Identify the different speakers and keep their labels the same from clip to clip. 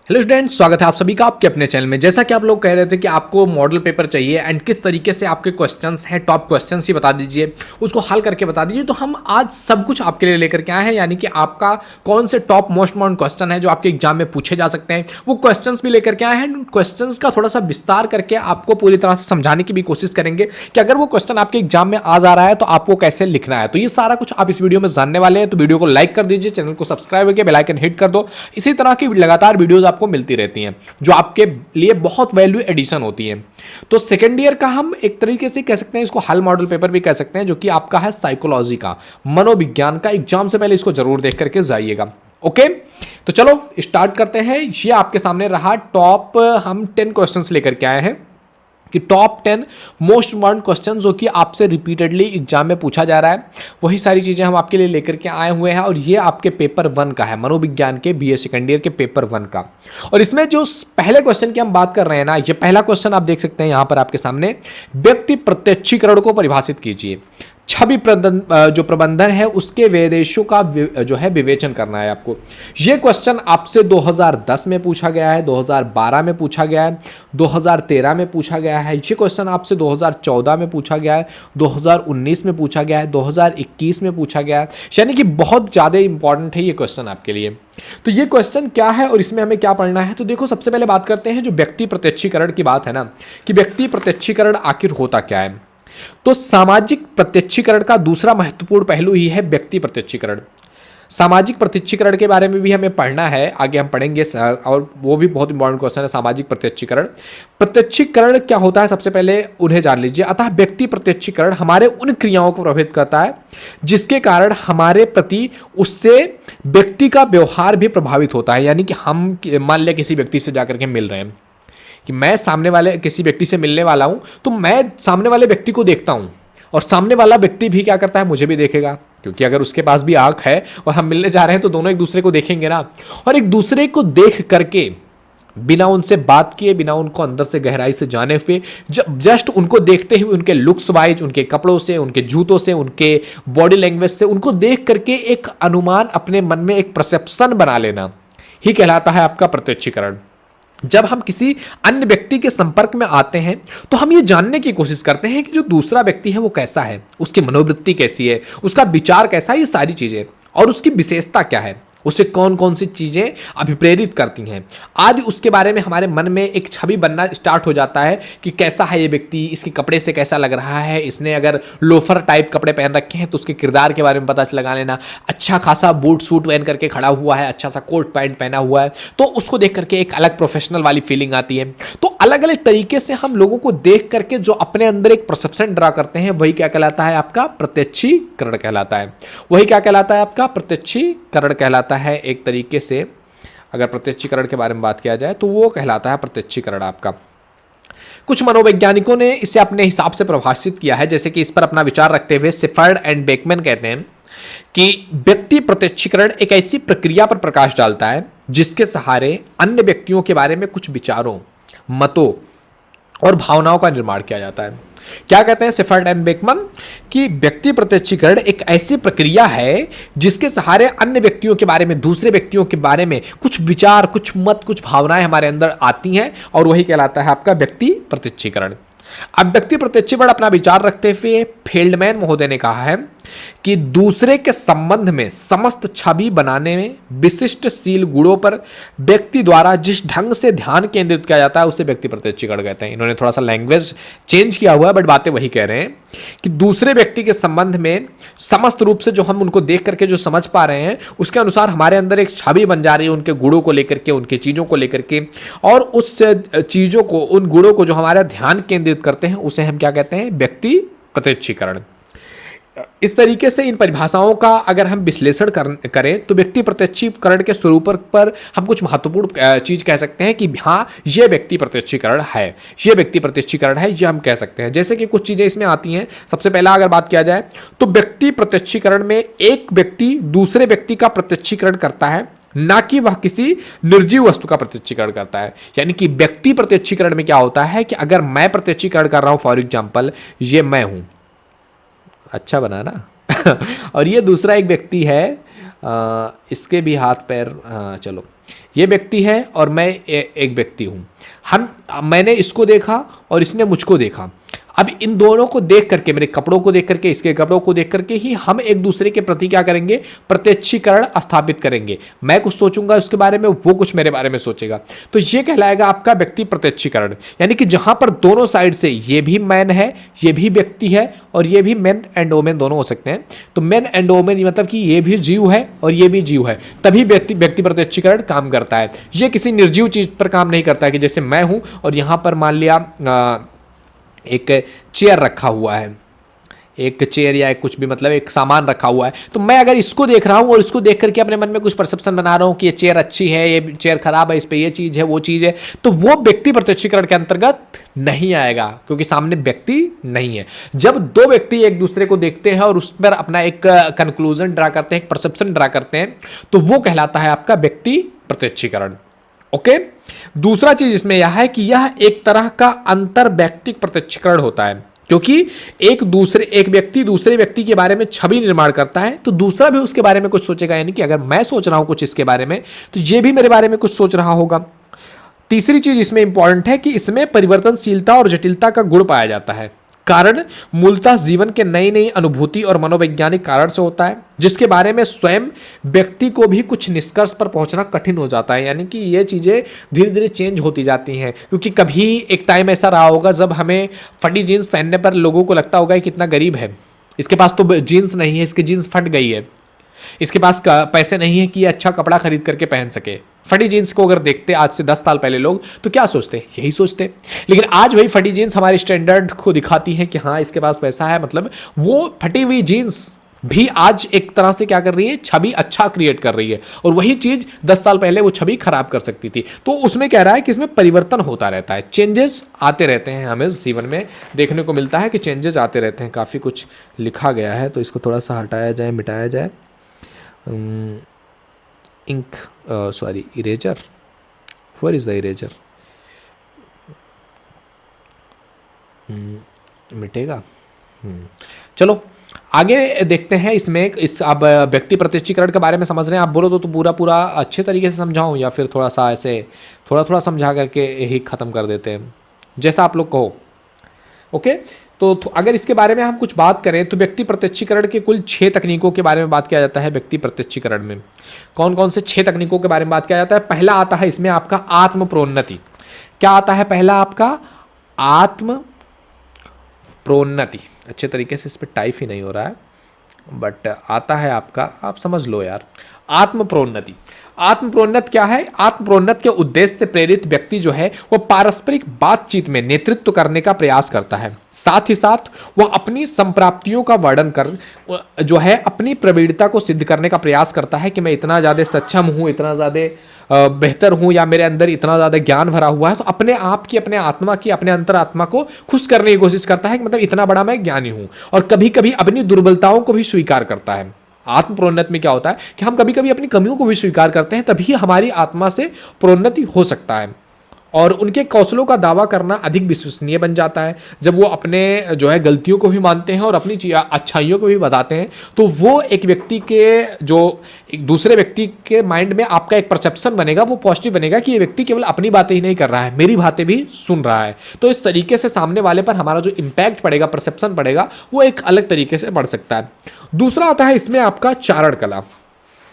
Speaker 1: Hello students, स्वागत है आप सभी का आपके अपने चैनल में। जैसा कि आप लोग कह रहे थे कि आपको मॉडल पेपर चाहिए एंड किस तरीके से आपके क्वेश्चंस हैं, टॉप क्वेश्चंस ही बता दीजिए, उसको हल करके बता दीजिए। तो हम आज सब कुछ आपके लिए लेकर के आए हैं, यानी कि आपका कौन से टॉप मोस्ट इम्पॉर्टेंट क्वेश्चन है जो आपके एग्जाम में पूछे जा सकते हैं, वो क्वेश्चंस भी लेकर के आए हैं। क्वेश्चंस का थोड़ा सा विस्तार करके आपको पूरी तरह से समझाने की भी कोशिश करेंगे कि अगर वो क्वेश्चन आपके एग्जाम में आ जा रहा है तो आपको कैसे लिखना है। तो ये सारा कुछ आप इस वीडियो में जानने वाले हैं। तो वीडियो को लाइक कर दीजिए, चैनल को सब्सक्राइब करके बेल आइकन हिट कर दो। इसी तरह की लगातार वीडियोज आपको मिलती रहती हैं जो आपके लिए बहुत वैल्यू एडिशन होती है। तो सेकेंड ईयर का हम एक तरीके से कह सकते हैं, इसको हल मॉडल पेपर भी कह सकते हैं, जो कि आपका है साइकोलॉजी का, मनोविज्ञान का। एग्जाम से पहले इसको जरूर देख करके जाइएगा। ओके, तो चलो स्टार्ट करते हैं। ये आपके सामने रहा टॉप, हम 10 क्वेश्चंस लेकर के आए हैं कि टॉप 10 मोस्ट इम्पॉर्टेंट क्वेश्चन जो कि आपसे रिपीटेडली एग्जाम में पूछा जा रहा है, वही सारी चीज़ें हम आपके लिए लेकर के आए हुए हैं। और ये आपके पेपर 1 का है, मनोविज्ञान के बीए सेकेंड ईयर के पेपर 1 का। और इसमें जो पहले क्वेश्चन की हम बात कर रहे हैं ना, ये पहला क्वेश्चन आप देख सकते हैं यहाँ पर आपके सामने, व्यक्ति प्रत्यक्षीकरण को परिभाषित कीजिए। छवि जो प्रबंधन है उसके विदेशों का जो है विवेचन करना है आपको। ये क्वेश्चन आपसे 2010 में पूछा गया है, 2012 में पूछा गया है, 2013 में पूछा गया है। ये क्वेश्चन आपसे 2014 में पूछा गया है, 2019 में पूछा गया है, 2021 में पूछा गया है। यानी कि बहुत ज़्यादा इंपॉर्टेंट है ये क्वेश्चन आपके लिए। तो ये क्वेश्चन क्या है और इसमें हमें क्या पढ़ना है, तो देखो सबसे पहले बात करते हैं जो व्यक्ति प्रत्यक्षीकरण की बात है ना, कि व्यक्ति प्रत्यक्षीकरण आखिर होता क्या है। तो सामाजिक प्रत्यक्षीकरण का दूसरा महत्वपूर्ण पहलू ही है व्यक्ति प्रत्यक्षीकरण। सामाजिक प्रत्यक्षीकरण के बारे में भी हमें पढ़ना है, आगे हम पढ़ेंगे, और वो भी बहुत इंपॉर्टेंट क्वेश्चन है। सामाजिक प्रत्यक्षीकरण, प्रत्यक्षीकरण क्या होता है सबसे पहले उन्हें जान लीजिए। अतः व्यक्ति प्रत्यक्षीकरण हमारे उन क्रियाओं को प्रभावित करता है जिसके कारण हमारे प्रति उससे व्यक्ति का व्यवहार भी प्रभावित होता है। यानी कि हम मान लिया किसी व्यक्ति से जाकर के मिल रहे हैं, कि मैं सामने वाले किसी व्यक्ति से मिलने वाला हूं, तो मैं सामने वाले व्यक्ति को देखता हूं और सामने वाला व्यक्ति भी क्या करता है, मुझे भी देखेगा, क्योंकि अगर उसके पास भी आंख है और हम मिलने जा रहे हैं तो दोनों एक दूसरे को देखेंगे ना। और एक दूसरे को देख करके, बिना उनसे बात किए, बिना उनको अंदर से गहराई से जाने हुए, जस्ट उनको देखते हुए, उनके लुक्स वाइज, उनके कपड़ों से, उनके जूतों से, उनके बॉडी लैंग्वेज से, उनको देख करके एक अनुमान, अपने मन में एक परसेप्शन बना लेना ही कहलाता है आपका प्रत्यक्षीकरण। जब हम किसी अन्य व्यक्ति के संपर्क में आते हैं तो हम ये जानने की कोशिश करते हैं कि जो दूसरा व्यक्ति है वो कैसा है, उसकी मनोवृत्ति कैसी है, उसका विचार कैसा है, ये सारी चीजें, और उसकी विशेषता क्या है, उसे कौन कौन सी चीजें अभिप्रेरित करती हैं आदि, उसके बारे में हमारे मन में एक छवि बनना स्टार्ट हो जाता है कि कैसा है ये व्यक्ति, इसके कपड़े से कैसा लग रहा है, इसने अगर लोफर टाइप कपड़े पहन रखे हैं तो उसके किरदार के बारे में पता लगा लेना। अच्छा खासा बूट सूट पहन करके खड़ा हुआ है, अच्छा सा कोट पैंट पहना हुआ है, तो उसको देख करके एक अलग प्रोफेशनल वाली फीलिंग आती है। तो अलग अलग तरीके से हम लोगों को देख करके जो अपने अंदर एक परसेप्शन ड्रा करते हैं, वही क्या कहलाता है, आपका प्रत्यक्षीकरण कहलाता है। वही क्या कहलाता है, आपका प्रत्यक्षीकरण कहलाता है। एक तरीके से अगर प्रत्यक्षीकरण के बारे में बात किया जाए तो वो कहलाता है प्रत्यक्षीकरण आपका। कुछ मनोवैज्ञानिकों ने इसे अपने हिसाब से परिभाषित किया है, जैसे कि इस पर अपना विचार रखते हुए शेफर्ड एंड बेकमैन कहते हैं कि व्यक्ति प्रत्यक्षीकरण एक ऐसी प्रक्रिया पर प्रकाश डालता है जिसके सहारे अन्य व्यक्तियों के बारे में कुछ विचारों, मतों और भावनाओं का निर्माण किया जाता है। क्या कहते हैं शेफर्ड एंड बेकमैन, कि व्यक्ति प्रत्यक्षीकरण एक ऐसी प्रक्रिया है जिसके सहारे अन्य व्यक्तियों के बारे में, दूसरे व्यक्तियों के बारे में कुछ विचार, कुछ मत, कुछ भावनाएं हमारे अंदर आती हैं, और वही कहलाता है आपका व्यक्ति प्रत्यक्षीकरण। अब व्यक्ति प्रत्यक्षीकरण अपना विचार रखते हुए फेल्डमैन महोदय ने कहा है कि दूसरे के संबंध में समस्त छवि बनाने में विशिष्टशील गुणों पर व्यक्ति द्वारा जिस ढंग से ध्यान केंद्रित किया जाता है उसे व्यक्ति प्रत्यक्षीकरण कहते हैं। इन्होंने थोड़ा सा लैंग्वेज चेंज किया हुआ है, बट बातें वही कह रहे हैं कि दूसरे व्यक्ति के संबंध में समस्त रूप से जो हम उनको देख करके जो समझ पा रहे हैं, उसके अनुसार हमारे अंदर एक छवि बन जा रही है उनके गुणों को लेकर के, उनके चीज़ों को लेकर के, और उस चीज़ों को, उन गुणों को जो हमारा ध्यान केंद्रित करते हैं, उसे हम क्या कहते हैं, व्यक्ति प्रत्यक्षीकरण। इस तरीके से इन परिभाषाओं का अगर हम विश्लेषण करें तो व्यक्ति प्रत्यक्षीकरण के स्वरूप पर हम कुछ महत्वपूर्ण चीज कह सकते हैं कि हाँ, ये व्यक्ति प्रत्यक्षीकरण है, ये व्यक्ति प्रत्यक्षीकरण है, ये हम कह सकते हैं। जैसे कि कुछ चीजें इसमें आती हैं। सबसे पहला अगर बात किया जाए तो व्यक्ति प्रत्यक्षीकरण में एक व्यक्ति दूसरे व्यक्ति का प्रत्यक्षीकरण करता है, ना कि वह किसी निर्जीव वस्तु का प्रत्यक्षीकरण करता है। यानी कि व्यक्ति प्रत्यक्षीकरण में क्या होता है कि अगर मैं प्रत्यक्षीकरण कर रहा हूं, फॉर एग्जाम्पल ये मैं हूं, अच्छा बना ना और ये दूसरा एक व्यक्ति है, इसके भी हाथ पैर, चलो ये व्यक्ति है और मैं एक व्यक्ति हूँ। मैंने इसको देखा और इसने मुझको देखा। अब इन दोनों को देख करके, मेरे कपड़ों को देख करके, इसके कपड़ों को देख करके ही हम एक दूसरे के प्रति क्या करेंगे, प्रत्यक्षीकरण स्थापित करेंगे। मैं कुछ सोचूंगा उसके बारे में, वो कुछ मेरे बारे में सोचेगा, तो ये कहलाएगा आपका व्यक्ति प्रत्यक्षीकरण। यानी कि जहां पर दोनों साइड से, ये भी मैन है, ये भी व्यक्ति है, और ये भी मैन एंड वोमेन दोनों हो सकते हैं। तो मैन एंड वोमेन मतलब कि ये भी जीव है और ये भी जीव है, तभी व्यक्ति प्रत्यक्षीकरण काम करता है। ये किसी निर्जीव चीज पर काम नहीं करता है कि जैसे मैं हूं और यहां पर मान लिया एक चेयर रखा हुआ है, एक चेयर या एक कुछ भी मतलब एक सामान रखा हुआ है, तो मैं अगर इसको देख रहा हूँ और इसको देख करके अपने मन में कुछ परसेप्शन बना रहा हूँ कि ये चेयर अच्छी है, ये चेयर खराब है, इस पे ये चीज़ है, वो चीज़ है, तो वो व्यक्ति प्रत्यक्षीकरण के अंतर्गत नहीं आएगा, क्योंकि सामने व्यक्ति नहीं है। जब दो व्यक्ति एक दूसरे को देखते हैं और उस पर अपना एक कंक्लूजन ड्रा करते हैं, एक परसेप्शन ड्रा करते हैं, तो वो कहलाता है आपका व्यक्ति प्रत्यक्षीकरण। ओके, दूसरा चीज इसमें यह है कि यह एक तरह का अंतर व्यक्तिक प्रत्यक्षीकरण होता है, क्योंकि एक व्यक्ति दूसरे व्यक्ति के बारे में छवि निर्माण करता है, तो दूसरा भी उसके बारे में कुछ सोचेगा। यानी कि अगर मैं सोच रहा हूं कुछ इसके बारे में, तो ये भी मेरे बारे में कुछ सोच रहा होगा। तीसरी चीज इसमें इंपॉर्टेंट है कि इसमें परिवर्तनशीलता और जटिलता का गुण पाया जाता है। कारण मूलतः जीवन के नई नई अनुभूति और मनोवैज्ञानिक कारण से होता है, जिसके बारे में स्वयं व्यक्ति को भी कुछ निष्कर्ष पर पहुंचना कठिन हो जाता है। यानी कि ये चीज़ें धीरे धीरे चेंज होती जाती हैं, क्योंकि कभी एक टाइम ऐसा रहा होगा जब हमें फटी जीन्स पहनने पर लोगों को लगता होगा कि कितना गरीब है, इसके पास तो जीन्स नहीं है, इसकी जीन्स फट गई है, इसके पास पैसे नहीं है कि ये अच्छा कपड़ा खरीद करके पहन सके। फटी जीन्स को अगर देखते आज से 10 साल पहले लोग, तो क्या सोचते, यही सोचते। लेकिन आज वही फटी जीन्स हमारी स्टैंडर्ड को दिखाती है कि हाँ इसके पास पैसा है, मतलब वो फटी हुई जीन्स भी आज एक तरह से क्या कर रही है, छवि अच्छा क्रिएट कर रही है, और वही चीज 10 साल पहले वो छवि खराब कर सकती थी। तो उसमें कह रहा है कि इसमें परिवर्तन होता रहता है, चेंजेस आते रहते हैं, हमें जीवन में देखने को मिलता है कि चेंजेस आते रहते हैं। काफ़ी कुछ लिखा गया है, तो इसको थोड़ा सा हटाया जाए, मिटाया जाए। Ink sorry eraser, where is the eraser, मिटेगा। चलो आगे देखते हैं। इसमें इस आप व्यक्ति प्रत्यक्षीकरण के बारे में समझ रहे हैं, आप बोलो तो पूरा अच्छे तरीके से समझाऊं या फिर थोड़ा सा ऐसे थोड़ा समझा करके ही ख़त्म कर देते हैं, जैसा आप लोग कहो। ओके, तो अगर इसके बारे में हम कुछ बात करें तो व्यक्ति प्रत्यक्षीकरण के कुल 6 तकनीकों के बारे में बात किया जाता है। व्यक्ति प्रत्यक्षीकरण में कौन कौन से 6 तकनीकों के बारे में बात किया जाता है। पहला आता है इसमें आपका आत्म प्रोन्नति। क्या आता है पहला आपका? आत्म प्रोन्नति। अच्छे तरीके से इस पर टाइप ही नहीं हो रहा है, बट आता है आपका, आप समझ लो यार, आत्म प्रोन्नति। आत्म प्रोन्नत क्या है? आत्म प्रोन्नत के उद्देश्य से प्रेरित व्यक्ति जो है वो पारस्परिक बातचीत में नेतृत्व करने का प्रयास करता है। साथ ही साथ वह अपनी संप्राप्तियों का वर्णन कर जो है अपनी प्रवीणता को सिद्ध करने का प्रयास करता है कि मैं इतना ज़्यादा सक्षम हूँ, इतना ज़्यादा बेहतर हूँ, या मेरे अंदर इतना ज़्यादा ज्ञान भरा हुआ है। तो अपने आप की, अपने आत्मा की, अपने अंतरात्मा को खुश करने की कोशिश करता है कि मतलब इतना बड़ा मैं ज्ञानी हूँ। और कभी कभी अपनी दुर्बलताओं को भी स्वीकार करता है। आत्म प्रोन्नति में क्या होता है कि हम कभी कभी अपनी कमियों को भी स्वीकार करते हैं, तभी हमारी आत्मा से प्रोन्नति हो सकता है। और उनके कौशलों का दावा करना अधिक विश्वसनीय बन जाता है। जब वो अपने जो है गलतियों को भी मानते हैं और अपनी अच्छाइयों को भी बताते हैं, तो वो एक व्यक्ति के जो एक दूसरे व्यक्ति के माइंड में आपका एक परसेप्शन बनेगा, वो पॉजिटिव बनेगा कि ये व्यक्ति केवल अपनी बातें ही नहीं कर रहा है, मेरी बातें भी सुन रहा है। तो इस तरीके से सामने वाले पर हमारा जो इम्पैक्ट पड़ेगा, परसेप्शन पड़ेगा, वो एक अलग तरीके से बढ़ सकता है। दूसरा आता है इसमें आपका चारण कला।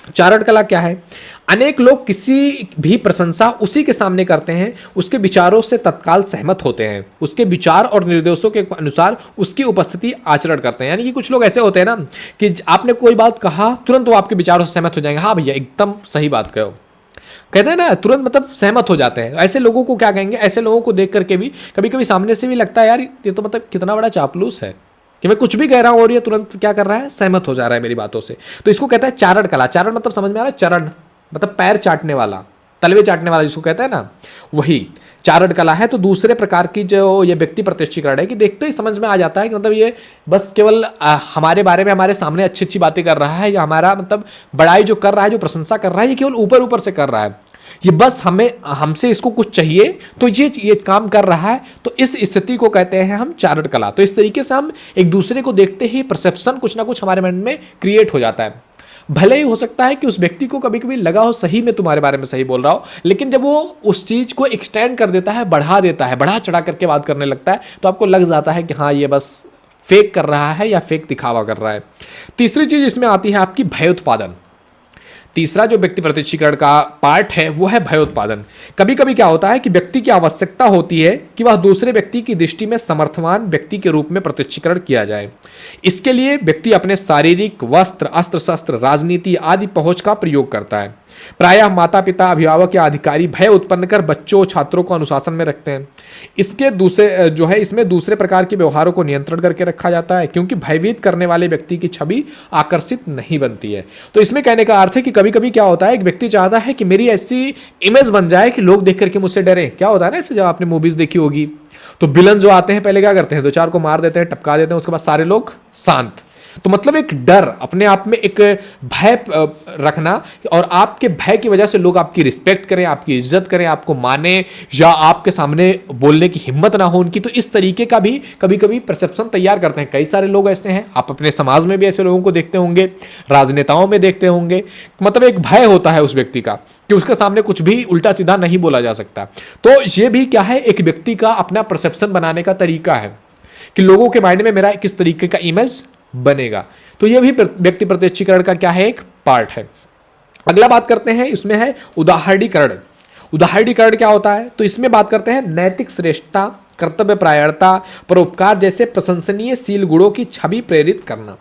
Speaker 1: चारण कला क्या है? अनेक लोग किसी भी प्रशंसा उसी के सामने करते हैं, उसके विचारों से तत्काल सहमत होते हैं, उसके विचार और निर्देशों के अनुसार उसकी उपस्थिति आचरण करते हैं। यानी कि कुछ लोग ऐसे होते हैं ना कि आपने कोई बात कहा, तुरंत वो आपके विचारों से सहमत हो जाएंगे, हाँ भैया एकदम सही बात कहो, कहते हैं ना, तुरंत मतलब सहमत हो जाते हैं। ऐसे लोगों को क्या कहेंगे? ऐसे लोगों को देख करके भी कभी कभी सामने से भी लगता है यार ये तो मतलब कितना बड़ा चापलूस है कि मैं कुछ भी कह रहा हूं और ये तुरंत क्या कर रहा है, सहमत हो जा रहा है मेरी बातों से। तो इसको कहता है चारण कला। चारण मतलब समझ में आ रहा है? चरण मतलब पैर चाटने वाला, तलवे चाटने वाला जिसको कहता है ना, वही चारण कला है। तो दूसरे प्रकार की जो ये व्यक्ति प्रत्यक्षीकरण है कि देखते ही समझ में आ जाता है कि मतलब ये बस केवल हमारे बारे में हमारे सामने अच्छी अच्छी बातें कर रहा है, या हमारा मतलब बड़ाई जो कर रहा है, जो प्रशंसा कर रहा है, ये केवल ऊपर ऊपर से कर रहा है, ये बस हमसे इसको कुछ चाहिए तो ये काम कर रहा है। तो इस स्थिति को कहते हैं हम चारण कला। तो इस तरीके से हम एक दूसरे को देखते ही परसेप्शन कुछ ना कुछ हमारे मन में क्रिएट हो जाता है। भले ही हो सकता है कि उस व्यक्ति को कभी कभी लगा हो सही में तुम्हारे बारे में सही बोल रहा हो, लेकिन जब वो उस चीज को एक्सटेंड कर देता है, बढ़ा देता है, बढ़ा चढ़ा करके बात करने लगता है, तो आपको लग जाता है कि हाँ ये बस फेक कर रहा है या फेक दिखावा कर रहा है। तीसरी चीज इसमें आती है आपकी भय उत्पादन। तीसरा जो व्यक्ति प्रत्यक्षीकरण का पार्ट है वो है भय उत्पादन। कभी कभी क्या होता है कि व्यक्ति की आवश्यकता होती है कि वह दूसरे व्यक्ति की दृष्टि में समर्थवान व्यक्ति के रूप में प्रत्यक्षीकरण किया जाए। इसके लिए व्यक्ति अपने शारीरिक, वस्त्र, अस्त्र शस्त्र, राजनीति आदि पहुंच का प्रयोग करता है। प्रायः माता पिता, अभिभावक या अधिकारी भय उत्पन्न कर बच्चों, छात्रों को अनुशासन में रखते हैं। इसके दूसरे जो है इसमें दूसरे प्रकार के व्यवहारों को नियंत्रण करके रखा जाता है, क्योंकि भयभीत करने वाले व्यक्ति की छवि आकर्षित नहीं बनती है। तो इसमें कहने का अर्थ है कि कभी कभी क्या होता है, एक व्यक्ति चाहता है कि मेरी ऐसी इमेज बन जाए कि लोग देख करके मुझसे डरे। क्या होता है ना, इससे जब आपने मूवीज देखी होगी तो विलन जो आते हैं पहले क्या करते हैं, दो चार को मार देते हैं, टपका देते हैं, उसके बाद सारे लोग शांत। तो मतलब एक डर, अपने आप में एक भय रखना, और आपके भय की वजह से लोग आपकी रिस्पेक्ट करें, आपकी इज्जत करें, आपको माने, या आपके सामने बोलने की हिम्मत ना हो उनकी। तो इस तरीके का भी कभी कभी परसेप्शन तैयार करते हैं। कई सारे लोग ऐसे हैं, आप अपने समाज में भी ऐसे लोगों को देखते होंगे, राजनेताओं में देखते होंगे। मतलब एक भय होता है उस व्यक्ति का कि उसके सामने कुछ भी उल्टा सीधा नहीं बोला जा सकता। तो ये भी क्या है, एक व्यक्ति का अपना परसेप्शन बनाने का तरीका है कि लोगों के माइंड में मेरा किस तरीके का इमेज बनेगा। तो यह भी व्यक्ति प्रत्यक्षीकरण का क्या है, एक पार्ट है। अगला बात करते हैं, इसमें है उदाहरणीकरण। उदाहरणीकरण क्या होता है, तो इसमें बात करते हैं नैतिक श्रेष्ठता, कर्तव्य परायणता, परोपकार जैसे प्रशंसनीय शील गुणों की छवि प्रेरित करना।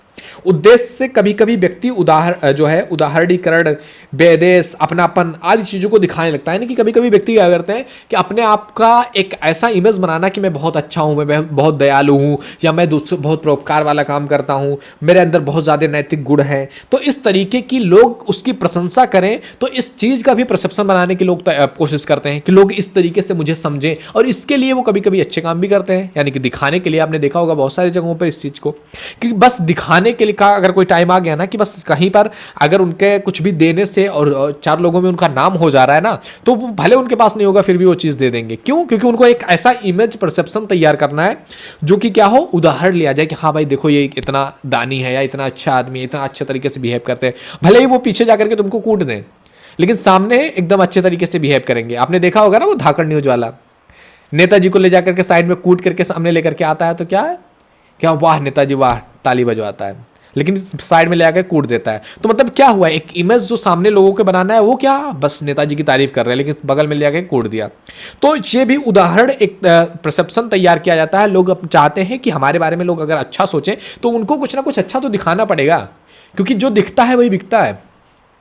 Speaker 1: उद्देश्य से कभी कभी व्यक्ति उदाहरणीकरण, बेदेश, अपनापन आदि चीजों को दिखाने लगता है। यानी कि कभी कभी व्यक्ति क्या करते हैं कि अपने आप का एक ऐसा इमेज बनाना कि मैं बहुत अच्छा हूं, मैं बहुत दयालु हूं, या मैं दूसरों बहुत परोपकार वाला काम करता हूं, मेरे अंदर बहुत ज्यादा नैतिक गुण है। तो इस तरीके की लोग उसकी प्रशंसा करें, तो इस चीज का भी परसेप्शन बनाने की लोग कोशिश करते हैं कि लोग इस तरीके से मुझे समझें, और इसके लिए वो कभी कभी अच्छे काम भी करते हैं। यानी कि दिखाने के लिए, आपने देखा होगा बहुत सारी जगहों पर इस चीज को, कि बस दिखाने के लिए का अगर कोई टाइम आ गया ना कि बस कहीं पर अगर उनके कुछ भी देने से और चार लोगों में उनका नाम हो जा रहा है ना, तो भले उनके पास नहीं होगा फिर भी वो चीज़ दे देंगे। क्यों? क्योंकि उनको एक ऐसा इमेज परसेप्शन तैयार करना है जो कि क्या हो, उदाहरण लिया जाए कि हाँ भाई देखो ये इतना दानी है, या इतना अच्छा आदमी है, इतना अच्छे तरीके से बिहेव करते हैं। भले ही वो पीछे जाकर के तुमको कूट दें, लेकिन सामने एकदम अच्छे तरीके से बिहेव करेंगे। आपने देखा होगा ना वो धाकड़ न्यूज वाला, नेताजी को ले जाकर के साइड में कूट करके सामने लेकर के आता है, तो क्या है, क्या वाह नेताजी वाह, ताली बजवाता है, लेकिन साइड में ले आकर कूट देता है। तो मतलब क्या हुआ, एक इमेज जो सामने लोगों के बनाना है वो क्या, बस नेताजी की तारीफ कर रहे हैं, लेकिन बगल में ले आकर कूट दिया। तो ये भी उदाहरण, एक परसेप्शन तैयार किया जाता है। लोग चाहते हैं कि हमारे बारे में लोग अगर अच्छा सोचें तो उनको कुछ ना कुछ अच्छा तो दिखाना पड़ेगा, क्योंकि जो दिखता है वही बिकता है।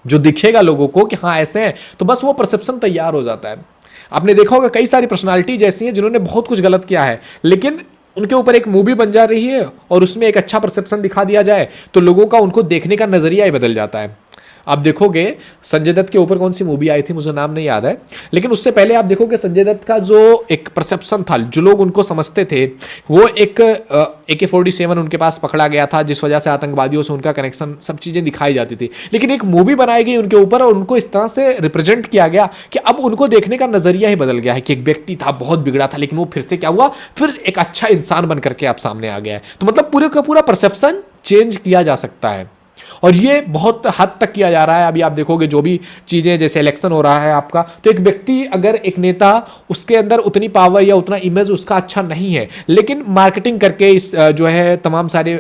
Speaker 1: जो दिखेगा लोगों को कि हाँ ऐसे हैं, तो बस वो परसेप्शन तैयार हो जाता है। आपने देखा होगा कई सारी पर्सनालिटी ऐसी हैं जिन्होंने बहुत कुछ गलत किया है, लेकिन उनके ऊपर एक मूवी बन जा रही है और उसमें एक अच्छा परसेप्शन दिखा दिया जाए तो लोगों का उनको देखने का नजरिया ही बदल जाता है। आप देखोगे संजय दत्त के ऊपर कौन सी मूवी आई थी, मुझे नाम नहीं याद है, लेकिन उससे पहले आप देखोगे संजय दत्त का जो एक परसेप्शन था, जो लोग उनको समझते थे, वो एक AK-47 उनके पास पकड़ा गया था, जिस वजह से आतंकवादियों से उनका कनेक्शन, सब चीज़ें दिखाई जाती थी। लेकिन एक मूवी बनाई गई उनके ऊपर और उनको इस तरह से रिप्रेजेंट किया गया कि अब उनको देखने का नजरिया ही बदल गया है कि एक व्यक्ति था बहुत बिगड़ा था, लेकिन वो फिर से क्या हुआ, फिर एक अच्छा इंसान बन करके आप सामने आ गया है। तो मतलब पूरे का पूरा परसेप्शन चेंज किया जा सकता है, और ये बहुत हद तक किया जा रहा है। अभी आप देखोगे जो भी चीज़ें, जैसे इलेक्शन हो रहा है आपका, तो एक व्यक्ति अगर एक नेता, उसके अंदर उतनी पावर या उतना इमेज उसका अच्छा नहीं है, लेकिन मार्केटिंग करके इस जो है तमाम सारे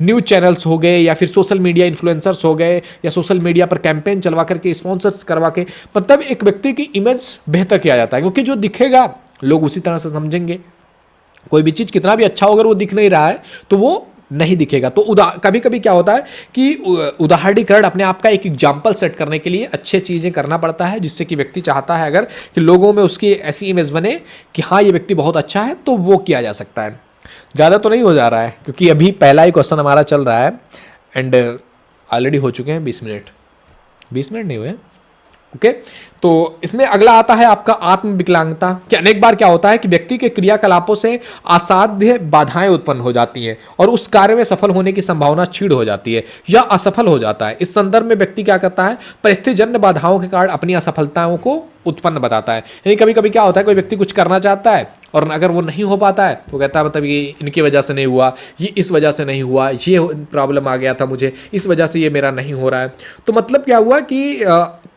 Speaker 1: न्यूज़ चैनल्स हो गए या फिर सोशल मीडिया इन्फ्लुएंसर्स हो गए, या सोशल मीडिया पर कैंपेन चलवा करके, स्पॉन्सर्स करवा के, मतलब एक व्यक्ति की इमेज बेहतर किया जाता है, क्योंकि जो दिखेगा लोग उसी तरह से समझेंगे। कोई भी चीज़ कितना भी अच्छा हो, अगर वो दिख नहीं रहा है तो वो नहीं दिखेगा। तो कभी कभी क्या होता है कि उदाहरणीकरण, अपने आप का एक एग्जाम्पल सेट करने के लिए अच्छे चीज़ें करना पड़ता है, जिससे कि व्यक्ति चाहता है अगर कि लोगों में उसकी ऐसी इमेज बने कि हाँ ये व्यक्ति बहुत अच्छा है, तो वो किया जा सकता है। ज़्यादा तो नहीं हो जा रहा है, क्योंकि अभी पहला ही क्वेश्चन हमारा चल रहा है एंड ऑलरेडी हो चुके हैं 20 मिनट, 20 मिनट नहीं हुए। ओके, तो इसमें अगला आता है आपका आत्म विकलांगता। कि अनेक बार क्या होता है कि व्यक्ति के क्रियाकलापों से असाध्य बाधाएं उत्पन्न हो जाती हैं और उस कार्य में सफल होने की संभावना क्षीण हो जाती है या असफल हो जाता है। इस संदर्भ में व्यक्ति क्या करता है, परिस्थितिजन्य बाधाओं के कारण अपनी असफलताओं को उत्पन्न बताता है। यानी कभी कभी क्या होता है, कोई व्यक्ति कुछ करना चाहता है और अगर वो नहीं हो पाता है तो कहता है मतलब ये इनकी वजह से नहीं हुआ, ये इस वजह से नहीं हुआ, ये प्रॉब्लम आ गया था मुझे, इस वजह से ये मेरा नहीं हो रहा है। तो मतलब क्या हुआ कि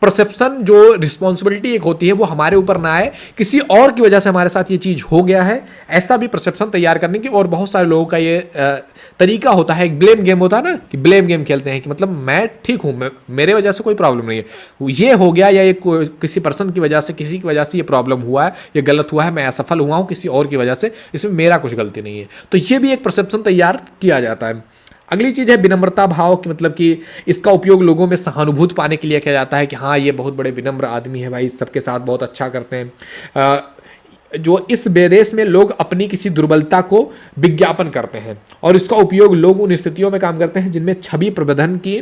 Speaker 1: परसेप्शन, जो रिस्पॉन्सिबिलिटी एक होती है वो हमारे ऊपर ना आए, किसी और की वजह से हमारे साथ ये चीज़ हो गया है, ऐसा भी परसेप्शन तैयार करने की। और बहुत सारे लोगों का ये तरीका होता है, एक ब्लेम गेम होता है ना, कि ब्लेम गेम खेलते हैं कि मतलब मैं ठीक हूँ, मेरे वजह से कोई प्रॉब्लम नहीं है, ये हो गया या ये किसी पर्सन की वजह से, किसी की वजह से ये प्रॉब्लम हुआ है, ये गलत हुआ है, मैं असफल हुआ हूँ किसी और की वजह से, इसमें मेरा कुछ गलती नहीं है। तो ये भी एक परसेप्शन तैयार किया जाता है। अगली चीज़ है विनम्रता भाव, की मतलब कि इसका उपयोग लोगों में सहानुभूति पाने के लिए किया जाता है कि हाँ ये बहुत बड़े विनम्र आदमी है भाई, सबके साथ बहुत अच्छा करते हैं। जो इस विदेश में लोग अपनी किसी दुर्बलता को विज्ञापन करते हैं, और इसका उपयोग लोग उन स्थितियों में काम करते हैं जिनमें छवि प्रबंधन की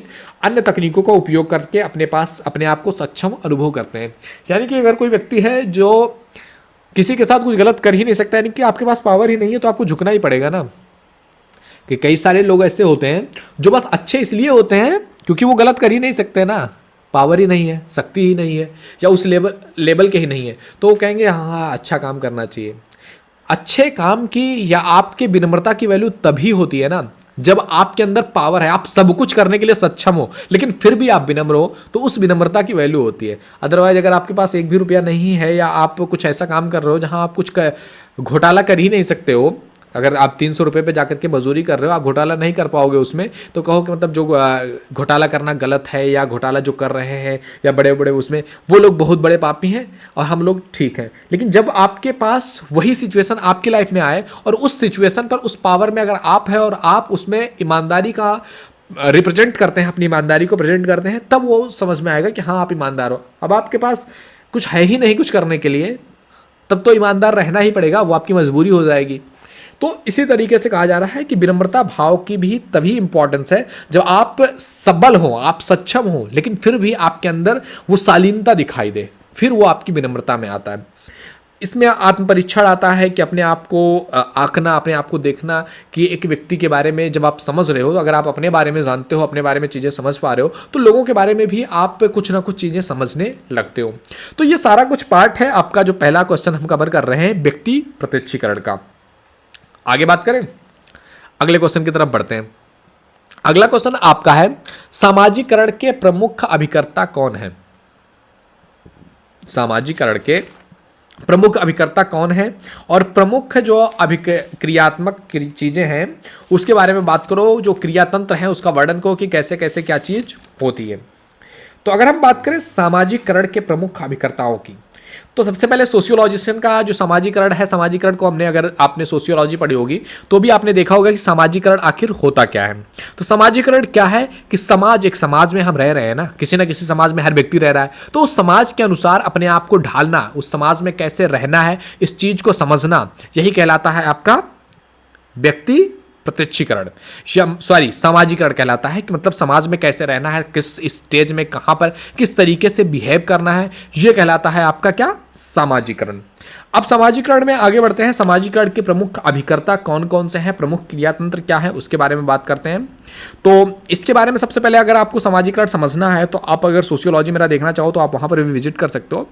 Speaker 1: अन्य तकनीकों का उपयोग करके अपने आप को सक्षम अनुभव करते हैं। यानी कि अगर कोई व्यक्ति है जो किसी के साथ कुछ गलत कर ही नहीं सकता, यानी कि आपके पास पावर ही नहीं है, तो आपको झुकना ही पड़ेगा ना। कि कई सारे लोग ऐसे होते हैं जो बस अच्छे इसलिए होते हैं क्योंकि वो गलत कर ही नहीं सकते ना, पावर ही नहीं है, शक्ति ही नहीं है, या उस लेवल के ही नहीं है, तो वो कहेंगे हाँ अच्छा काम करना चाहिए। अच्छे काम की या आपके विनम्रता की वैल्यू तभी होती है ना जब आपके अंदर पावर है, आप सब कुछ करने के लिए सक्षम हो, लेकिन फिर भी आप विनम्र हो, तो उस विनम्रता की वैल्यू होती है। अदरवाइज अगर आपके पास एक भी रुपया नहीं है, या आप कुछ ऐसा काम कर रहे हो जहां आप कुछ घोटाला कर ही नहीं सकते हो, अगर आप 300 रुपये पे जाकर के मजदूरी कर रहे हो, आप घोटाला नहीं कर पाओगे उसमें, तो कहो कि मतलब जो घोटाला करना गलत है, या घोटाला जो कर रहे हैं या बड़े बड़े उसमें, वो लोग बहुत बड़े पापी हैं और हम लोग ठीक हैं। लेकिन जब आपके पास वही सिचुएशन आपकी लाइफ में आए, और उस सिचुएशन पर, उस पावर में अगर आप है और आप उसमें ईमानदारी का रिप्रेजेंट करते हैं, अपनी ईमानदारी को प्रेजेंट करते हैं, तब वो समझ में आएगा कि हाँ आप ईमानदार हो। अब आपके पास कुछ है ही नहीं कुछ करने के लिए, तब तो ईमानदार रहना ही पड़ेगा, वो आपकी मजबूरी हो जाएगी। तो इसी तरीके से कहा जा रहा है कि विनम्रता भाव की भी तभी इंपॉर्टेंस है जब आप सबल हो, आप सक्षम हो, लेकिन फिर भी आपके अंदर वो शालीनता दिखाई दे, फिर वो आपकी विनम्रता में आता है। इसमें आत्मपरीक्षण आता है कि अपने आप को आंकना, अपने आप को देखना कि एक व्यक्ति के बारे में जब आप समझ रहे हो, अगर आप अपने बारे में जानते हो, अपने बारे में चीज़ें समझ पा रहे हो, तो लोगों के बारे में भी आप कुछ ना कुछ चीज़ें समझने लगते हो। तो ये सारा कुछ पार्ट है आपका जो पहला क्वेश्चन हम कवर कर रहे हैं, व्यक्ति प्रत्यक्षीकरण का। आगे बात करें, अगले क्वेश्चन की तरफ बढ़ते हैं। अगला क्वेश्चन आपका है, सामाजिकरण के प्रमुख अभिकर्ता कौन है? सामाजिकरण के प्रमुख अभिकर्ता कौन है, और प्रमुख जो क्रियात्मक चीजें हैं उसके बारे में बात करो, जो क्रियातंत्र है उसका वर्णन करो कि कैसे कैसे क्या चीज होती है। तो अगर हम बात करें सामाजिकरण के प्रमुख अभिकर्ताओं की, तो सबसे पहले सोशियोलॉजिस्ट का जो सामाजिकरण है, सामाजिकरण को हमने, अगर आपने सोशियोलॉजी पढ़ी होगी तो भी आपने देखा होगा कि सामाजिकरण आखिर होता क्या है। तो सामाजिकरण क्या है कि समाज, एक समाज में हम रह रहे हैं ना, किसी ना किसी समाज में हर व्यक्ति रह रहा है, तो उस समाज के अनुसार अपने आप को ढालना, उस समाज में कैसे रहना है इस चीज को समझना, यही कहलाता है आपका व्यक्ति प्रत्यक्षीकरण, सामाजिकरण कहलाता है कि मतलब समाज में कैसे रहना है, किस स्टेज में, कहां पर किस तरीके से बिहेव करना है, यह कहलाता है आपका क्या, सामाजिकरण। अब सामाजिकरण में आगे बढ़ते हैं। सामाजिकरण के प्रमुख अभिकर्ता कौन कौन से हैं, प्रमुख क्रियातंत्र क्या है, उसके बारे में बात करते हैं। तो इसके बारे में सबसे पहले अगर आपको सामाजिकरण समझना है, तो आप अगर सोशियोलॉजी मेरा देखना चाहो तो आप वहां पर भी विजिट कर सकते हो,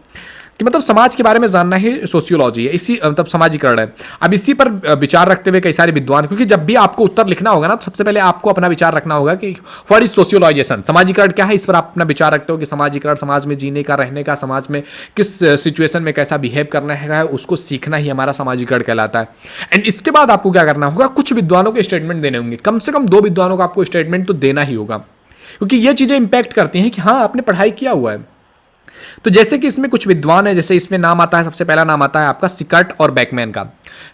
Speaker 1: कि मतलब समाज के बारे में जानना ही सोशियोलॉजी है, इसी मतलब समाजीकरण है। अब इसी पर विचार रखते हुए कई सारे विद्वान, क्योंकि जब भी आपको उत्तर लिखना होगा ना, तो सबसे पहले आपको अपना विचार रखना होगा कि व्हाट इज सोशियोलॉजिएशन, समाजीकरण क्या है, इस पर आप अपना विचार रखते हो कि समाजीकरण समाज में जीने का, रहने का, समाज में किस सिचुएशन में कैसा बिहेव करना है, उसको सीखना ही हमारा समाजीकरण कहलाता है। एंड इसके बाद आपको क्या करना होगा, कुछ विद्वानों के स्टेटमेंट देने होंगे, कम से कम 2 विद्वानों का आपको स्टेटमेंट तो देना ही होगा, क्योंकि ये चीजें इंपैक्ट करती हैं कि हाँ आपने पढ़ाई किया हुआ है। तो जैसे कि इसमें कुछ विद्वान है, जैसे इसमें नाम आता है, सबसे पहला नाम आता है आपका सिकर्ट और बैकमैन का।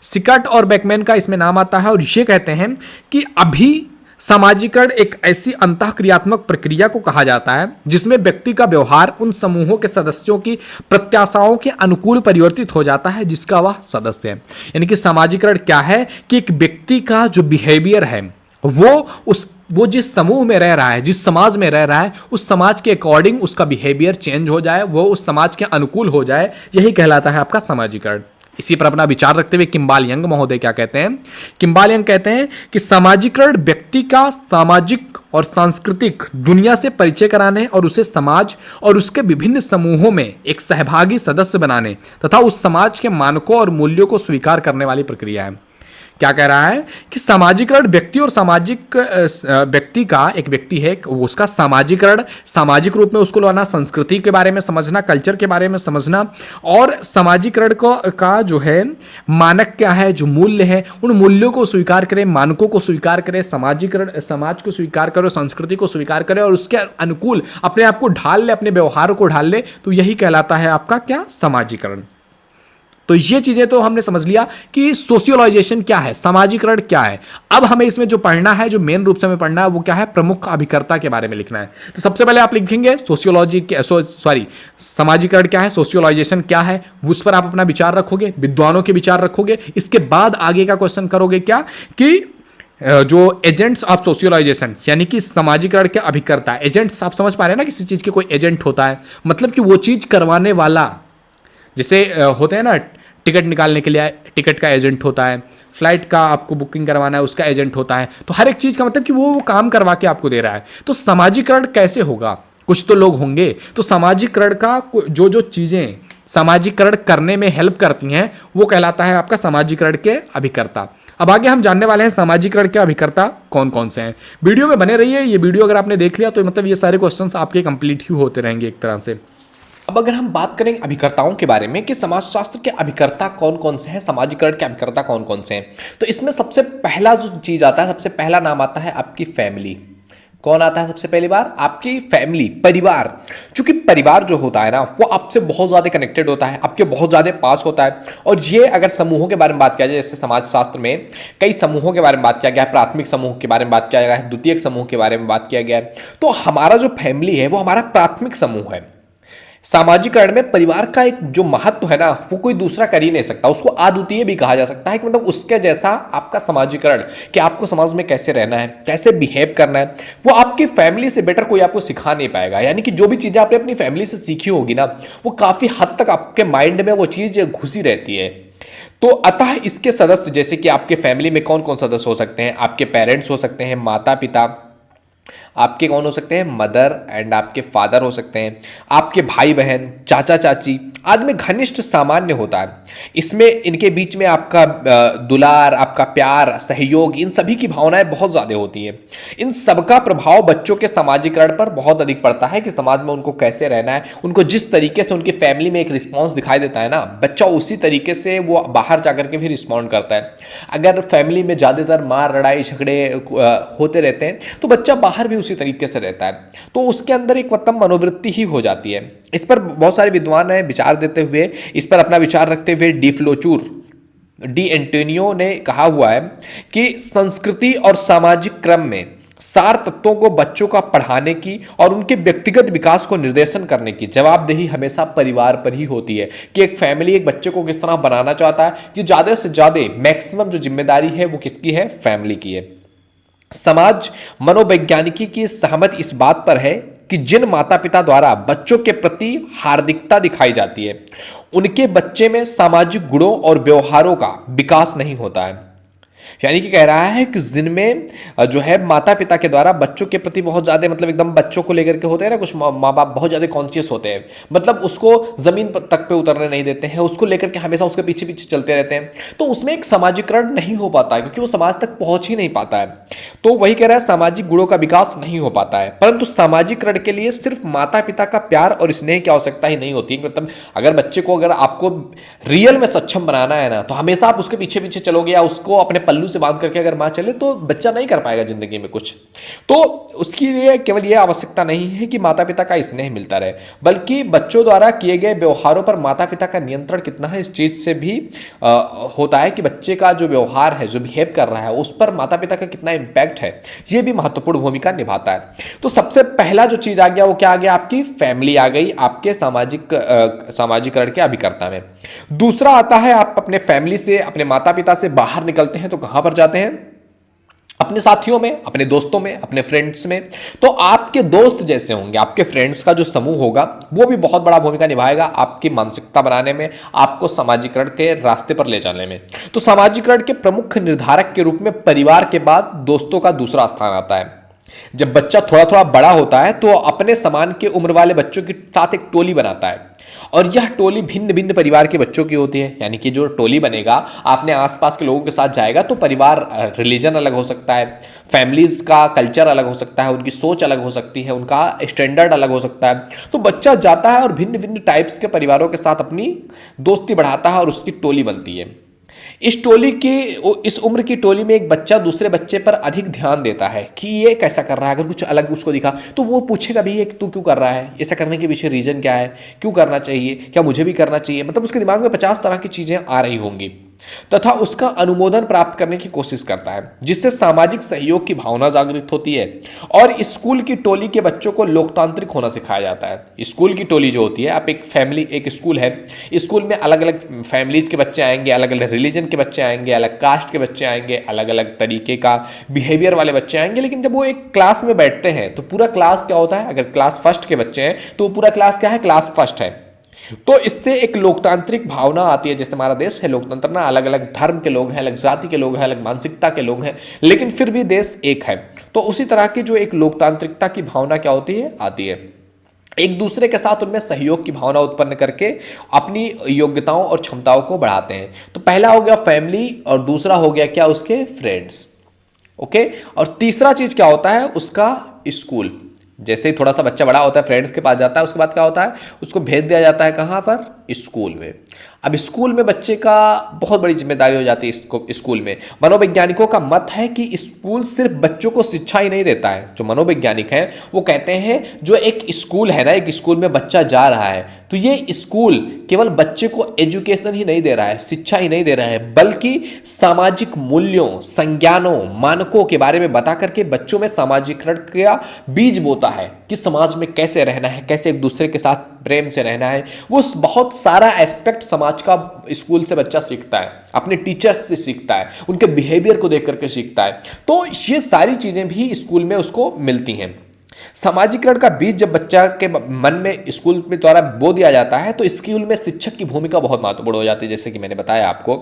Speaker 1: सिकर्ट और बैकमैन का इसमें नाम आता है, और ये कहते हैं कि अभी सामाजिकरण एक ऐसी अंतःक्रियात्मक प्रक्रिया को कहा जाता है जिसमें व्यक्ति का व्यवहार उन समूहों के सदस्यों की प्रत्याशाओं के अनुकूल परिवर्तित हो जाता है जिसका वह सदस्य है। यानी कि सामाजिकरण क्या है कि एक व्यक्ति का जो बिहेवियर है वो जिस समूह में रह रहा है, जिस समाज में रह रहा है, उस समाज के अकॉर्डिंग उसका बिहेवियर चेंज हो जाए, वो उस समाज के अनुकूल हो जाए, यही कहलाता है आपका सामाजिकरण। इसी पर अपना विचार रखते हुए किम्बाल यंग महोदय क्या कहते हैं? किम्बाल यंग कहते हैं कि सामाजिकरण व्यक्ति का सामाजिक और सांस्कृतिक दुनिया से परिचय कराने और उसे समाज और उसके विभिन्न समूहों में एक सहभागी सदस्य बनाने तथा उस समाज के मानकों और मूल्यों को स्वीकार करने वाली प्रक्रिया है। क्या कह रहा है कि सामाजिकरण व्यक्ति और सामाजिक व्यक्ति का एक व्यक्ति है, उसका सामाजिकरण, सामाजिक रूप में उसको लाना, संस्कृति के बारे में समझना, कल्चर के बारे में समझना, और सामाजिकरण को का जो है मानक क्या है, जो मूल्य है, उन मूल्यों को स्वीकार करें, मानकों को स्वीकार करें, सामाजिकरण, समाज को स्वीकार करें, संस्कृति को स्वीकार करें और उसके अनुकूल अपने आप को ढाल ले, अपने व्यवहार को ढाल ले, तो यही कहलाता है आपका क्या? सामाजिकरण। तो ये चीजें तो हमने समझ लिया कि सोशियोलाइजेशन क्या है, सामाजिकरण क्या है। अब हमें इसमें जो पढ़ना है, जो मेन रूप से हमें पढ़ना है, वो क्या है? प्रमुख अभिकर्ता के बारे में लिखना है। तो सबसे पहले आप लिखेंगे सोशियोलॉजी, सामाजिकरण क्या है, सोशियोलाइजेशन क्या है, उस पर आप अपना विचार रखोगे, विद्वानों के विचार रखोगे। इसके बाद आगे का क्वेश्चन करोगे क्या कि जो एजेंट्स ऑफ सोशियोलाइजेशन, यानी कि सामाजिकरण के अभिकर्ता। एजेंट्स आप समझ पा रहे हैं ना, किसी चीज के कोई एजेंट होता है, मतलब कि वो चीज करवाने वाला। जैसे होते हैं ना, टिकट निकालने के लिए टिकट का एजेंट होता है, फ्लाइट का आपको बुकिंग करवाना है उसका एजेंट होता है। तो हर एक चीज़ का मतलब कि वो काम करवा के आपको दे रहा है। तो सामाजिकरण कैसे होगा? कुछ तो लोग होंगे, तो सामाजिकरण का जो जो चीज़ें सामाजिकरण करने में हेल्प करती हैं वो कहलाता है आपका सामाजिकरण के अभिकर्ता। अब आगे हम जानने वाले हैं सामाजिकरण के अभिकर्ता कौन कौन से हैं। वीडियो में बने रहिए। ये वीडियो अगर आपने देख लिया तो मतलब ये सारे क्वेश्चंस आपके कंप्लीट ही होते रहेंगे एक तरह से। अब अगर हम बात करें अभिकर्ताओं के बारे में कि समाजशास्त्र के अभिकर्ता कौन कौन से हैं, सामाजिकरण के अभिकर्ता कौन कौन से हैं, तो इसमें सबसे पहला जो चीज आता है, सबसे पहला नाम आता है आपकी फैमिली। कौन आता है सबसे पहली बार? आपकी फैमिली, परिवार। क्योंकि परिवार जो होता है ना, वो आपसे बहुत ज्यादा कनेक्टेड होता है, आपके बहुत ज्यादा पास होता है। और ये अगर समूहों के बारे में बात किया जाए, जैसे समाजशास्त्र में कई समूहों के बारे में बात किया गया है, प्राथमिक समूह के बारे में बात किया गया है, द्वितीयक समूह के बारे में बात किया गया है, तो हमारा जो फैमिली है वो हमारा प्राथमिक समूह है। सामाजिकरण में परिवार का एक जो महत्व है ना, वो कोई दूसरा कर ही नहीं सकता। उसको अद्वितीय भी कहा जा सकता है कि मतलब उसके जैसा आपका सामाजिकरण, कि आपको समाज में कैसे रहना है, कैसे बिहेव करना है, वो आपकी फैमिली से बेटर कोई आपको सिखा नहीं पाएगा। यानी कि जो भी चीजें आपने अपनी फैमिली से सीखी होगी ना, वो काफी हद तक आपके माइंड में वो चीज घुसी रहती है। तो अतः इसके सदस्य, जैसे कि आपके फैमिली में कौन कौन सदस्य हो सकते हैं? आपके पेरेंट्स हो सकते हैं, माता पिता, आपके कौन हो सकते हैं? मदर एंड आपके फादर हो सकते हैं, आपके भाई बहन, चाचा चाची आदि में घनिष्ठ सामान्य होता है। इसमें इनके बीच में आपका दुलार, आपका प्यार, सहयोग, इन सभी की भावनाएं बहुत ज़्यादा होती हैं। इन सबका प्रभाव बच्चों के सामाजिकरण पर बहुत अधिक पड़ता है कि समाज में उनको कैसे रहना है। उनको जिस तरीके से उनकी फैमिली में एक रिस्पॉन्स दिखाई देता है ना, बच्चा उसी तरीके से वो बाहर जाकर के भी रिस्पॉन्ड करता है। अगर फैमिली में ज़्यादातर मार लड़ाई झगड़े होते रहते हैं तो बच्चा बाहर भी उसी तरीके से रहता है, तो उसके अंदर एक मतलब मनोवृत्ति ही हो जाती है। इस पर बहुत सारे विद्वान हैं विचार देते हुए, इस पर अपना विचार रखते हुए डी एंटोनियो ने कहा हुआ है कि संस्कृति और सामाजिक क्रम में सार तत्वों को बच्चों का पढ़ाने की और उनके व्यक्तिगत विकास को निर्देशन करने की जवाबदेही हमेशा परिवार पर ही होती है। कि एक फैमिली एक बच्चे को किस तरह बनाना चाहता है, कि ज्यादा से ज्यादा मैक्सिमम जो जिम्मेदारी है वो किसकी है? फैमिली की है। समाज मनोवैज्ञानिकी की सहमत इस बात पर है कि जिन माता पिता द्वारा बच्चों के प्रति हार्दिकता दिखाई जाती है, उनके बच्चे में सामाजिक गुणों और व्यवहारों का विकास नहीं होता है। यानी कि कह रहा है कि जिनमें जो है माता पिता के द्वारा बच्चों के प्रति बहुत ज्यादा मतलब एकदम बच्चों को लेकर के होते हैं ना, कुछ माँ बाप बहुत ज्यादा कॉन्शियस होते हैं, मतलब उसको जमीन तक पे उतरने नहीं देते हैं, उसको लेकर के हमेशा उसके पीछे पीछे चलते रहते हैं। तो उसमें एक सामाजिकरण नहीं हो पाता है, क्योंकि वो समाज तक पहुंच ही नहीं पाता है। तो वही कह रहा है सामाजिक गुणों का विकास नहीं हो पाता है। परंतु सामाजिकरण के लिए सिर्फ माता पिता का प्यार और स्नेह की आवश्यकता ही नहीं होती। मतलब अगर बच्चे को, अगर आपको रियल में सक्षम बनाना है ना, तो हमेशा आप उसके पीछे पीछे चलोगे या उसको अपने पल्लू से बांध करके अगर मां चले तो बच्चा नहीं कर पाएगा जिंदगी में कुछ। तो उसके लिए केवल यह आवश्यकता नहीं है कि माता पिता का स्नेह मिलता रहे, बल्कि बच्चों द्वारा किए गए व्यवहारों पर माता पिता का नियंत्रण कितना है, इस चीज से भी होता है कि बच्चे का जो व्यवहार है, जो बिहेव कर रहा है, उस पर माता पिता का कितना इंपैक्ट है, यह भी महत्वपूर्ण भूमिका निभाता है। तो सबसे पहला जो चीज आ गया वो क्या आ गया? आपकी फैमिली आ गई आपके सामाजिकरण के अभिकर्ता में। दूसरा आता है, आप अपने फैमिली से, अपने माता पिता से बाहर निकलते हैं तो कहां पर जाते हैं? अपने साथियों में, अपने दोस्तों में, अपने फ्रेंड्स में। तो आपके दोस्त जैसे होंगे, आपके फ्रेंड्स का जो समूह होगा वो भी बहुत बड़ा भूमिका निभाएगा आपकी मानसिकता बनाने में, आपको सामाजिकरण के रास्ते पर ले जाने में। तो सामाजिकरण के प्रमुख निर्धारक के रूप में परिवार के बाद दोस्तों का दूसरा स्थान आता है। जब बच्चा थोड़ा थोड़ा बड़ा होता है तो अपने समान के उम्र वाले बच्चों के साथ एक टोली बनाता है, और यह टोली भिन्न भिन्न परिवार के बच्चों की होती है। यानी कि जो टोली बनेगा, आपने आसपास के लोगों के साथ जाएगा तो परिवार, रिलीजन अलग हो सकता है, फैमिलीज का कल्चर अलग हो सकता है, उनकी सोच अलग हो सकती है, उनका स्टैंडर्ड अलग हो सकता है। तो बच्चा जाता है और भिन्न भिन्न टाइप्स के परिवारों के साथ अपनी दोस्ती बढ़ाता है और उसकी टोली बनती है। इस उम्र की टोली में एक बच्चा दूसरे बच्चे पर अधिक ध्यान देता है कि ये कैसा कर रहा है। अगर कुछ अलग उसको दिखा तो वो पूछेगा भी, ये तू क्यों कर रहा है, ऐसा करने के पीछे रीजन क्या है, क्यों करना चाहिए, क्या मुझे भी करना चाहिए। मतलब उसके दिमाग में 50 तरह की चीजें आ रही होंगी, तथा उसका अनुमोदन प्राप्त करने की कोशिश करता है, जिससे सामाजिक सहयोग की भावना जागृत होती है। और स्कूल की टोली के बच्चों को लोकतांत्रिक होना सिखाया जाता है। स्कूल की टोली जो होती है, आप एक फैमिली, एक स्कूल है, स्कूल में अलग अलग फैमिलीज के बच्चे आएंगे, अलग अलग रिलीजन के बच्चे आएंगे, अलग कास्ट के बच्चे आएंगे, अलग अलग तरीके का बिहेवियर वाले बच्चे आएंगे। लेकिन जब वो एक क्लास में बैठते हैं तो पूरा क्लास क्या होता है, अगर क्लास फर्स्ट के बच्चे हैं तो पूरा क्लास क्या है, क्लास फर्स्ट है। तो इससे एक लोकतांत्रिक भावना आती है। जैसे हमारा देश है लोकतंत्र ना, अलग अलग धर्म के लोग हैं, अलग जाति के लोग हैं, अलग मानसिकता के लोग हैं, लेकिन फिर भी देश एक है। तो उसी तरह की जो एक लोकतांत्रिकता की भावना क्या होती है, आती है। एक दूसरे के साथ उनमें सहयोग की भावना उत्पन्न करके अपनी योग्यताओं और क्षमताओं को बढ़ाते हैं। तो पहला हो गया फैमिली, और दूसरा हो गया क्या, उसके फ्रेंड्स। ओके, और तीसरा चीज क्या होता है, उसका स्कूल। जैसे ही थोड़ा सा बच्चा बड़ा होता है, फ्रेंड्स के पास जाता है, उसके बाद क्या होता है, उसको भेज दिया जाता है कहाँ पर, स्कूल में। अब स्कूल में बच्चे का बहुत बड़ी जिम्मेदारी हो जाती है। इसको स्कूल में मनोवैज्ञानिकों का मत है कि स्कूल सिर्फ बच्चों को शिक्षा ही नहीं देता है। जो मनोवैज्ञानिक हैं वो कहते हैं जो एक स्कूल है ना, एक स्कूल में बच्चा जा रहा है तो ये स्कूल केवल बच्चे को एजुकेशन ही नहीं दे रहा है, शिक्षा ही नहीं दे रहा है, बल्कि सामाजिक मूल्यों, संज्ञानों, मानकों के बारे में बता करके बच्चों में सामाजिकरण का बीज बोता है कि समाज में कैसे रहना है, कैसे एक दूसरे के साथ प्रेम से रहना है। वो बहुत सारा एस्पेक्ट समाज का स्कूल से बच्चा सीखता है, अपने टीचर्स से सीखता है, उनके बिहेवियर को देख करके सीखता है। तो ये सारी चीजें भी स्कूल में उसको मिलती हैं। सामाजिकरण का बीज जब बच्चा के मन में स्कूल में द्वारा बो दिया जाता है तो स्कूल में शिक्षक की भूमिका बहुत महत्वपूर्ण हो जाती है। जैसे कि मैंने बताया आपको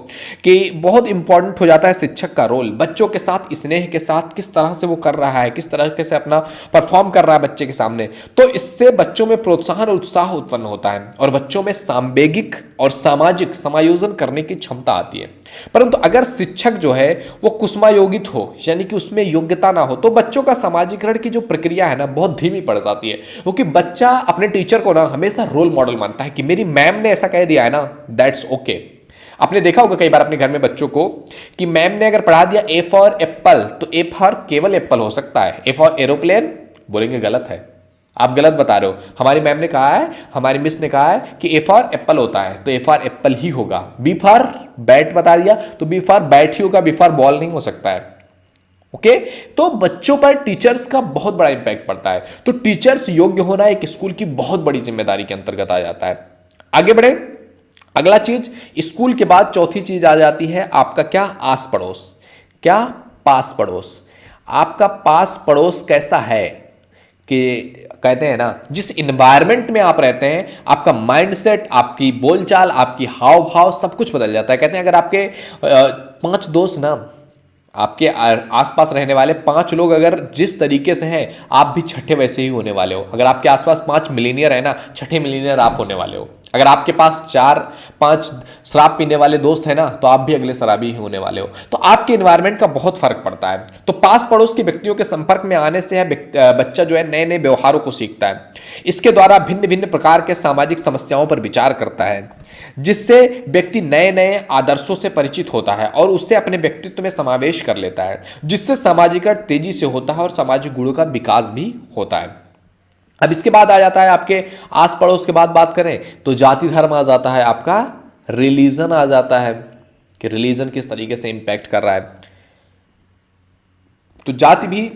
Speaker 1: कि बहुत इंपॉर्टेंट हो जाता है शिक्षक का रोल। बच्चों के साथ स्नेह के साथ किस तरह से वो कर रहा है, किस तरह से अपना परफॉर्म कर रहा है बच्चे के सामने, तो इससे बच्चों में प्रोत्साहन और उत्साह उत्पन्न होता है और बच्चों में सांवेगिक और सामाजिक समायोजन करने की क्षमता आती है। परंतु अगर शिक्षक जो है वो कुसुमायोगित हो, यानी कि उसमें योग्यता ना हो, तो बच्चों का सामाजिकरण की जो प्रक्रिया है ना बहुत धीमी पड़ जाती है। क्योंकि बच्चा अपने टीचर को ना हमेशा रोल मॉडल मानता है कि मेरी मैम ने ऐसा कह दिया है ना, दैट्स ओके। आपने देखा होगा कई बार अपने घर में बच्चों को कि मैम ने अगर पढ़ा दिया ए फॉर एप्पल, तो ए फॉर केवल एप्पल हो सकता है, ए फॉर एरोप्लेन बोलेंगे गलत है, आप गलत बता रहे हो। हमारी मैम ने कहा है, हमारी मिस ने कहा है कि ए फॉर एप्पल होता है तो ए फॉर एप्पल ही होगा। बी फॉर बैट बता दिया तो बी फॉर बैट ही होगा, बी फॉर बॉल नहीं हो सकता है। ओके, तो बच्चों पर टीचर्स का बहुत बड़ा इंपैक्ट पड़ता है। तो टीचर्स योग्य होना एक स्कूल की बहुत बड़ी जिम्मेदारी के अंतर्गत आ जाता है। आगे बढ़े, अगला चीज, स्कूल के बाद चौथी चीज आ जाती है आपका क्या, आस पड़ोस। क्या, पास पड़ोस। आपका पास पड़ोस कैसा है कि कहते हैं ना, जिस इन्वायरमेंट में आप रहते हैं आपका माइंडसेट, आपकी बोलचाल, आपकी हाव भाव सब कुछ बदल जाता है। कहते हैं अगर आपके 5 दोस्त ना, आपके आसपास रहने वाले 5 लोग अगर जिस तरीके से हैं, आप भी छठे वैसे ही होने वाले हो। अगर आपके आसपास 5 मिलीनियर है ना, छठे मिलीनियर आप होने वाले हो। अगर आपके पास 4-5 शराब पीने वाले दोस्त हैं ना, तो आप भी अगले शराबी ही होने वाले हो। तो आपके एनवायरनमेंट का बहुत फर्क पड़ता है। तो पास पड़ोस के व्यक्तियों के संपर्क में आने से बच्चा जो है नए नए व्यवहारों को सीखता है। इसके द्वारा भिन्न भिन्न प्रकार के सामाजिक समस्याओं पर विचार करता है, जिससे व्यक्ति नए नए आदर्शों से परिचित होता है और उससे अपने व्यक्तित्व में समावेश कर लेता है, जिससे सामाजिकरण तेजी से होता है और सामाजिक गुणों का विकास भी होता है। अब इसके बाद आ जाता है आपके आस पड़ोस के बाद बात करें तो जाति धर्म आ जाता है, आपका रिलीजन आ जाता है कि रिलीजन किस तरीके से इंपैक्ट कर रहा है। तो जाति भी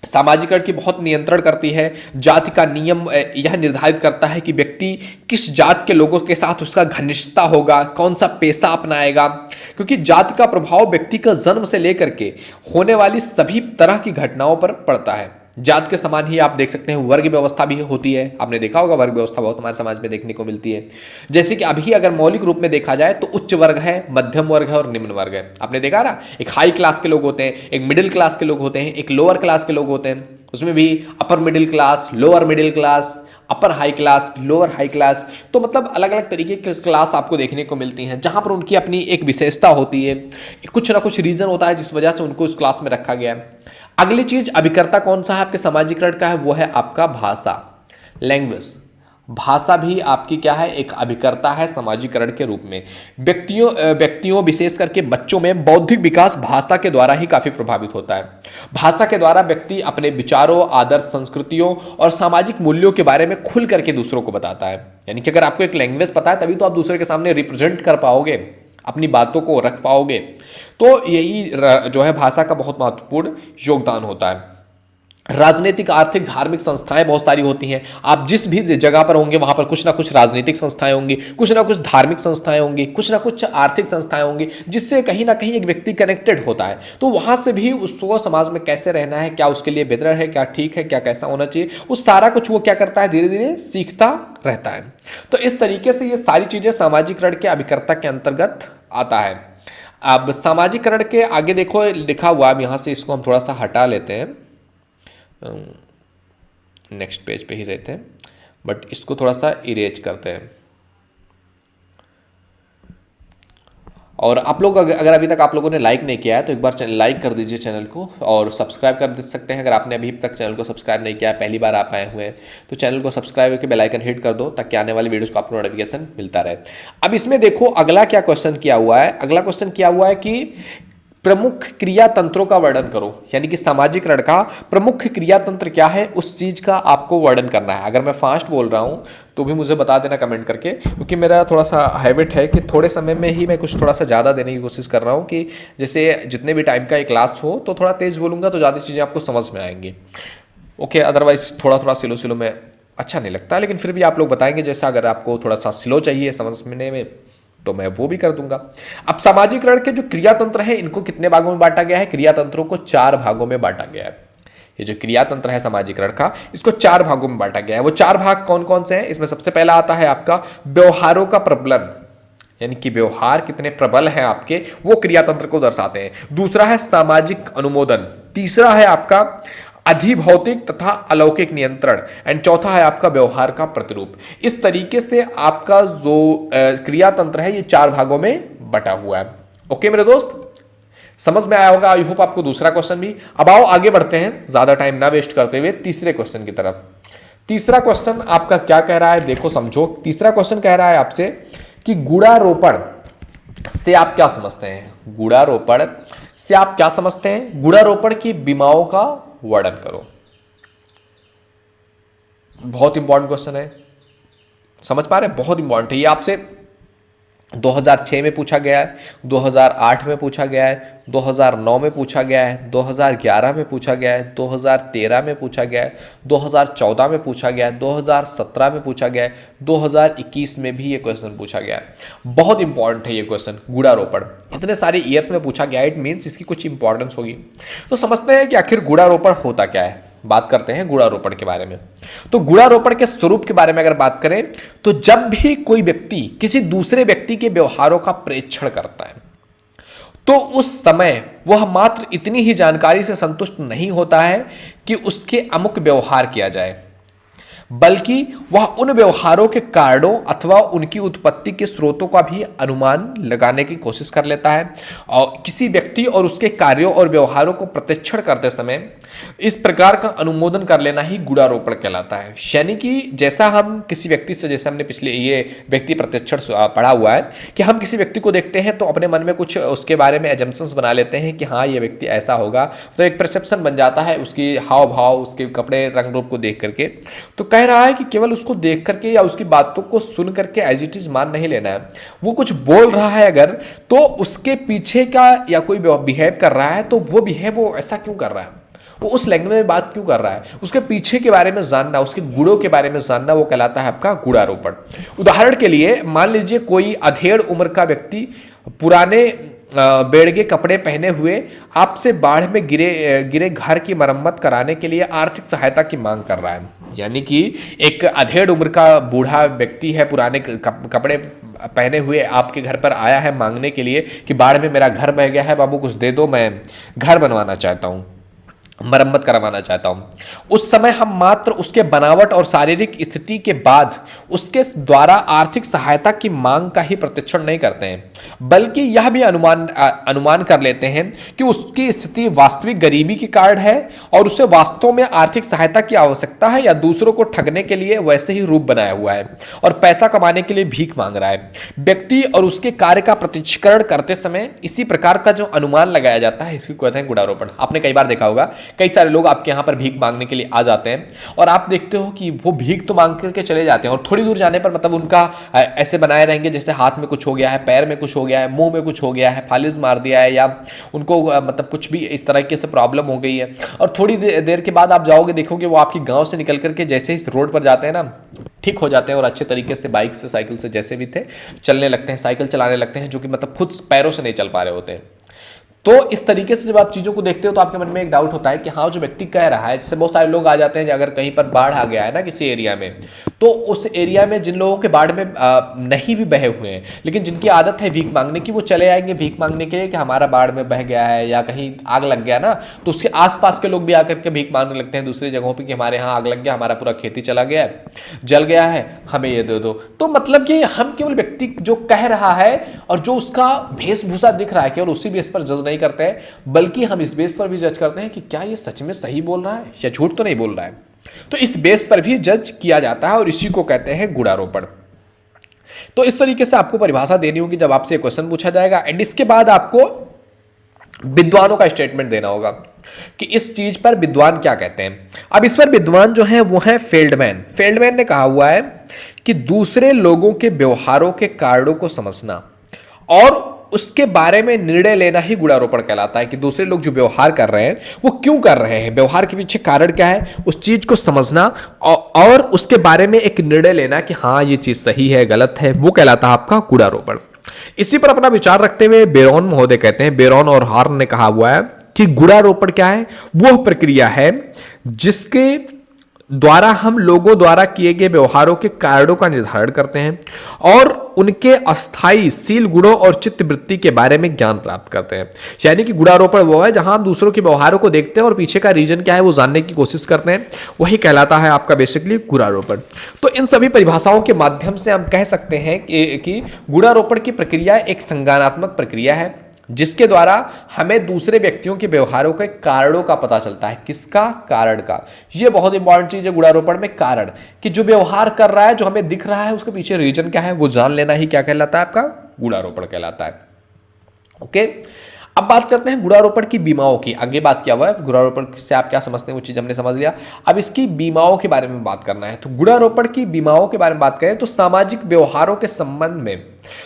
Speaker 1: सामाजिकरण की बहुत नियंत्रण करती है। जाति का नियम यह निर्धारित करता है कि व्यक्ति किस जात के लोगों के साथ उसका घनिष्ठता होगा, कौन सा पेशा अपनाएगा, क्योंकि जाति का प्रभाव व्यक्ति का जन्म से लेकर के होने वाली सभी तरह की घटनाओं पर पड़ता है। जात के समान ही आप देख सकते हैं वर्ग व्यवस्था भी होती है। आपने देखा होगा वर्ग व्यवस्था बहुत हमारे समाज में देखने को मिलती है। जैसे कि अभी अगर मौलिक रूप में देखा जाए तो उच्च वर्ग है, मध्यम वर्ग है और निम्न वर्ग है। आपने देखा ना, एक हाई क्लास के लोग होते हैं, एक मिडिल क्लास के लोग होते हैं, एक लोअर क्लास के लोग होते हैं। उसमें भी upper middle class, lower middle class, अपर high class, lower high class, तो मतलब अलग अलग तरीके की क्लास आपको देखने को मिलती हैं, जहां पर उनकी अपनी एक विशेषता होती है, कुछ ना कुछ रीजन होता है जिस वजह से उनको उस क्लास में रखा गया है। अगली चीज अभिकर्ता कौन सा है आपके सामाजिकरण का है, वो है आपका भाषा, लैंग्वेज। भाषा भी आपकी क्या है, एक अभिकर्ता है समाजीकरण के रूप में। व्यक्तियों विशेष करके बच्चों में बौद्धिक विकास भाषा के द्वारा ही काफी प्रभावित होता है। भाषा के द्वारा व्यक्ति अपने विचारों, आदर्श, संस्कृतियों और सामाजिक मूल्यों के बारे में खुल करके दूसरों को बताता है। यानी कि अगर आपको एक लैंग्वेज पता है तभी तो आप दूसरे के सामने रिप्रेजेंट कर पाओगे, अपनी बातों को रख पाओगे। तो यही जो है भाषा का बहुत महत्वपूर्ण योगदान होता है। राजनीतिक, आर्थिक, धार्मिक संस्थाएं बहुत सारी होती हैं। आप जिस भी जगह पर होंगे वहां पर कुछ ना कुछ राजनीतिक संस्थाएं होंगी, कुछ ना कुछ धार्मिक संस्थाएं होंगी, कुछ ना कुछ आर्थिक संस्थाएं होंगी, जिससे कहीं ना कहीं एक व्यक्ति कनेक्टेड होता है। तो वहां से भी उसको समाज में कैसे रहना है, क्या उसके लिए बेहतर है, क्या ठीक है, क्या कैसा होना चाहिए, उस सारा कुछ वो क्या करता है, धीरे धीरे सीखता रहता है। तो इस तरीके से ये सारी चीजें सामाजिकरण के अभिकर्ता के अंतर्गत आता है। अब सामाजिकरण के आगे देखो लिखा हुआ, अब यहां से इसको हम थोड़ा सा हटा लेते हैं, नेक्स्ट पेज पे ही रहते हैं, बट इसको थोड़ा सा इरेज करते हैं। और आप लोग अगर अभी तक आप लोगों ने लाइक नहीं किया है तो एक बार लाइक कर दीजिए चैनल को, और सब्सक्राइब कर सकते हैं अगर आपने अभी तक चैनल को सब्सक्राइब नहीं किया है, पहली बार आप आए हुए हैं तो चैनल को सब्सक्राइब करके बेल आइकन हिट कर दो ताकि आने वाली वीडियोस को आपको नोटिफिकेशन मिलता रहे। अब इसमें देखो अगला क्या क्वेश्चन किया हुआ है, अगला क्वेश्चन किया हुआ है कि प्रमुख क्रिया तंत्रों का वर्णन करो। यानी कि सामाजिकरण का प्रमुख क्रिया तंत्र क्या है, उस चीज का आपको वर्णन करना है। अगर मैं फास्ट बोल रहा हूं तो भी मुझे बता देना कमेंट करके, क्योंकि मेरा थोड़ा सा हैबिट है कि थोड़े समय में ही मैं कुछ थोड़ा सा ज़्यादा देने की कोशिश कर रहा हूं, कि जैसे जितने भी टाइम का एक क्लास हो तो थोड़ा तेज बोलूंगा तो ज़्यादा चीज़ें आपको समझ में आएंगी। ओके, अदरवाइज थोड़ा थोड़ा स्लो स्लो में अच्छा नहीं लगता, लेकिन फिर भी आप लोग बताएंगे जैसा अगर आपको थोड़ा सा स्लो चाहिए समझने में तो मैं वो भी कर दूंगा। अब सामाजिकरण के जो क्रिया तंत्र है इनको कितने भागों में बांटा गया है, क्रिया तंत्रों को 4 भागों में बांटा गया है। ये जो क्रिया तंत्र है सामाजिकरण का, इसको 4 भागों में बांटा गया है। वो 4 भाग कौन कौन से हैं, इसमें सबसे पहला आता है आपका व्यवहारों का प्रबलन, यानी कि व्यवहार कितने प्रबल हैं आपके, वो क्रिया तंत्र को दर्शाते हैं। दूसरा है सामाजिक अनुमोदन, तीसरा है आपका अधिभौतिक तथा अलौकिक नियंत्रण, एंड चौथा है आपका व्यवहार का प्रतिरूप। इस तरीके से आपका जो क्रिया तंत्र है ये 4 भागों में बटा हुआ है। ओके मेरे दोस्त, समझ में आया होगा आई होप आपको दूसरा क्वेश्चन भी। अब आओ आगे बढ़ते हैं ज्यादा टाइम ना वेस्ट करते हुए तीसरे क्वेश्चन की तरफ। तीसरा क्वेश्चन आपका क्या कह रहा है, देखो समझो। तीसरा क्वेश्चन कह रहा है आपसे कि गुणारोपण से आप क्या समझते हैं, गुणारोपण से आप क्या समझते हैं, गुणारोपण की विमाओं का वर्णन करो। बहुत इंपॉर्टेंट क्वेश्चन है, समझ पा रहे हैं, बहुत इंपॉर्टेंट है ये। आपसे 2006 में पूछा गया है, 2008 में पूछा गया है, 2009 में पूछा गया है, 2011 में पूछा गया है, 2013 में पूछा गया है, 2014 में पूछा गया है, 2017 में पूछा गया है, 2021 में भी ये क्वेश्चन पूछा गया है। बहुत इंपॉर्टेंट है ये क्वेश्चन, गुणारोपण इतने सारे ईयर्स में पूछा गया है, इट मीन्स इसकी कुछ इंपॉर्टेंस होगी। तो समझते हैं कि आखिर गुणारोपण होता क्या है, बात करते हैं गुणारोपण के बारे में। तो गुणारोपण के स्वरूप के बारे में अगर बात करें तो जब भी कोई व्यक्ति किसी दूसरे व्यक्ति के व्यवहारों का प्रेक्षण करता है तो उस समय वह मात्र इतनी ही जानकारी से संतुष्ट नहीं होता है कि उसके अमुक व्यवहार किया जाए, बल्कि वह उन व्यवहारों के कारणों अथवा उनकी उत्पत्ति के स्रोतों का भी अनुमान लगाने की कोशिश कर लेता है। और किसी व्यक्ति और उसके कार्यों और व्यवहारों को प्रत्यक्षण करते समय इस प्रकार का अनुमोदन कर लेना ही गुणारोपण कहलाता है। यानी कि जैसा हम किसी व्यक्ति से, जैसे हमने पिछले ये व्यक्ति प्रत्यक्षण पढ़ा हुआ है कि हम किसी व्यक्ति को देखते हैं तो अपने मन में कुछ उसके बारे में एजम्पशंस बना लेते हैं कि हाँ ये व्यक्ति ऐसा होगा, तो एक परसेप्शन बन जाता है उसकी हाव भाव, उसके कपड़े, रंग रूप को देख करके। तो कह रहा है कि केवल उसको देख करके या उसकी बातों को सुन करके एज इट इज मान नहीं लेना है। वो कुछ बोल रहा है अगर, तो उसके पीछे का या कोई बिहेव कर रहा है तो वो बिहेव वो ऐसा क्यों कर रहा है,
Speaker 2: वो उस लैंग्वेज में बात क्यों कर रहा है, उसके पीछे के बारे में जानना, उसके गुणों के बारे में जानना, वो कहलाता है आपका गुणारोपण। उदाहरण के लिए मान लीजिए कोई अधेड़ उम्र का व्यक्ति पुराने बेड़गे कपड़े पहने हुए आपसे बाढ़ में गिरे घर की मरम्मत कराने के लिए आर्थिक सहायता की मांग कर रहा है। यानी कि एक अधेड़ उम्र का बूढ़ा व्यक्ति है, पुराने कपड़े पहने हुए आपके घर पर आया है मांगने के लिए कि बाढ़ में मेरा घर बह गया है, बाबू कुछ दे दो, मैं घर बनवाना चाहता हूँ, मरम्मत करवाना चाहता हूं। उस समय हम मात्र उसके बनावट और शारीरिक स्थिति के बाद उसके द्वारा आर्थिक सहायता की मांग का ही प्रत्याक्षण नहीं करते हैं, बल्कि यह भी अनुमान कर लेते हैं कि उसकी स्थिति वास्तविक गरीबी के कारण है और उसे वास्तव में आर्थिक सहायता की आवश्यकता है, या दूसरों को ठगने के लिए वैसे ही रूप बनाया हुआ है और पैसा कमाने के लिए भीख मांग रहा है। व्यक्ति और उसके कार्य का प्रत्यक्षीकरण करते समय इसी प्रकार का जो अनुमान लगाया जाता है, इसको कहते हैं गुणारोपण। आपने कई बार देखा होगा, कई सारे लोग आपके यहां पर भीख मांगने के लिए आ जाते हैं और आप देखते हो कि वो भीख तो मांग करके चले जाते हैं और थोड़ी दूर जाने पर मतलब उनका ऐसे बनाए रहेंगे जैसे हाथ में कुछ हो गया है, पैर में कुछ हो गया है, मुंह में कुछ हो गया है, फालिज मार दिया है, या उनको मतलब कुछ भी इस तरीके से प्रॉब्लम हो गई है। और थोड़ी देर के बाद आप जाओगे, देखोगे वो आपके गांव से निकल करके जैसे ही रोड पर जाते हैं ना, ठीक हो जाते हैं और अच्छे तरीके से बाइक से, साइकिल से जैसे भी थे चलने लगते हैं, साइकिल चलाने लगते हैं, जो कि मतलब खुद पैरों से नहीं चल पा रहे होते हैं। तो इस तरीके से जब आप चीज़ों को देखते हो तो आपके मन में एक डाउट होता है कि हाँ, जो व्यक्ति कह रहा है, जैसे बहुत सारे लोग आ जाते हैं अगर कहीं पर बाढ़ आ गया है ना किसी एरिया में, तो उस एरिया में जिन लोगों के बाढ़ में नहीं भी बहे हुए हैं लेकिन जिनकी आदत है भीख मांगने की, वो चले आएंगे भीख मांगने के लिए कि हमारा बाढ़ में बह गया है या कहीं आग लग गया ना, तो उसके आसपास के लोग भी आकर के भीख मांगने लगते हैं दूसरी जगहों पर कि हमारे यहाँ आग लग गया, हमारा पूरा खेती चला गया है, जल गया है, हमें ये दे दो। तो मतलब कि हम केवल व्यक्ति जो कह रहा है और जो उसका वेशभूषा दिख रहा है केवल उसी बेस पर जज नहीं करते हैं, बल्कि हम इस बेस पर भी जज करते हैं कि क्या ये सच में सही बोल रहा है या झूठ तो नहीं बोल रहा है। तो इस बेस पर भी जज किया जाता है और इसी को कहते हैं गुणारोपण। तो इस तरीके से आपको परिभाषा देनी होगी जब आपसे क्वेश्चन पूछा जाएगा, एंड इसके बाद आपको विद्वानों का स्टेटमेंट देना होगा कि इस चीज पर विद्वान क्या कहते हैं। अब इस पर विद्वान जो है वो है फेल्डमैन। फेल्डमैन ने कहा हुआ है कि दूसरे लोगों के व्यवहारों के कारणों को समझना और उसके बारे में निर्णय लेना ही गुणारोपण कहलाता है। कि दूसरे लोग जो व्यवहार कर रहे हैं वो क्यों कर रहे हैं, व्यवहार के पीछे कारण क्या है, उस चीज को समझना और उसके बारे में एक निर्णय लेना कि हाँ ये चीज सही है गलत है, वो कहलाता है आपका गुणारोपण। इसी पर अपना विचार रखते हुए बेरोन महोदय कहते हैं, बेरोन और हार्न ने कहा हुआ है कि गुणारोपण क्या है, वह प्रक्रिया है जिसके द्वारा हम लोगों द्वारा किए गए व्यवहारों के कारणों का निर्धारण करते हैं और उनके अस्थायी शील गुणों और चित्तवृत्ति के बारे में ज्ञान प्राप्त करते हैं। यानी कि गुणारोपण वो है जहां हम दूसरों के व्यवहारों को देखते हैं और पीछे का रीजन क्या है वो जानने की कोशिश करते हैं, वही कहलाता है आपका बेसिकली गुणारोपण। तो इन सभी परिभाषाओं के माध्यम से हम कह सकते हैं कि गुणारोपण की प्रक्रिया एक संज्ञानात्मक प्रक्रिया है जिसके द्वारा हमें दूसरे व्यक्तियों के व्यवहारों के कारणों का पता चलता है। किसका? कारण का। यह बहुत इंपॉर्टेंट चीज है गुणारोपण में, कारण, कि जो व्यवहार कर रहा है, जो हमें दिख रहा है, उसके पीछे रीजन क्या है वो जान लेना ही क्या कहलाता है, आपका गुणारोपण कहलाता है। ओके, अब बात करते हैं गुणारोपण की बीमाओं की। आगे बात किया हुआ है गुणारोपण से आप क्या समझते हैं वो चीज हमने समझ लिया। अब इसकी बीमाओं के बारे में बात करना है। तो गुणारोपण की बीमाओं के बारे में बात करें तो सामाजिक व्यवहारों के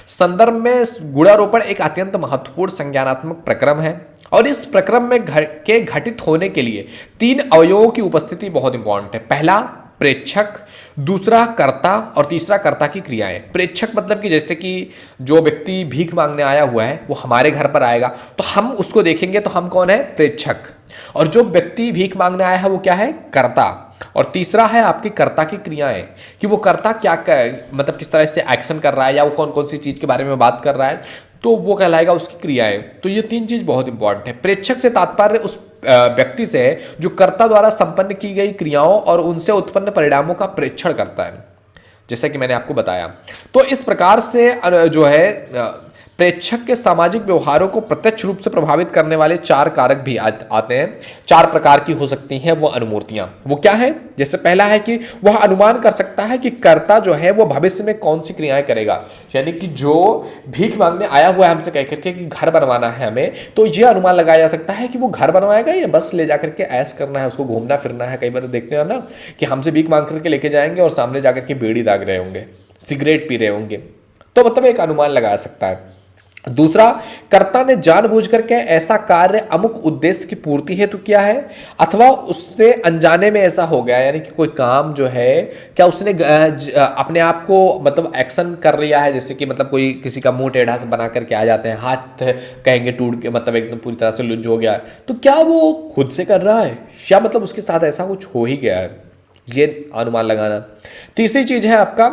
Speaker 2: संदर्भ में गुणारोपण एक अत्यंत महत्वपूर्ण संज्ञानात्मक प्रक्रम है और इस प्रक्रम में घटित होने के लिए 3 अवयवों की उपस्थिति बहुत इंपॉर्टेंट है। पहला प्रेक्षक, दूसरा कर्ता और तीसरा कर्ता की क्रियाएं। प्रेक्षक मतलब कि जैसे कि जो व्यक्ति भीख मांगने आया हुआ है वो हमारे घर पर आएगा तो हम उसको देखेंगे तो हम कौन है? प्रेक्षक। और जो व्यक्ति भीख मांगने आया है वो क्या है? कर्ता। और तीसरा है आपकी कर्ता की क्रियाएं, कि वो कर्ता क्या मतलब किस तरह से एक्शन कर रहा है या वो कौन कौन सी चीज के बारे में बात कर रहा है, तो वो कहलाएगा उसकी क्रियाएं। तो ये 3 चीज बहुत इंपॉर्टेंट है। प्रेक्षक से तात्पर्य उस व्यक्ति से है जो कर्ता द्वारा संपन्न की गई क्रियाओं और उनसे उत्पन्न परिणामों का प्रेक्षण करता है, जैसा कि मैंने आपको बताया। तो इस प्रकार से जो है प्रेक्षक के सामाजिक व्यवहारों को प्रत्यक्ष रूप से प्रभावित करने वाले 4 कारक भी आते हैं। 4 प्रकार की हो सकती हैं वो अनुमूर्तियां। वो क्या है? जैसे पहला है कि वह अनुमान कर सकता है कि कर्ता जो है वो भविष्य में कौन सी क्रियाएं करेगा। यानी कि जो भीख मांगने आया हुआ है हमसे कह करके कि घर बनवाना है हमें, तो ये अनुमान लगाया जा सकता है कि वो घर बनवाएगा या बस ले जाकर के ऐश करना है, उसको घूमना फिरना है। कई बार देखते हैं ना कि हमसे भीख मांग करके लेके जाएंगे और सामने जाकर के बीड़ी दाग रहे होंगे, सिगरेट पी रहे होंगे, तो मतलब एक अनुमान लगा सकता है। दूसरा, कर्ता ने जानबूझकर के ऐसा कार्य अमुक उद्देश्य की पूर्ति हेतु किया है, अथवा उससे अनजाने में ऐसा हो गया, यानी कि कोई काम जो है क्या उसने अपने आप को मतलब एक्शन कर लिया है, जैसे कि मतलब कोई किसी का मुंह टेढ़ा से बना करके आ जाते हैं, हाथ कहेंगे टूट के मतलब एकदम पूरी तरह से लुज हो गया, तो क्या वो खुद से कर रहा है या मतलब उसके साथ ऐसा कुछ हो ही गया है, ये अनुमान लगाना। तीसरी चीज है आपका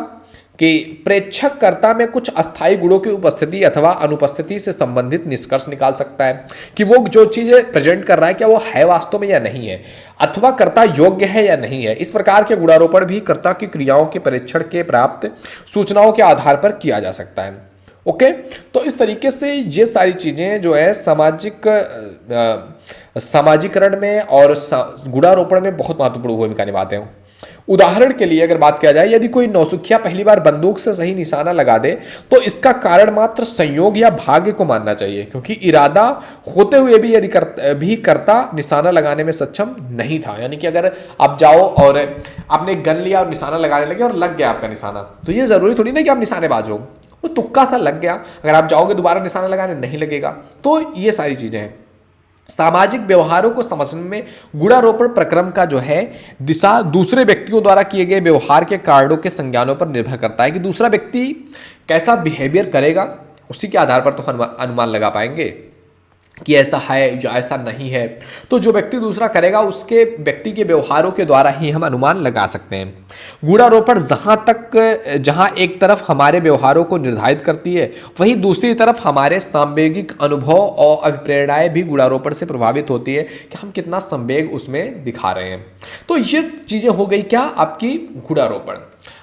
Speaker 2: कि प्रेक्षककर्ता में कुछ अस्थायी गुणों की उपस्थिति अथवा अनुपस्थिति से संबंधित निष्कर्ष निकाल सकता है कि वो जो चीजें प्रेजेंट कर रहा है क्या वो है वास्तव में या नहीं है, अथवा कर्ता योग्य है या नहीं है। इस प्रकार के गुणारोपण भी कर्ता की क्रियाओं के परीक्षण के प्राप्त सूचनाओं के आधार पर किया जा सकता है। ओके, तो इस तरीके से ये सारी चीजें जो है सामाजिकरण में और गुणारोपण में बहुत महत्वपूर्ण भूमिका निभाते हैं। उदाहरण के लिए अगर बात किया जाए, यदि कोई नौसिखिया पहली बार बंदूक से सही निशाना लगा दे तो इसका कारण मात्र संयोग या भाग्य को मानना चाहिए, क्योंकि इरादा होते हुए भी यदि करता निशाना लगाने में सक्षम नहीं था। यानी कि अगर आप जाओ और आपने गन लिया और निशाना लगाने लगे और लग गया आपका निशाना, तो ये जरूरी थोड़ी ना कि आप निशानेबाज हो, वो तुक्का था, लग गया। अगर आप जाओगे दोबारा निशाना लगाने नहीं लगेगा। तो ये सारी चीजें हैं। सामाजिक व्यवहारों को समझने में गुणारोपण प्रक्रम का जो है दिशा दूसरे व्यक्तियों द्वारा किए गए व्यवहार के कारणों के संज्ञानों पर निर्भर करता है कि दूसरा व्यक्ति कैसा बिहेवियर करेगा, उसी के आधार पर तो हम अनुमान लगा पाएंगे कि ऐसा है या ऐसा नहीं है। तो जो व्यक्ति दूसरा करेगा उसके व्यक्ति के व्यवहारों के द्वारा ही हम अनुमान लगा सकते हैं। गुणारोपण जहां एक तरफ हमारे व्यवहारों को निर्धारित करती है, वहीं दूसरी तरफ हमारे सांवेगिक अनुभव और अभिप्रेरणाएं भी गुणारोपण से प्रभावित होती है कि हम कितना संवेग उसमें दिखा रहे हैं। तो ये चीजें हो गई क्या आपकी गुणारोपण।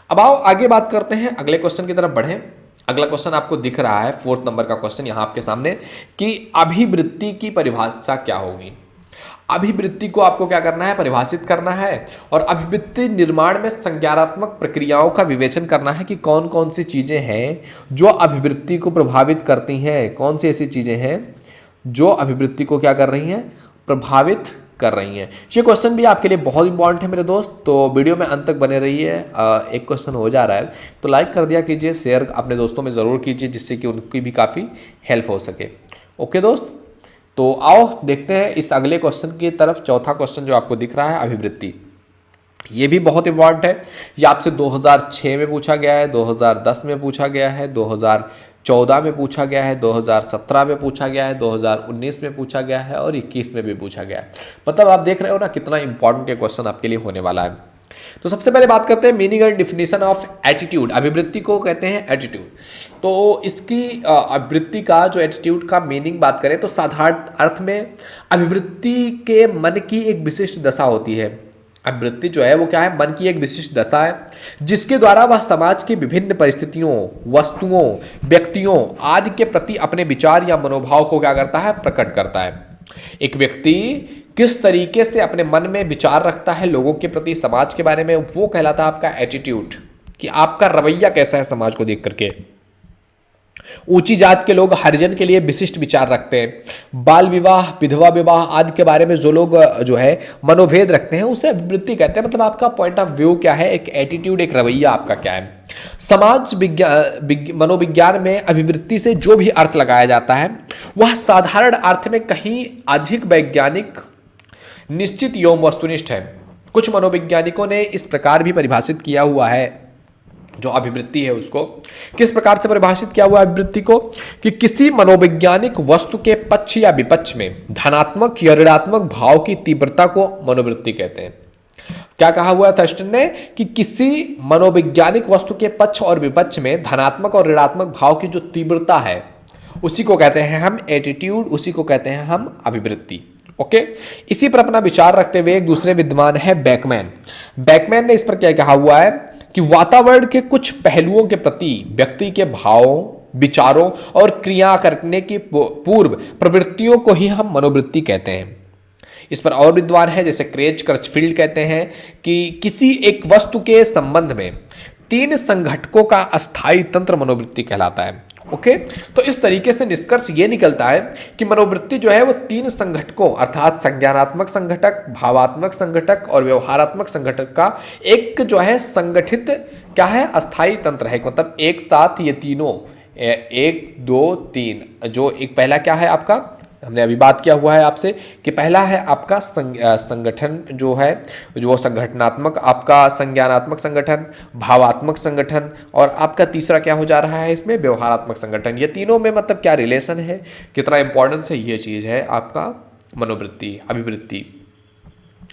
Speaker 2: अब आओ आगे बात करते हैं, अगले क्वेश्चन की तरफ बढ़ें। अगला क्वेश्चन आपको दिख रहा है 4th नंबर का क्वेश्चन यहां आपके सामने कि अभिवृत्ति की परिभाषा क्या होगी। अभिवृत्ति को आपको क्या करना है, परिभाषित करना है, और अभिवृत्ति निर्माण में संज्ञानात्मक प्रक्रियाओं का विवेचन करना है कि कौन कौन सी चीजें हैं जो अभिवृत्ति को प्रभावित करती हैं, कौन सी ऐसी चीजें हैं जो अभिवृत्ति को क्या कर रही हैं, प्रभावित कर रही हैं। ये क्वेश्चन भी आपके लिए बहुत इंपॉर्टेंट है मेरे दोस्त, तो वीडियो में अंत तक बने रहिए। एक क्वेश्चन हो जा रहा है तो लाइक कर दिया कीजिए, शेयर अपने दोस्तों में ज़रूर कीजिए जिससे कि उनकी भी काफ़ी हेल्प हो सके। ओके दोस्त, तो आओ देखते हैं इस अगले क्वेश्चन की तरफ। चौथा क्वेश्चन जो आपको दिख रहा है अभिवृत्ति, ये भी बहुत इंपॉर्टेंट है। ये आपसे 2006 में पूछा गया है, 2010 में पूछा गया है, 2014 में पूछा गया है, 2017 में पूछा गया है, 2019 में पूछा गया है और 21 में भी पूछा गया है। मतलब आप देख रहे हो ना कितना इंपॉर्टेंट ये क्वेश्चन आपके लिए होने वाला है। तो सबसे पहले बात करते हैं meaning and definition of attitude. अभिवृत्ति को कहते हैं एटीट्यूड। तो इसकी अभिवृत्ति का जो एटीट्यूड का मीनिंग बात करें तो साधारण अर्थ में अभिवृत्ति के मन की एक विशिष्ट दशा होती है। अभिवृत्ति जो है वो क्या है, मन की एक विशिष्ट दशा है जिसके द्वारा वह समाज की विभिन्न परिस्थितियों, वस्तुओं, व्यक्तियों आदि के प्रति अपने विचार या मनोभाव को क्या करता है, प्रकट करता है। एक व्यक्ति किस तरीके से अपने मन में विचार रखता है लोगों के प्रति, समाज के बारे में, वो कहलाता है आपका एटीट्यूड, कि आपका रवैया कैसा है समाज को देख करके। ऊंची जात के लोग हरिजन के लिए विशिष्ट विचार रखते हैं। बाल विवाह, विधवा विवाह आदि के बारे में जो लोग जो है मनोभेद रखते हैं उसे अभिवृत्ति कहते हैं। मतलब आपका पॉइंट ऑफ व्यू क्या है, एक एटीट्यूड, एक रवैया आपका क्या है। समाज मनोविज्ञान में अभिवृत्ति से जो भी अर्थ लगाया जाता है वह साधारण अर्थ में कहीं अधिक वैज्ञानिक, निश्चित एवं वस्तुनिष्ठ है। कुछ मनोवैज्ञानिकों ने इस प्रकार भी परिभाषित किया हुआ है जो अभिवृत्ति है उसको, किस प्रकार से परिभाषित किया हुआ है अभिवृत्ति को, कि किसी मनोवैज्ञानिक वस्तु के पक्ष या विपक्ष में धनात्मक या ऋणात्मक भाव की तीव्रता को मनोवृत्ति कहते हैं। क्या कहा हुआ है थर्स्टन ने, कि किसी मनोवैज्ञानिक वस्तु के पक्ष और विपक्ष में धनात्मक और ऋणात्मक भाव की जो तीव्रता है उसी को कहते हैं हम एटीट्यूड, उसी को कहते हैं हम अभिवृत्ति। ओके, इसी पर अपना विचार रखते हुए एक दूसरे विद्वान है बेकमैन। बेकमैन ने इस पर क्या कहा हुआ है कि वातावरण के कुछ पहलुओं के प्रति व्यक्ति के भावों, विचारों और क्रिया करने की पूर्व प्रवृत्तियों को ही हम मनोवृत्ति कहते हैं। इस पर और विद्वान है जैसे क्रेज कर्चफील्ड कहते हैं कि किसी एक वस्तु के संबंध में 3 संघटकों का अस्थायी तंत्र मनोवृत्ति कहलाता है। ओके, तो इस तरीके से निष्कर्ष ये निकलता है कि मनोवृत्ति जो है वो 3 संघटकों अर्थात संज्ञानात्मक संघटक, भावात्मक संघटक और व्यवहारात्मक संघटक का एक जो है संगठित क्या है, अस्थायी तंत्र है। मतलब एक साथ ये तीनों एक दो तीन, जो एक पहला क्या है आपका, हमने अभी बात किया हुआ है आपसे कि पहला है आपका संगठन जो है, जो संगठनात्मक, आपका संज्ञानात्मक संगठन, भावात्मक संगठन, और आपका तीसरा क्या हो जा रहा है इसमें, व्यवहारात्मक संगठन। ये तीनों में मतलब क्या रिलेशन है, कितना इंपॉर्टेंस है, ये चीज़ है आपका मनोवृत्ति, अभिवृत्ति।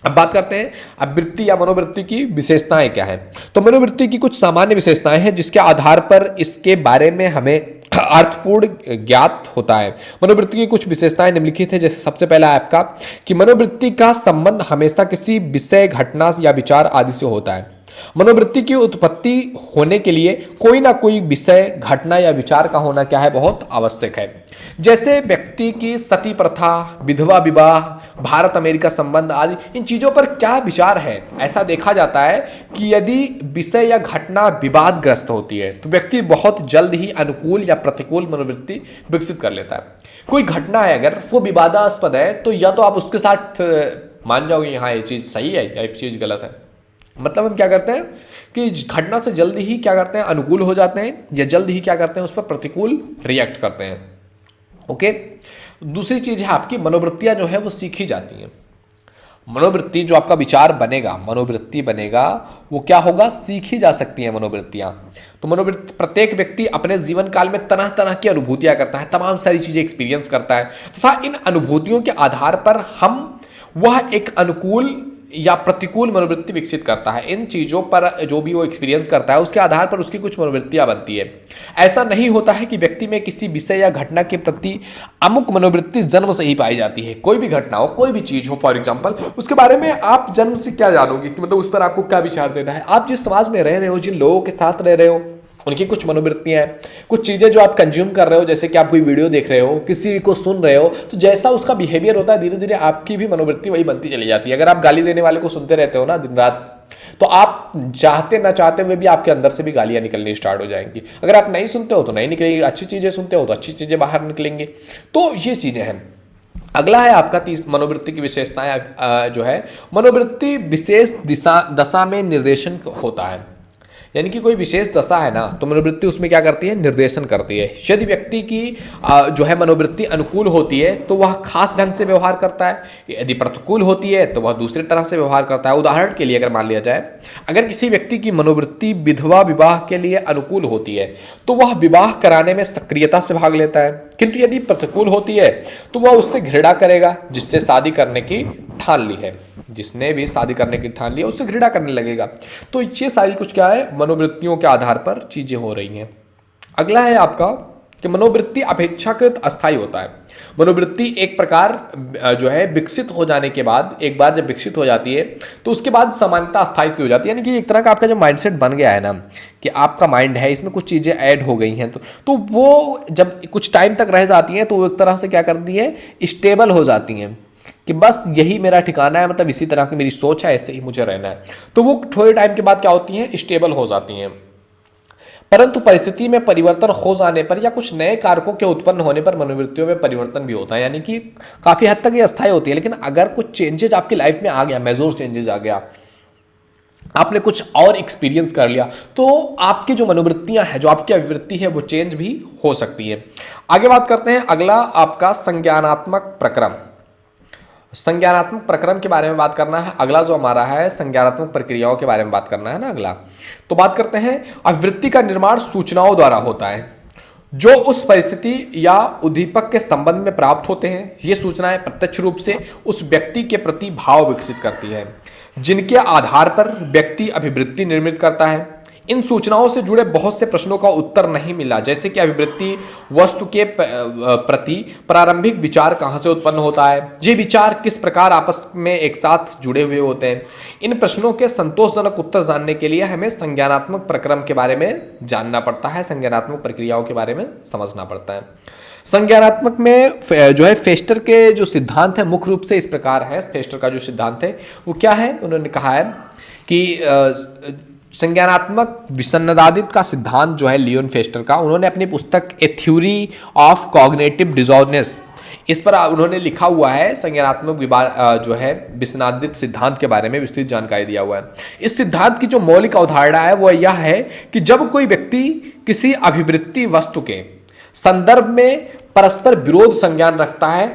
Speaker 2: अब बात करते हैं अभिवृत्ति या मनोवृत्ति की विशेषताएं क्या है। तो मनोवृत्ति की कुछ सामान्य विशेषताएं हैं जिसके आधार पर इसके बारे में हमें अर्थपूर्ण ज्ञात होता है। मनोवृत्ति की कुछ विशेषताएं निम्नलिखित है। जैसे सबसे पहला है आपका कि मनोवृत्ति का संबंध हमेशा किसी विषय, घटना या विचार आदि से होता है। मनोवृत्ति की उत्पत्ति होने के लिए कोई ना कोई विषय, घटना या विचार का होना क्या है, बहुत आवश्यक है। जैसे व्यक्ति की सती प्रथा, विधवा विवाह, भारत अमेरिका संबंध आदि, इन चीजों पर क्या विचार है। ऐसा देखा जाता है कि यदि विषय या घटना विवादग्रस्त होती है तो व्यक्ति बहुत जल्द ही अनुकूल या प्रतिकूल मनोवृत्ति विकसित कर लेता है। कोई घटना है अगर वो विवादास्पद है तो या तो आप उसके साथ मान जाओगे हाँ ये चीज सही है या ये चीज गलत है। मतलब हम क्या करते हैं कि घटना से जल्दी ही क्या करते हैं, अनुकूल हो जाते हैं, या जल्द ही क्या करते हैं, उस पर प्रतिकूल रिएक्ट करते हैं। ओके, दूसरी चीज है आपकी मनोवृत्तियां जो है वो सीखी जाती हैं। मनोवृत्ति जो आपका विचार बनेगा, मनोवृत्ति बनेगा, वो क्या होगा, सीखी जा सकती है मनोवृत्तियां। तो मनोवृत्ति, प्रत्येक व्यक्ति अपने जीवन काल में तरह तरह की अनुभूतियां करता है, तमाम सारी चीजें एक्सपीरियंस करता है तथा इन अनुभूतियों के आधार पर हम वह एक अनुकूल या प्रतिकूल मनोवृत्ति विकसित करता है। इन चीज़ों पर जो भी वो एक्सपीरियंस करता है उसके आधार पर उसकी कुछ मनोवृत्तियां बनती है। ऐसा नहीं होता है कि व्यक्ति में किसी विषय या घटना के प्रति अमुक मनोवृत्ति जन्म से ही पाई जाती है। कोई भी घटना हो, कोई भी चीज़ हो, फॉर एग्जाम्पल, उसके बारे में आप जन्म से क्या जानोगे कि मतलब उस पर आपको क्या विचार देना है। आप जिस समाज में रह रहे हो, जिन लोगों के साथ रह रहे हो, उनकी कुछ मनोवृत्तियां हैं, कुछ चीज़ें जो आप कंज्यूम कर रहे हो, जैसे कि आप कोई वीडियो देख रहे हो, किसी को सुन रहे हो, तो जैसा उसका बिहेवियर होता है धीरे धीरे आपकी भी मनोवृत्ति वही बनती चली जाती है। अगर आप गाली देने वाले को सुनते रहते हो ना दिन रात, तो आप चाहते ना चाहते हुए भी आपके अंदर से भी गालियां निकलनी स्टार्ट हो जाएंगी। अगर आप नहीं सुनते हो तो नहीं निकलेगी, अच्छी चीज़ें सुनते हो तो अच्छी चीज़ें बाहर निकलेंगी। तो ये चीज़ें हैं। अगला है आपका मनोवृत्ति की विशेषताएं जो है, मनोवृत्ति विशेष दशा में निर्देशन होता है। यानी कि कोई विशेष दशा है ना तो मनोवृत्ति उसमें क्या करती है, निर्देशन करती है। यदि व्यक्ति की जो है मनोवृत्ति अनुकूल होती है तो वह खास ढंग से व्यवहार करता है, यदि प्रतिकूल होती है तो वह दूसरी तरह से व्यवहार करता है। उदाहरण के लिए अगर मान लिया जाए, अगर किसी व्यक्ति की मनोवृत्ति विधवा विवाह के लिए अनुकूल होती है तो वह विवाह कराने में सक्रियता से भाग लेता है, किंतु यदि प्रतिकूल होती है तो वह उससे घृणा करेगा। जिससे शादी करने की ठान ली है, जिसने भी शादी करने की ठान ली है, उससे घृणा करने लगेगा। तो ये सारी कुछ क्या है, मनोवृत्तियों के आधार पर चीजें हो रही हैं। अगला है आपका कि मनोवृत्ति अपेक्षाकृत अस्थायी होता है। मनोवृत्ति एक प्रकार जो है विकसित हो जाने के बाद, एक बार जब विकसित हो जाती है तो उसके बाद सामान्यता अस्थायी सी हो जाती है। यानी कि एक तरह का आपका जो माइंडसेट बन गया है ना, कि आपका माइंड है, इसमें कुछ चीज़ें ऐड हो गई हैं, तो वो जब कुछ टाइम तक रह जाती हैं तो वो एक तरह से क्या करती है, स्टेबल हो जाती हैं कि बस यही मेरा ठिकाना है, मतलब इसी तरह की मेरी सोच है, ऐसे ही मुझे रहना है। तो वो थोड़े टाइम के बाद क्या होती हैं, स्टेबल हो जाती हैं। परंतु परिस्थिति में परिवर्तन हो जाने पर या कुछ नए कारकों के उत्पन्न होने पर मनोवृत्तियों में परिवर्तन भी होता है। यानी कि काफी हद तक ये अस्थायी होती है, लेकिन अगर कुछ चेंजेस आपकी लाइफ में आ गया, मेजर चेंजेस आ गया, आपने कुछ और एक्सपीरियंस कर लिया, तो आपकी जो मनोवृत्तियां हैं, जो आपकी अभिवृत्ति है, वो चेंज भी हो सकती है। आगे बात करते हैं, अगला आपका संज्ञानात्मक प्रक्रम। संज्ञानात्मक प्रक्रम के बारे में बात करना है। अगला जो हमारा है संज्ञानात्मक प्रक्रियाओं के बारे में बात करना है ना अगला। तो बात करते हैं, अभिवृत्ति का निर्माण सूचनाओं द्वारा होता है जो उस परिस्थिति या उद्दीपक के संबंध में प्राप्त होते हैं। ये सूचनाएं प्रत्यक्ष रूप से उस व्यक्ति के प्रति भाव विकसित करती है, जिनके आधार पर व्यक्ति अभिवृत्ति निर्मित करता है। इन सूचनाओं से जुड़े बहुत से प्रश्नों का उत्तर नहीं मिला, जैसे कि अभिवृत्ति वस्तु के प्रति प्रारंभिक विचार कहाँ से उत्पन्न होता है, ये विचार किस प्रकार आपस में एक साथ जुड़े हुए होते हैं। इन प्रश्नों के संतोषजनक उत्तर जानने के लिए हमें संज्ञानात्मक प्रक्रम के बारे में जानना पड़ता है, संज्ञानात्मक प्रक्रियाओं के बारे में समझना पड़ता है। संज्ञानात्मक में जो है फेस्टर के जो सिद्धांत है मुख्य रूप से इस प्रकार है। फेस्टर का जो सिद्धांत है वो क्या है, उन्होंने कहा है कि संज्ञानात्मक विसन्नदादित का सिद्धांत जो है लियोन फेस्टर का, उन्होंने अपनी पुस्तक ए थ्योरी ऑफ कॉग्निटिव डिसऑर्डरनेस इस पर उन्होंने लिखा हुआ है संज्ञानात्मक जो है विसंवादित सिद्धांत के बारे में विस्तृत जानकारी दिया हुआ है। इस सिद्धांत की जो मौलिक अवधारणा है वह यह है कि जब कोई व्यक्ति किसी अभिवृत्ति वस्तु के संदर्भ में परस्पर विरोध संज्ञान रखता है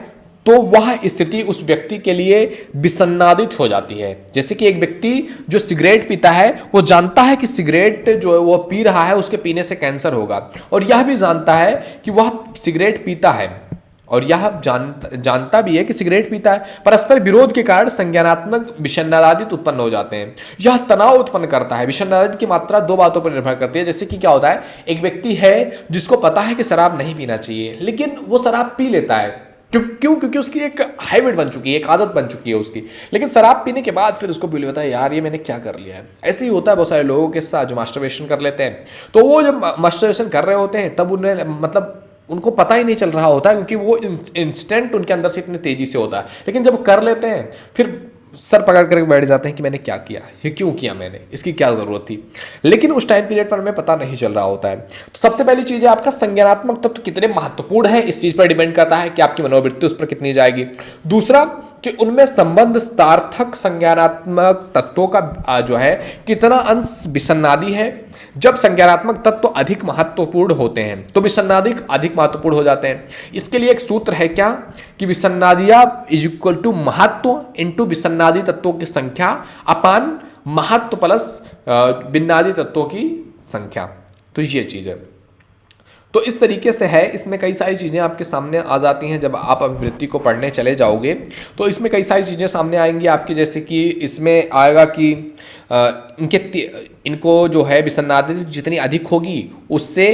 Speaker 2: तो वह स्थिति उस व्यक्ति के लिए विसंवादित हो जाती है। जैसे कि एक व्यक्ति जो सिगरेट पीता है वो जानता है कि सिगरेट जो वो पी रहा है उसके पीने से कैंसर होगा, और यह भी जानता है कि वह सिगरेट पीता है, और यह जानता भी है कि सिगरेट पीता है। परस्पर विरोध के कारण संज्ञानात्मक विसंवादित उत्पन्न हो जाते हैं। यह तनाव उत्पन्न करता है। विसंवादित की मात्रा दो बातों पर निर्भर करती है। जैसे कि क्या होता है, एक व्यक्ति है जिसको पता है कि शराब नहीं पीना चाहिए लेकिन वो शराब पी लेता है। क्यों? क्योंकि उसकी एक हैबिट बन चुकी है, एक आदत बन चुकी है उसकी। लेकिन शराब पीने के बाद फिर उसको फील होता है यार ये मैंने क्या कर लिया है। ऐसे ही होता है बहुत सारे लोगों के साथ जो मास्टरबेशन कर लेते हैं। तो वो जब मास्टरबेशन कर रहे होते हैं तब उन्हें मतलब उनको पता ही नहीं चल रहा होता है, क्योंकि वो इंस्टेंट उनके अंदर से इतनी तेजी से होता है। लेकिन जब कर लेते हैं फिर सर पकड़ कर बैठ जाते हैं कि मैंने क्या किया, ये क्यों किया मैंने, इसकी क्या जरूरत थी। लेकिन उस टाइम पीरियड पर हमें पता नहीं चल रहा होता है। तो सबसे पहली चीज है आपका संज्ञानात्मक तत्व कितने महत्वपूर्ण है, इस चीज पर डिपेंड करता है कि आपकी मनोवृत्ति उस पर कितनी जाएगी। दूसरा कि उनमें संबंध सार्थक संज्ञानात्मक तत्वों का जो है कितना अंश विसंवादी है। जब संज्ञानात्मक तत्व अधिक महत्वपूर्ण होते हैं तो विसंवादी अधिक महत्वपूर्ण हो जाते हैं। इसके लिए एक सूत्र है क्या कि विसंवादिया इज इक्वल टू महत्व इंटू विसंवादी तत्वों की संख्या अपान महत्व प्लस विसंवादी तत्वों की संख्या। तो ये चीज है। तो इस तरीके से है, इसमें कई सारी चीज़ें आपके सामने आ जाती हैं। जब आप अभिवृत्ति को पढ़ने चले जाओगे तो इसमें कई सारी चीज़ें सामने आएंगी आपकी, जैसे कि इसमें आएगा कि इनको जो है विसंवादिता जितनी अधिक होगी उससे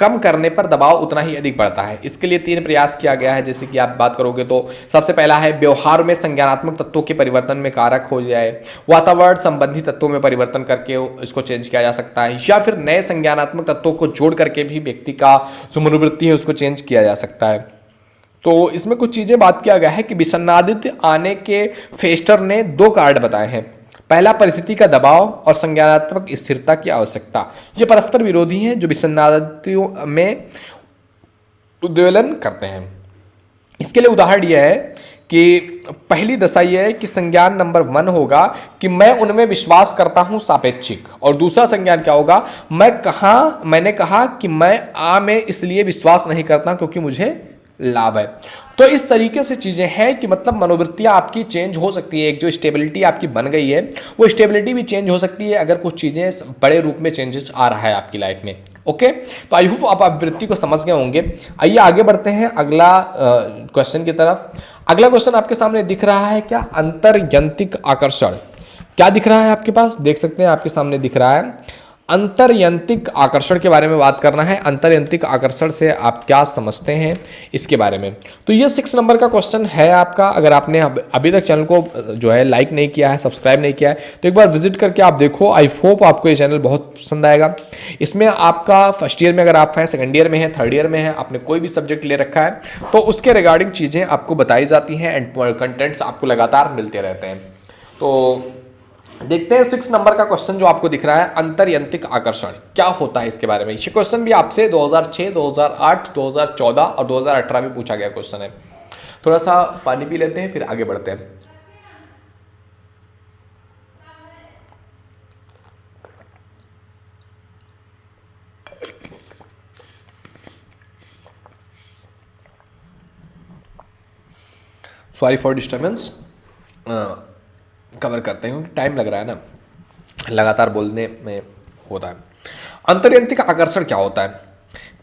Speaker 2: कम करने पर दबाव उतना ही अधिक बढ़ता है। इसके लिए 3 प्रयास किया गया है। जैसे कि आप बात करोगे तो सबसे पहला है व्यवहार में संज्ञानात्मक तत्वों के परिवर्तन में कारक हो जाए, वातावरण संबंधी तत्वों में परिवर्तन करके इसको चेंज किया जा सकता है, या फिर नए संज्ञानात्मक तत्वों को जोड़ करके भी व्यक्ति का जो मनोवृत्ति है उसको चेंज किया जा सकता है। तो इसमें कुछ चीज़ें बात किया गया है कि विसंवादित आने के फेस्टर ने 2 कारण बताए हैं। पहला परिस्थिति का दबाव और संज्ञानात्मक स्थिरता की आवश्यकता। ये परस्पर विरोधी हैं जो विसंवादियों में उद्वेलन करते हैं। इसके लिए उदाहरण यह है कि पहली दशा यह है कि संज्ञान नंबर 1 होगा कि मैं उनमें विश्वास करता हूं सापेक्षिक, और दूसरा संज्ञान क्या होगा, मैंने कहा कि मैं में इसलिए विश्वास नहीं करता क्योंकि मुझे लाभ है। तो इस तरीके से चीजें हैं कि मतलब मनोवृत्तियां आपकी चेंज हो सकती है। एक जो स्टेबिलिटी आपकी बन गई है वो स्टेबिलिटी भी चेंज हो सकती है अगर कुछ चीजें बड़े रूप में चेंजेस आ रहा है आपकी लाइफ में। ओके, तो आई होप आप अभिवृत्ति को समझ गए होंगे। आइए आगे बढ़ते हैं अगला क्वेश्चन की तरफ। अगला क्वेश्चन आपके सामने दिख रहा है क्या, अंतर्यंत्रिक आकर्षण। क्या दिख रहा है आपके पास, देख सकते हैं आपके सामने दिख रहा है अंतर्यंत्रिक आकर्षण के बारे में बात करना है। अंतर्यंत्रिक आकर्षण से आप क्या समझते हैं इसके बारे में। तो ये 6 नंबर का क्वेश्चन है आपका। अगर आपने अभी तक चैनल को जो है लाइक नहीं किया है, सब्सक्राइब नहीं किया है, तो एक बार विजिट करके आप देखो। आई होप आपको ये चैनल बहुत पसंद आएगा। इसमें आपका फर्स्ट ईयर में अगर आप हैं, सेकंड ईयर में है, थर्ड ईयर में है, आपने कोई भी सब्जेक्ट ले रखा है तो उसके रिगार्डिंग चीज़ें आपको बताई जाती हैं एंड कंटेंट्स आपको लगातार मिलते रहते हैं। तो देखते हैं 6 नंबर का क्वेश्चन जो आपको दिख रहा है, अंतर्यंत्रिक आकर्षण क्या होता है इसके बारे में। ये क्वेश्चन भी आपसे 2006, 2008, 2014 और 2018 में पूछा गया क्वेश्चन है। थोड़ा सा पानी पी लेते हैं फिर आगे बढ़ते हैं। सॉरी फॉर डिस्टर्बेंस, कवर करते हैं, टाइम लग रहा है ना, लगातार बोलने में होता है। अंतर्यंत्रिक आकर्षण क्या होता है,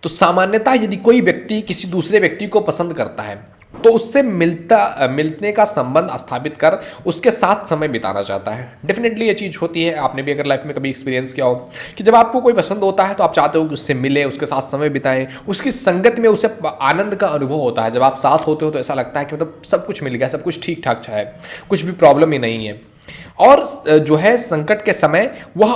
Speaker 2: तो सामान्यतः यदि कोई व्यक्ति किसी दूसरे व्यक्ति को पसंद करता है तो उससे मिलने का संबंध स्थापित कर उसके साथ समय बिताना चाहता है। डेफिनेटली ये चीज़ होती है, आपने भी अगर लाइफ में कभी एक्सपीरियंस किया हो कि जब आपको कोई पसंद होता है तो आप चाहते हो कि उससे मिले, उसके साथ समय बिताएं, उसकी संगत में उसे आनंद का अनुभव होता है। जब आप साथ होते हो तो ऐसा लगता है कि मतलब सब कुछ मिल गया, सब कुछ ठीक ठाक है, कुछ भी प्रॉब्लम ही नहीं है। और जो है संकट के समय वह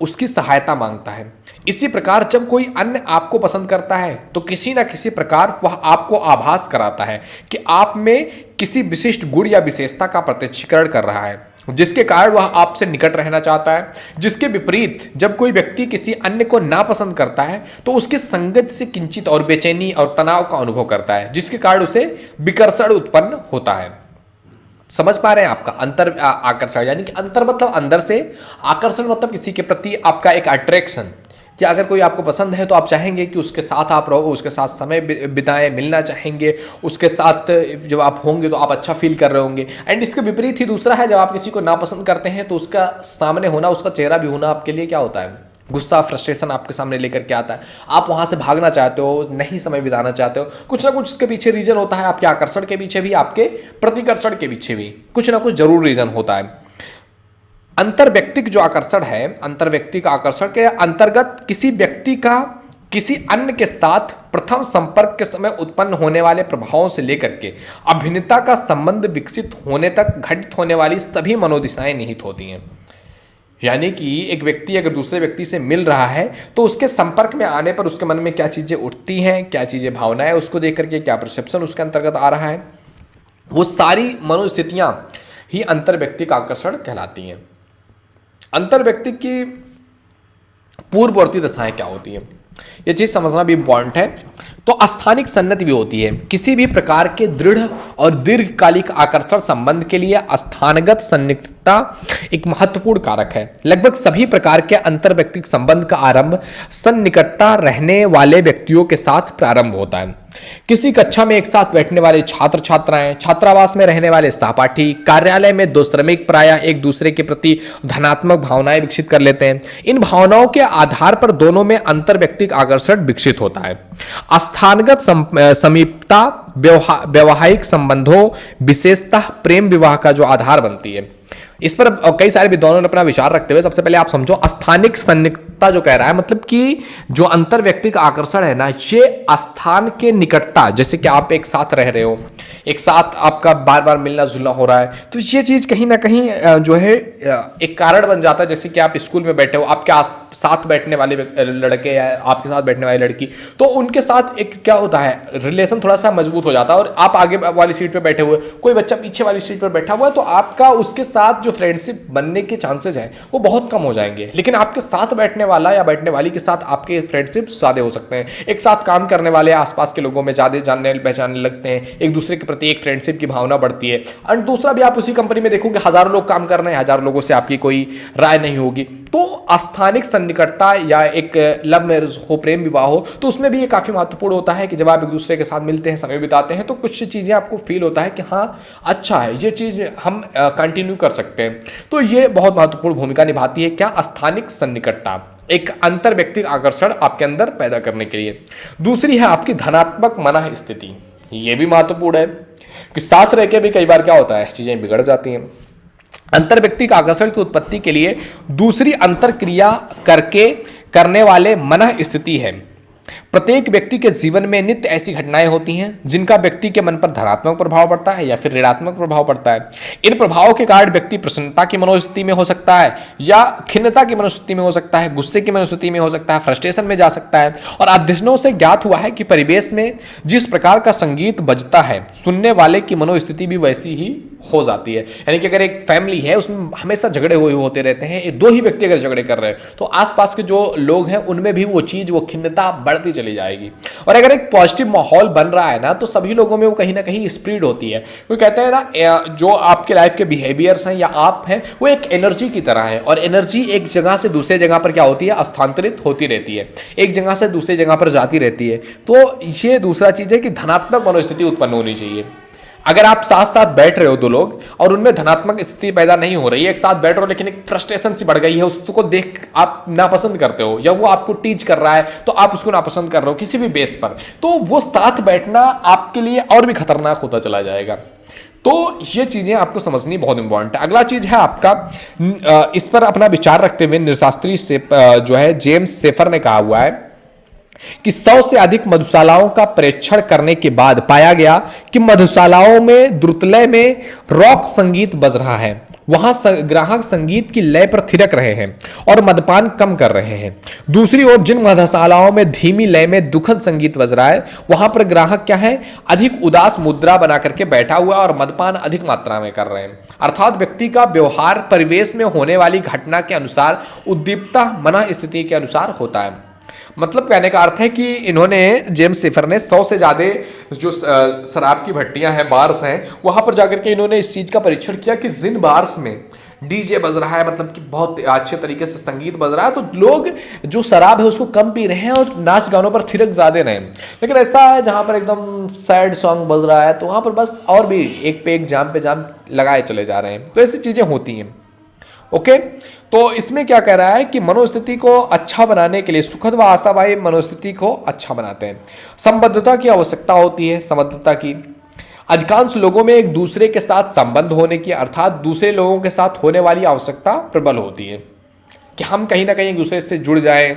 Speaker 2: उसकी सहायता मांगता है। इसी प्रकार जब कोई अन्य आपको पसंद करता है तो किसी ना किसी प्रकार वह आपको आभास कराता है कि आप में किसी विशिष्ट गुण या विशेषता का प्रत्यक्षीकरण कर रहा है। जिसके कारण वह आपसे निकट रहना चाहता है। जिसके विपरीत जब कोई व्यक्ति किसी अन्य को नापसंद करता है तो उसकी संगत से किंचित और बेचैनी और तनाव का अनुभव करता है, जिसके कारण उसे विकर्षण उत्पन्न होता है। समझ पा रहे हैं? आपका अंतर आकर्षण, यानी कि अंतर मतलब अंदर से, आकर्षण मतलब किसी के प्रति आपका एक अट्रैक्शन, कि अगर कोई आपको पसंद है तो आप चाहेंगे कि उसके साथ आप रहो, उसके साथ समय बिताएं, मिलना चाहेंगे, उसके साथ जब आप होंगे तो आप अच्छा फील कर रहे होंगे। एंड इसके विपरीत ही दूसरा है, जब आप किसी को नापसंद करते हैं तो उसका सामने होना, उसका चेहरा भी होना आपके लिए क्या होता है? गुस्सा, फ्रस्ट्रेशन आपके सामने लेकर के आता है। आप वहाँ से भागना चाहते हो, नहीं समय बिताना चाहते हो। कुछ ना कुछ इसके पीछे रीजन होता है, आपके आकर्षण के पीछे भी, आपके प्रतिकर्षण के पीछे भी कुछ ना कुछ जरूर रीजन होता है। अंतर्व्यक्तिक जो आकर्षण है, अंतर्व्यक्तिक आकर्षण के अंतर्गत किसी व्यक्ति का किसी अन्य के साथ प्रथम संपर्क के समय उत्पन्न होने वाले प्रभावों से लेकर के अभिन्नता का संबंध विकसित होने तक घटित होने वाली सभी मनोदिशाएं निहित होती हैं। यानी कि एक व्यक्ति अगर दूसरे व्यक्ति से मिल रहा है तो उसके संपर्क में आने पर उसके मन में क्या चीजें उठती हैं, क्या चीजें भावनाएं उसको देख करके, क्या परसेप्शन उसके अंतर्गत आ रहा है, वो सारी मनोस्थितियां ही अंतर्व्यक्तिक आकर्षण कहलाती हैं। अंतर्व्यक्ति की पूर्ववर्ती दशाएं क्या होती हैं, ये चीज समझना भी इंपॉर्टेंट है। तो स्थानिक सन्नति भी होती है। किसी भी प्रकार के दृढ़ और दीर्घकालिक आकर्षण संबंध के लिए स्थानगत सन्निकटता एक महत्वपूर्ण कारक है। लगभग सभी प्रकार के अंतर्व्यक्तिक संबंध का आरंभ सन्निकटता रहने वाले व्यक्तियों के साथ प्रारंभ होता है। किसी कक्षा में एक साथ बैठने वाले छात्र छात्राएं, छात्रावास में रहने वाले सहपाठी, कार्यालय में दो श्रमिक प्रायः एक दूसरे के प्रति धनात्मक भावनाएं विकसित कर लेते हैं। इन भावनाओं के आधार पर दोनों में अंतर्व्यक्तिक आकर्षण विकसित होता है। स्थानगत समीपता वैवाहिक संबंधों, विशेषतः प्रेम विवाह का जो आधार बनती है। इस पर कई सारे विद्वानों ने अपना विचार रखते हुए सबसे पहले आप समझो, स्थानिक सन्निकटता जो कह रहा है, मतलब कि जो अंतर्व्यक्तिक आकर्षण है ना, ये स्थान के निकटता, जैसे कि आप एक साथ रह रहे हो, एक साथ आपका बार बार मिलना जुलना हो रहा है, तो ये चीज कहीं ना कहीं जो है एक कारण बन जाता है। जैसे कि आप स्कूल में बैठे हो, आपके साथ बैठने वाले लड़के या आपके साथ बैठने वाली लड़की, तो उनके साथ एक क्या होता है, रिलेशन थोड़ा सा मजबूत हो जाता है। और आप आगे वाली सीट पर बैठे हुए, कोई बच्चा पीछे वाली सीट पर बैठा हुआ है, तो आपका उसके साथ जो फ्रेंडशिप बनने के चांसेस हैं वो बहुत कम हो जाएंगे। लेकिन आपके साथ बैठने वाला या बैठने वाली के साथ आपके फ्रेंडशिप ज्यादा हो सकते हैं। एक साथ काम करने वाले आसपास के लोगों में ज्यादा जानने पहचानने लगते हैं, एक दूसरे के प्रति एक फ्रेंडशिप की भावना बढ़ती है। और दूसरा भी, आप उसी कंपनी में देखोगे हजारों लोग काम कर रहे हैं, हजारों लोगों से आपकी कोई राय नहीं होगी। तो स्थानिक सन्निकटता या एक लव मैरिज हो, प्रेम विवाह हो, तो उसमें भी ये काफी महत्वपूर्ण होता है कि जब आप एक दूसरे के साथ मिलते हैं, समय बिताते हैं, तो कुछ चीजें आपको फील होता है कि हाँ अच्छा है, ये चीज हम कंटिन्यू कर सकते हैं। तो ये बहुत महत्वपूर्ण भूमिका निभाती है क्या, स्थानिक सन्निकटता, एक अंतर्व्यक्तिक आकर्षण आपके अंदर पैदा करने के लिए। दूसरी है आपकी धनात्मक मन स्थिति। ये भी महत्वपूर्ण है कि साथ रह के भी कई बार क्या होता है, चीजें बिगड़ जाती हैं। अंतर्व्यक्तिक आकर्षण की उत्पत्ति के लिए दूसरी अंतरक्रिया करने वाले मन स्थिति है। प्रत्येक व्यक्ति के जीवन में नित्य ऐसी घटनाएं होती हैं जिनका व्यक्ति के मन पर धनात्मक प्रभाव पड़ता है या फिर ऋणात्मक प्रभाव पड़ता है। इन प्रभावों के कारण व्यक्ति प्रसन्नता की मनोस्थिति में हो सकता है या खिन्नता की मनोस्थिति में हो सकता है, गुस्से की मनोस्थिति में हो सकता है, फ्रस्ट्रेशन में जा सकता है। और अध्ययनों से ज्ञात हुआ है कि परिवेश में जिस प्रकार का संगीत बजता है, सुनने वाले की मनोस्थिति भी वैसी ही हो जाती है। यानी कि अगर एक फैमिली है उसमें हमेशा झगड़े हुए होते रहते हैं, दो ही व्यक्ति अगर झगड़े कर रहे हैं तो आसपास के जो लोग हैं उनमें भी वो चीज, वो खिन्नता बढ़ती चली जाएगी। और अगर एक पॉजिटिव माहौल बन रहा है ना, तो सभी लोगों में वो कहीं ना कहीं स्प्रेड होती है। कोई कहते हैं ना, जो आपके लाइफ के बिहेवियर्स हैं या आप हैं, वो एक एनर्जी की तरह है। और एनर्जी एक जगह से दूसरे जगह पर क्या होती है, स्थानांतरित होती रहती है, एक जगह से दूसरी जगह पर जाती रहती है। तो ये दूसरा चीज है कि धनात्मक मनोस्थिति उत्पन्न होनी चाहिए। अगर आप साथ साथ बैठ रहे हो दो लोग और उनमें धनात्मक स्थिति पैदा नहीं हो रही है, एक साथ बैठ रहे हो लेकिन एक फ्रस्ट्रेशन सी बढ़ गई है, उसको देख आप नापसंद करते हो या वो आपको टीच कर रहा है तो आप उसको नापसंद कर रहे हो किसी भी बेस पर, तो वो साथ बैठना आपके लिए और भी खतरनाक होता चला जाएगा। तो ये चीजें आपको समझनी बहुत इंपॉर्टेंट है। अगला चीज है आपका, इस पर अपना विचार रखते हुए निशास्त्री से जो है जेम्स सेफर ने कहा हुआ है कि 100 से अधिक मधुशालाओं का परीक्षण करने के बाद पाया गया कि मधुशालाओं में द्रुतलय में रॉक संगीत बज रहा है, वहां ग्राहक संगीत की लय पर थिरक रहे हैं और मदपान कम कर रहे हैं। दूसरी ओर जिन मधुशालाओं में धीमी लय में दुखद संगीत बज रहा है, वहां पर ग्राहक क्या है, अधिक उदास मुद्रा बना करके बैठा हुआ और मदपान अधिक मात्रा में कर रहे हैं। अर्थात व्यक्ति का व्यवहार परिवेश में होने वाली घटना के अनुसार, उद्दीपकता मन स्थिति के अनुसार होता है। मतलब कहने का अर्थ है कि इन्होंने, जेम्स सिफर ने 100 से ज़्यादा जो शराब की भट्टियां हैं, बार्स हैं, वहां पर जाकर के इन्होंने इस चीज़ का परीक्षण किया कि जिन बार्स में डीजे बज रहा है, मतलब कि बहुत अच्छे तरीके से संगीत बज रहा है, तो लोग जो शराब है उसको कम पी रहे हैं और नाच गानों पर थिरक ज़्यादा रहे हैं। लेकिन ऐसा है जहाँ पर एकदम सैड सॉन्ग बज रहा है, तो वहाँ पर बस और भी एक पे एक जाम पे जाम लगाए चले जा रहे हैं। तो ऐसी चीज़ें होती हैं। ओके, तो इसमें क्या कह रहा है कि मनोस्थिति को अच्छा बनाने के लिए सुखद व आशावादी मनोस्थिति को अच्छा बनाते हैं। संबद्धता की आवश्यकता होती है, संबद्धता की। अधिकांश लोगों में एक दूसरे के साथ संबंध होने की, अर्थात दूसरे लोगों के साथ होने वाली आवश्यकता प्रबल होती है कि हम कहीं ना कहीं एक दूसरे से जुड़ जाएं,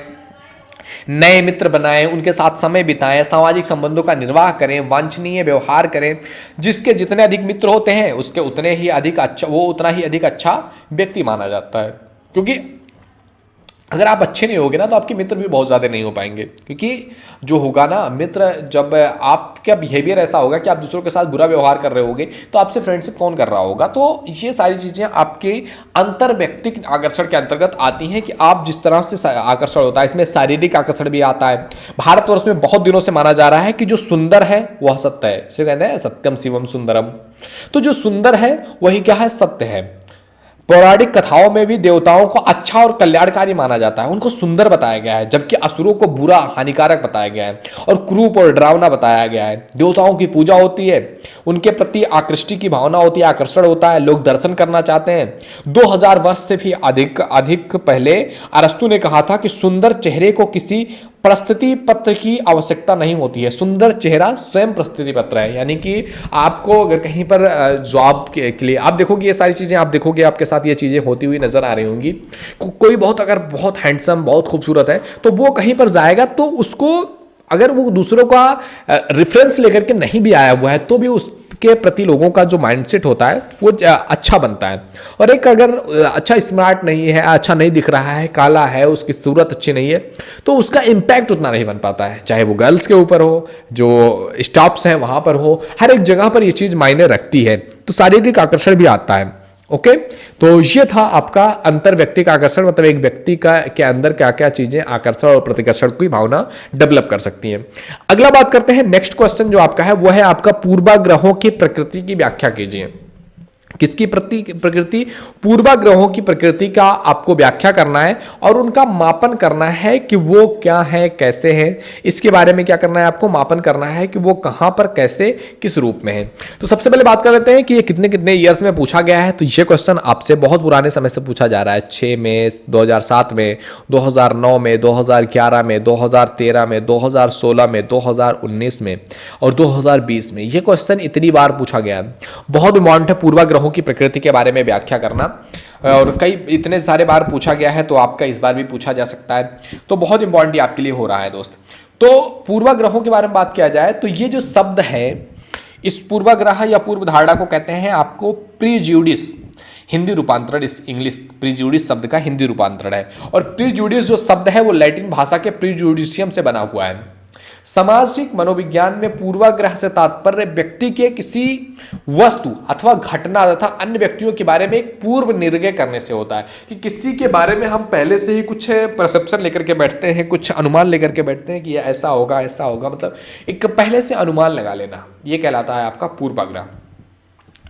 Speaker 2: नए मित्र बनाएं, उनके साथ समय बिताएं, सामाजिक संबंधों का निर्वाह करें, वांछनीय व्यवहार करें। जिसके जितने अधिक मित्र होते हैं उसके उतने ही अधिक अच्छा, वो उतना ही अधिक अच्छा व्यक्ति माना जाता है। क्योंकि अगर आप अच्छे नहीं होगे ना तो आपके मित्र भी बहुत ज़्यादा नहीं हो पाएंगे। क्योंकि जो होगा ना मित्र, जब आपका बिहेवियर ऐसा होगा कि आप दूसरों के साथ बुरा व्यवहार कर रहे होगे तो आपसे फ्रेंडशिप कौन कर रहा होगा। तो ये सारी चीज़ें आपके अंतर व्यक्तिक आकर्षण के अंतर्गत आती हैं कि आप जिस तरह से आकर्षण होता है। इसमें शारीरिक आकर्षण भी आता है। भारतवर्ष में बहुत दिनों से माना जा रहा है कि जो सुंदर है वह सत्य है। इसे कहते हैं सत्यम शिवम सुंदरम। तो जो सुंदर है वही क्या है, सत्य है। पौराणिक कथाओं में भी देवताओं को अच्छा और कल्याणकारी माना जाता है, उनको सुंदर बताया गया है, जबकि असुरों को बुरा हानिकारक बताया गया है और क्रूप और डरावना बताया गया है। देवताओं की पूजा होती है, उनके प्रति आकृष्टि की भावना होती है, आकर्षण होता है, लोग दर्शन करना चाहते हैं। 2000 वर्ष से भी अधिक पहले अरस्तु ने कहा था कि सुंदर चेहरे को किसी प्रस्तुति पत्र की आवश्यकता नहीं होती है, सुंदर चेहरा स्वयं प्रस्तुति पत्र है। यानी कि आपको अगर कहीं पर जॉब के लिए आप देखोगे, ये सारी चीज़ें आप देखोगे, आपके साथ ये चीज़ें होती हुई नजर आ रही होंगी। कोई बहुत अगर बहुत हैंडसम, बहुत खूबसूरत है, तो वो कहीं पर जाएगा तो उसको अगर वो दूसरों का रेफरेंस लेकर के नहीं भी आया हुआ है तो भी उसके प्रति लोगों का जो माइंडसेट होता है वो अच्छा बनता है। और एक अगर अच्छा स्मार्ट नहीं है, अच्छा नहीं दिख रहा है, काला है, उसकी सूरत अच्छी नहीं है, तो उसका इम्पैक्ट उतना नहीं बन पाता है। चाहे वो गर्ल्स के ऊपर हो, जो स्टॉप्स हैं वहाँ पर हो, हर एक जगह पर ये चीज़ मायने रखती है। तो शारीरिक आकर्षण भी आता है। ओके, तो ये था आपका अंतर व्यक्तिक आकर्षण, मतलब एक व्यक्ति का के अंदर क्या क्या चीजें आकर्षण और प्रतिकर्षण की भावना डेवलप कर सकती हैं। अगला बात करते हैं, नेक्स्ट क्वेश्चन जो आपका है वो है आपका पूर्वाग्रहों की प्रकृति की व्याख्या कीजिए। किसकी प्रकृति? पूर्वाग्रहों की प्रकृति का आपको व्याख्या करना है और उनका मापन करना है कि वो क्या है, कैसे है। इसके बारे में क्या करना है, आपको मापन करना है कि वो कहां पर, कैसे, किस रूप में है। तो सबसे पहले बात कर लेते हैं कि ये कितने कितने ईयर्स में पूछा गया है। तो ये क्वेश्चन आपसे बहुत पुराने समय से पूछा जा रहा है। 6 में, 2007 में, 2009 में, 2011 में, 2013 में, 2016 में, 2019 में और 2020 में। ये क्वेश्चन इतनी बार पूछा गया है। बहुत इंपॉर्टेंट है पूर्वाग्रहों की प्रकृति के बारे में व्याख्या करना, और कई इतने सारे बार पूछा गया है तो आपका इस बार भी पूछा जा सकता है। तो बहुत इंपॉर्टेंट आपके लिए हो रहा है दोस्त। तो पूर्वाग्रहों के बारे में बात किया जाए तो ये जो शब्द है, इस पूर्वाग्रह या पूर्व धारणा को कहते हैं आपको प्रीजुडिस। हिंदी रूपांतरण, इस इंग्लिश प्रीजुडिस शब्द का हिंदी रूपांतरण है। और प्रीजुडिस जो शब्द है वो लैटिन भाषा के प्रीजुडिशियम से बना हुआ है। सामाजिक मनोविज्ञान में पूर्वाग्रह से तात्पर्य व्यक्ति के किसी वस्तु अथवा घटना तथा अन्य व्यक्तियों के बारे में एक पूर्व निर्णय करने से होता है। कि किसी के बारे में हम पहले से ही कुछ परसेप्शन लेकर के बैठते हैं, कुछ अनुमान लेकर के बैठते हैं कि ये ऐसा होगा, ऐसा होगा, मतलब एक पहले से अनुमान लगा लेना, ये कहलाता है आपका पूर्वाग्रह।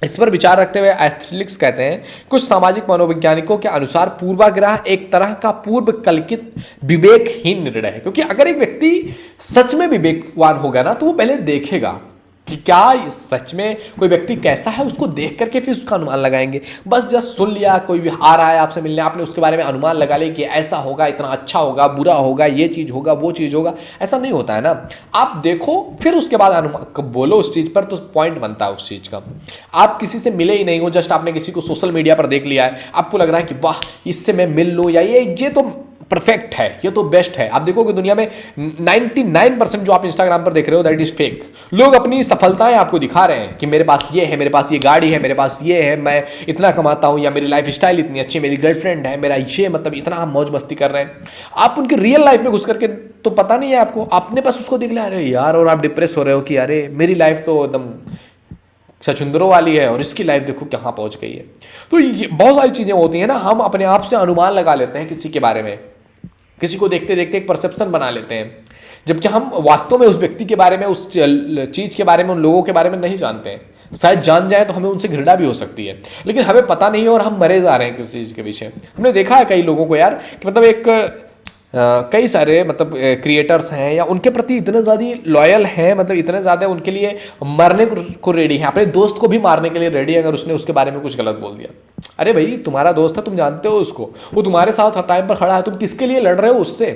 Speaker 2: इस पर विचार रखते हुए एस्थेटिक्स कहते हैं, कुछ सामाजिक मनोवैज्ञानिकों के अनुसार पूर्वाग्रह एक तरह का पूर्व कल्पित विवेकहीन निर्णय है। क्योंकि अगर एक व्यक्ति सच में विवेकवान होगा ना तो वो पहले देखेगा कि क्या सच में कोई व्यक्ति कैसा है, उसको देख करके फिर उसका अनुमान लगाएंगे। बस जस्ट सुन लिया, कोई भी आ रहा है आपसे मिलने, आपने उसके बारे में अनुमान लगा लिया कि ऐसा होगा, इतना अच्छा होगा, बुरा होगा, ये चीज़ होगा, वो चीज़ होगा, ऐसा नहीं होता है ना। आप देखो फिर उसके बाद अनुमान बोलो उस चीज़ पर, तो पॉइंट बनता है उस चीज़ का। आप किसी से मिले ही नहीं हो, जस्ट आपने किसी को सोशल मीडिया पर देख लिया है, आपको लग रहा है कि वाह इससे मैं मिल लूँ, या ये तो परफेक्ट है, ये तो बेस्ट है। आप देखोगे दुनिया में 99% जो आप इंस्टाग्राम पर देख रहे हो दैट इज फेक। लोग अपनी सफलताएं आपको दिखा रहे हैं कि मेरे पास ये है, मेरे पास ये गाड़ी है, मेरे पास ये है, मैं इतना कमाता हूं, या मेरी लाइफ स्टाइल इतनी अच्छी, मेरी गर्लफ्रेंड है, मेरा ये मतलब इतना हम मौज मस्ती कर रहे हैं। आप उनकी रियल लाइफ में घुस करके तो पता नहीं है आपको, आपने बस उसको देख लिया अरे यार, और आप डिप्रेस हो रहे हो कि अरे मेरी लाइफ तो एकदम सचुंदरों वाली है और इसकी लाइफ देखो कहाँ पहुंच गई है। तो ये बहुत सारी चीजें होती हैं ना, हम अपने आप से अनुमान लगा लेते हैं किसी के बारे में, किसी को देखते देखते एक परसेप्शन बना लेते हैं, जबकि हम वास्तव में उस व्यक्ति के बारे में, उस चीज के बारे में, उन लोगों के बारे में नहीं जानते हैं। शायद जान जाए तो हमें उनसे घृणा भी हो सकती है, लेकिन हमें पता नहीं है और हम मरे जा रहे हैं किसी चीज के पीछे। हमने देखा है कई लोगों को यार कि मतलब एक कई सारे मतलब क्रिएटर्स हैं या उनके प्रति इतने ज़्यादा लॉयल हैं, मतलब इतने ज़्यादा उनके लिए मरने को रेडी हैं, अपने दोस्त को भी मारने के लिए रेडी है अगर उसने उसके बारे में कुछ गलत बोल दिया। अरे भाई तुम्हारा दोस्त है, तुम जानते हो उसको, वो तुम्हारे साथ हर टाइम पर खड़ा है, तुम किसके लिए लड़ रहे हो उससे,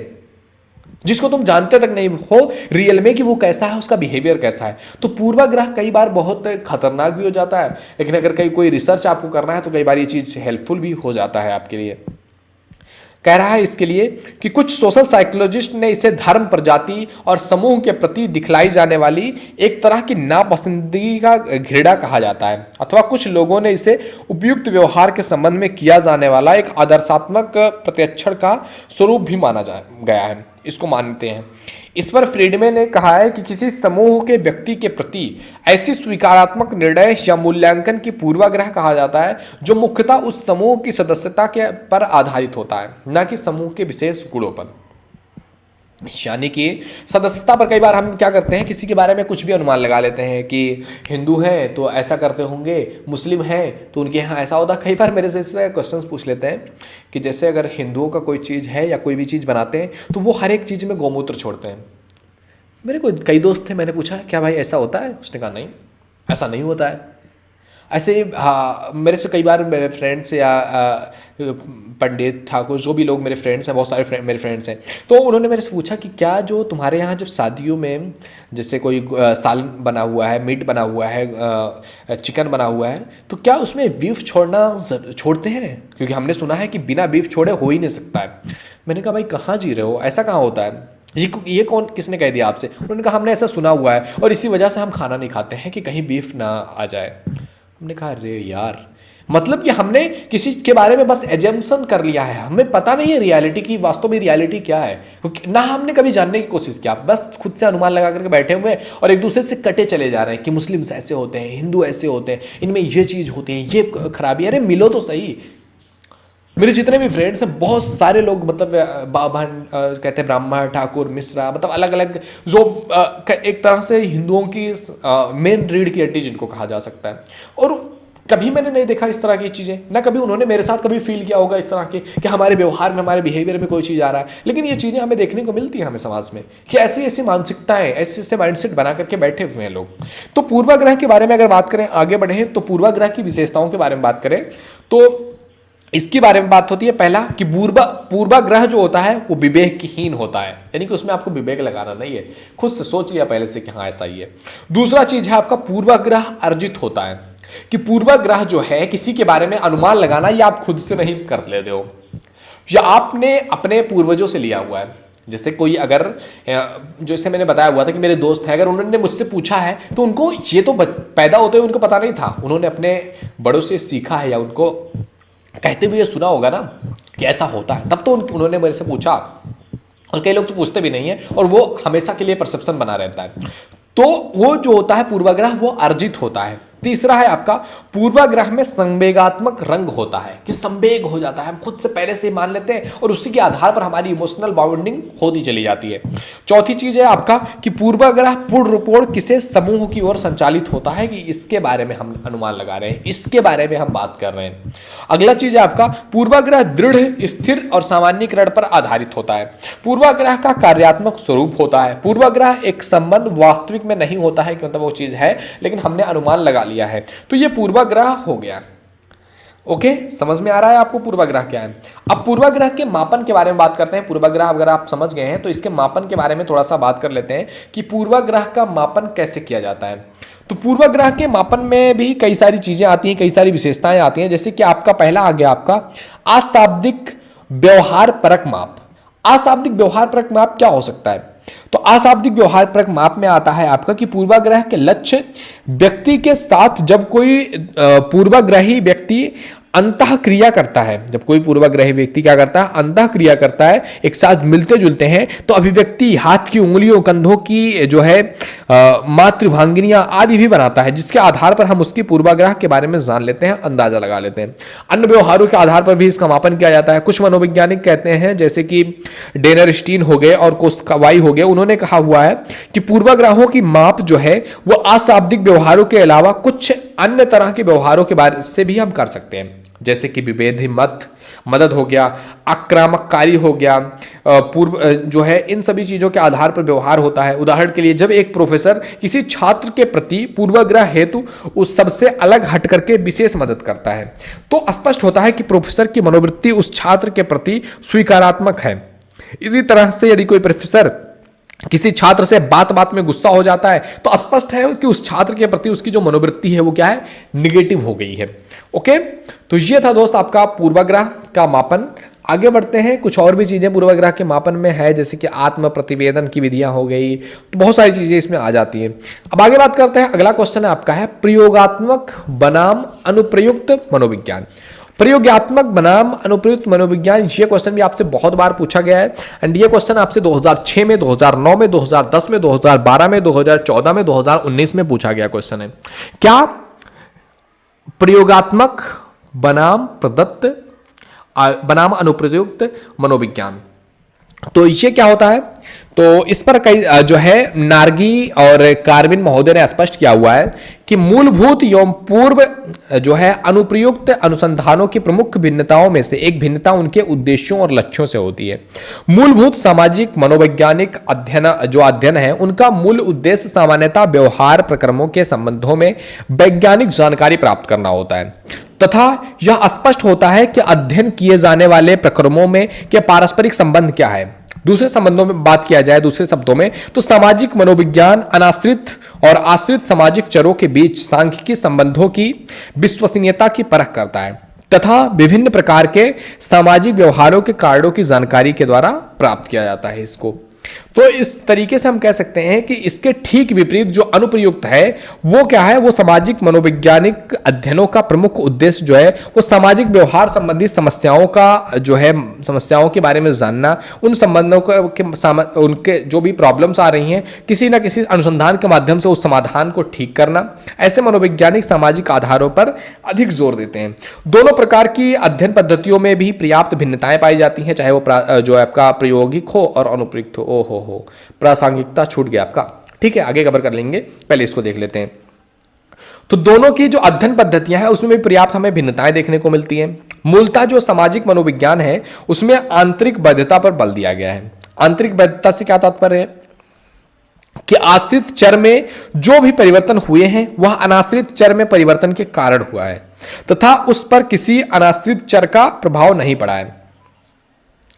Speaker 2: जिसको तुम जानते तक नहीं हो रियल में कि वो कैसा है, उसका बिहेवियर कैसा है। तो पूर्वाग्रह कई बार बहुत खतरनाक भी हो जाता है, लेकिन अगर कहीं कोई रिसर्च आपको करना है तो कई बार ये चीज़ हेल्पफुल भी हो जाता है आपके लिए। कह रहा है इसके लिए कि कुछ सोशल साइकोलॉजिस्ट ने इसे धर्म, प्रजाति और समूह के प्रति दिखलाई जाने वाली एक तरह की नापसंदगी का घृणा कहा जाता है, अथवा कुछ लोगों ने इसे उपयुक्त व्यवहार के संबंध में किया जाने वाला एक आदर्शात्मक प्रत्यक्षण का स्वरूप भी माना गया है, इसको मानते हैं। इस पर फ्रीडमैन ने कहा है कि किसी समूह के व्यक्ति के प्रति ऐसी स्वीकारात्मक निर्णय या मूल्यांकन की पूर्वाग्रह कहा जाता है जो मुख्यतः उस समूह की सदस्यता के पर आधारित होता है, न कि समूह के विशेष गुणों पर। यानी कि सदस्यता पर कई बार हम क्या करते हैं, किसी के बारे में कुछ भी अनुमान लगा लेते हैं कि हिंदू हैं तो ऐसा करते होंगे, मुस्लिम हैं तो उनके यहाँ ऐसा होता। कई बार मेरे से इससे क्वेश्चंस पूछ लेते हैं कि जैसे अगर हिंदुओं का कोई चीज़ है या कोई भी चीज़ बनाते हैं तो वो हर एक चीज़ में गौमूत्र छोड़ते हैं। मेरे को कई दोस्त थे, मैंने पूछा क्या भाई ऐसा होता है, उसने कहा नहीं ऐसा नहीं होता है। ऐसे हाँ, मेरे से कई बार मेरे फ्रेंड्स या पंडित ठाकुर जो भी लोग मेरे फ्रेंड्स हैं, बहुत सारे मेरे फ्रेंड्स हैं, तो उन्होंने मेरे से पूछा कि क्या जो तुम्हारे यहाँ जब शादियों में जैसे कोई सालन बना हुआ है, मीट बना हुआ है, चिकन बना हुआ है, तो क्या उसमें बीफ छोड़ते हैं, क्योंकि हमने सुना है कि बिना बीफ छोड़े हो ही नहीं सकता है। मैंने कहा भाई कहाँ जी रहे हो, ऐसा कहाँ होता है, ये कौन किसने कह दिया आपसे। उन्होंने कहा हमने ऐसा सुना हुआ है और इसी वजह से हम खाना नहीं खाते हैं कि कहीं बीफ ना आ जाए। हमने कहा अरे यार, मतलब कि हमने किसी के बारे में बस एजम्पशन कर लिया है, हमें पता नहीं है रियलिटी की, वास्तव में रियलिटी क्या है, ना हमने कभी जानने की कोशिश किया, बस खुद से अनुमान लगा करके बैठे हुए और एक दूसरे से कटे चले जा रहे हैं कि मुस्लिम्स ऐसे होते हैं, हिंदू ऐसे होते हैं, इनमें ये चीज़ होती है, ये खराबी। अरे मिलो तो सही। मेरे जितने भी फ्रेंड्स हैं बहुत सारे लोग मतलब कहते हैं ब्राह्मण, ठाकुर, मिश्रा, मतलब अलग अलग जो एक तरह से हिंदुओं की मेन रीढ़ की हड्डी जिनको कहा जा सकता है। और कभी मैंने नहीं देखा इस तरह की चीज़ें, ना कभी उन्होंने मेरे साथ कभी फील किया होगा इस तरह के कि हमारे व्यवहार में, हमारे बिहेवियर में कोई चीज़ आ रहा है। लेकिन ये चीज़ें हमें देखने को मिलती हैं हमें समाज में कि ऐसी ऐसी मानसिकताएं, ऐसे ऐसे माइंडसेट बना करके बैठे हुए हैं लोग। तो पूर्वाग्रह के बारे में अगर बात करें, आगे बढ़े तो पूर्वाग्रह की विशेषताओं के बारे में बात करें तो इसके बारे में बात होती है। पहला कि पूर्वाग्रह जो होता है वो विवेकहीन होता है, यानी कि उसमें आपको विवेक लगाना नहीं है, खुद से सोच लिया पहले से कि हाँ ऐसा ही है। दूसरा चीज है आपका पूर्वाग्रह अर्जित होता है, कि पूर्वाग्रह जो है किसी के बारे में अनुमान लगाना ये आप खुद से नहीं कर लेते हो, या आपने अपने पूर्वजों से लिया हुआ है। जैसे कोई अगर, जैसे मैंने बताया हुआ था कि मेरे दोस्त हैं, अगर उन्होंने मुझसे पूछा है तो उनको ये तो पैदा होते हुए उनको पता नहीं था, उन्होंने अपने बड़ों से सीखा है या उनको कहते हुए सुना होगा ना कि ऐसा होता है, तब तो उन्होंने मेरे से पूछा। और कई लोग तो पूछते भी नहीं है और वो हमेशा के लिए परसेप्शन बना रहता है। तो वो जो होता है पूर्वाग्रह वो अर्जित होता है। तीसरा है आपका पूर्वाग्रह में संवेगात्मक रंग होता है, कि संवेग हो जाता है, हम खुद से पहले से मान लेते हैं और उसी के आधार पर हमारी इमोशनल बाउंडिंग होती चली जाती है। चौथी चीज है आपका कि पूर्वाग्रह पूर्ण किसी समूह की ओर संचालित होता है, कि इसके बारे में हम अनुमान लगा रहे हैं, इसके बारे में हम बात कर रहे हैं। अगला चीज है आपका पूर्वाग्रह दृढ़, स्थिर और सामान्यीकरण पर आधारित होता है। पूर्वाग्रह का कार्यात्मक स्वरूप होता है। पूर्वाग्रह एक संबंध वास्तविक में नहीं होता है कि मतलब वो चीज है लेकिन हमने अनुमान लगा लिया है, तो ये पूर्वाग्रह हो गया। ओके, समझ में आ रहा है आपको पूर्वाग्रह क्या है। अब पूर्वाग्रह के मापन के बारे में बात करते हैं। पूर्वाग्रह अगर आप समझ गए हैं तो इसके मापन के बारे में थोड़ा सा बात कर लेते हैं कि पूर्वाग्रह का मापन कैसे किया जाता है। तो पूर्वाग्रह के मापन में भी कई सारी चीजें आती हैं, कई सारी विशेषताएं आती हैं। जैसे कि आपका पहला आ गया आपका अशाब्दिक व्यवहार परक माप। अशाब्दिक व्यवहार परक माप क्या हो सकता है? तो अशाब्दिक व्यवहार परक माप में आता है आपका कि पूर्वाग्रह के लक्ष्य व्यक्ति के साथ जब कोई पूर्वाग्रही व्यक्ति अंतः क्रिया करता है, जब कोई पूर्वाग्रही व्यक्ति क्या करता है, अंतः क्रिया करता है, एक साथ मिलते जुलते हैं, तो अभिव्यक्ति हाथ की उंगलियों, कंधों की जो है मातृभांगिनियां आदि भी बनाता है, जिसके आधार पर हम उसकी पूर्वाग्रह के बारे में जान लेते हैं, अंदाजा लगा लेते हैं। अन्य व्यवहारों के आधार पर भी इसका मापन किया जाता है। कुछ मनोवैज्ञानिक कहते हैं, जैसे कि डेनरस्टीन हो गए और कोस्कावाई हो गए, उन्होंने कहा हुआ है कि पूर्वाग्रहों की माप जो है वो अशाब्दिक व्यवहारों के अलावा कुछ अन्य तरह के व्यवहारों के बारे से भी हम कर सकते हैं, जैसे कि विभेदी मदद हो गया, आक्रामककारी हो गया, पूर्व जो है, इन सभी चीजों के आधार पर व्यवहार होता है। उदाहरण के लिए जब एक प्रोफेसर किसी छात्र के प्रति पूर्वाग्रह हेतु उस सबसे अलग हट करके विशेष मदद करता है, तो स्पष्ट होता है कि प्रोफेसर की मनोवृत्ति उस छात्र के प्रति स्वीकारात्मक है। इसी तरह से यदि कोई प्रोफेसर किसी छात्र से बात बात में गुस्सा हो जाता है, तो स्पष्ट है कि उस छात्र के प्रति उसकी जो मनोवृत्ति है वो क्या है, निगेटिव हो गई है। ओके, तो ये था दोस्त आपका पूर्वाग्रह का मापन। आगे बढ़ते हैं, कुछ और भी चीजें पूर्वाग्रह के मापन में है, जैसे कि आत्म प्रतिवेदन की विधियां हो गई, तो बहुत सारी चीजें इसमें आ जाती है। अब आगे बात करते हैं, अगला क्वेश्चन है आपका है प्रयोगात्मक बनाम अनुप्रयुक्त मनोविज्ञान। प्रयोगात्मक बनाम अनुप्रयुक्त मनोविज्ञान, ये क्वेश्चन भी आपसे बहुत बार पूछा गया है, एंड ये क्वेश्चन आपसे 2006 में, 2009 में, 2010 में, 2012 में, 2014 में, 2019 में पूछा गया क्वेश्चन है। क्या प्रयोगात्मक बनाम प्रदत्त बनाम अनुप्रयुक्त मनोविज्ञान, तो ये क्या होता है? तो इस पर कई जो है नार्गी और कार्विन महोदय ने स्पष्ट किया हुआ है कि मूलभूत एवं पूर्व जो है अनुप्रयुक्त अनुसंधानों की प्रमुख भिन्नताओं में से एक भिन्नता उनके उद्देश्यों और लक्ष्यों से होती है। मूलभूत सामाजिक मनोवैज्ञानिक अध्ययन है, उनका मूल उद्देश्य सामान्यतः व्यवहार प्रक्रमों के संबंधों में वैज्ञानिक जानकारी प्राप्त करना होता है, तथा यह स्पष्ट होता है कि अध्ययन किए जाने वाले प्रक्रमों में के पारस्परिक संबंध क्या है। दूसरे संबंधों में बात किया जाए, दूसरे शब्दों में, तो सामाजिक मनोविज्ञान अनाश्रित और आश्रित सामाजिक चरों के बीच सांख्यिकी संबंधों की विश्वसनीयता की परख करता है, तथा विभिन्न प्रकार के सामाजिक व्यवहारों के कारणों की जानकारी के द्वारा प्राप्त किया जाता है इसको। तो इस तरीके से हम कह सकते हैं कि इसके ठीक विपरीत जो अनुप्रयुक्त है वो क्या है, वो सामाजिक मनोवैज्ञानिक अध्ययनों का प्रमुख उद्देश्य जो है वो सामाजिक व्यवहार संबंधी समस्याओं का जो है, समस्याओं के बारे में जानना, उन संबंधों के उनके जो भी प्रॉब्लम्स आ रही हैं किसी ना किसी अनुसंधान के माध्यम से उस समाधान को ठीक करना, ऐसे मनोवैज्ञानिक सामाजिक आधारों पर अधिक जोर देते हैं। दोनों प्रकार की अध्ययन पद्धतियों में भी पर्याप्त भिन्नताएं पाई जाती हैं, चाहे वो जो आपका प्रायोगिक हो और अनुप्रयुक्त हो। हो प्रासंगिकता छूट गया आपका, ठीक है, आगे कवर कर लेंगे, पहले इसको देख लेते हैं। तो दोनों की जो अध्ययन पद्धतियां हैं उसमें भी पर्याप्त हमें भिन्नताएं देखने को मिलती हैं। मूलतः जो सामाजिक मनोविज्ञान है उसमें आंतरिक वैधता पर बल दिया गया है। आंतरिक वैधता से क्या तात्पर्य है कि आश्रित चर में जो भी परिवर्तन हुए हैं वह अनाश्रित चर में परिवर्तन के कारण हुआ है, तथा उस पर किसी अनाश्रित चर का प्रभाव नहीं पड़ा है।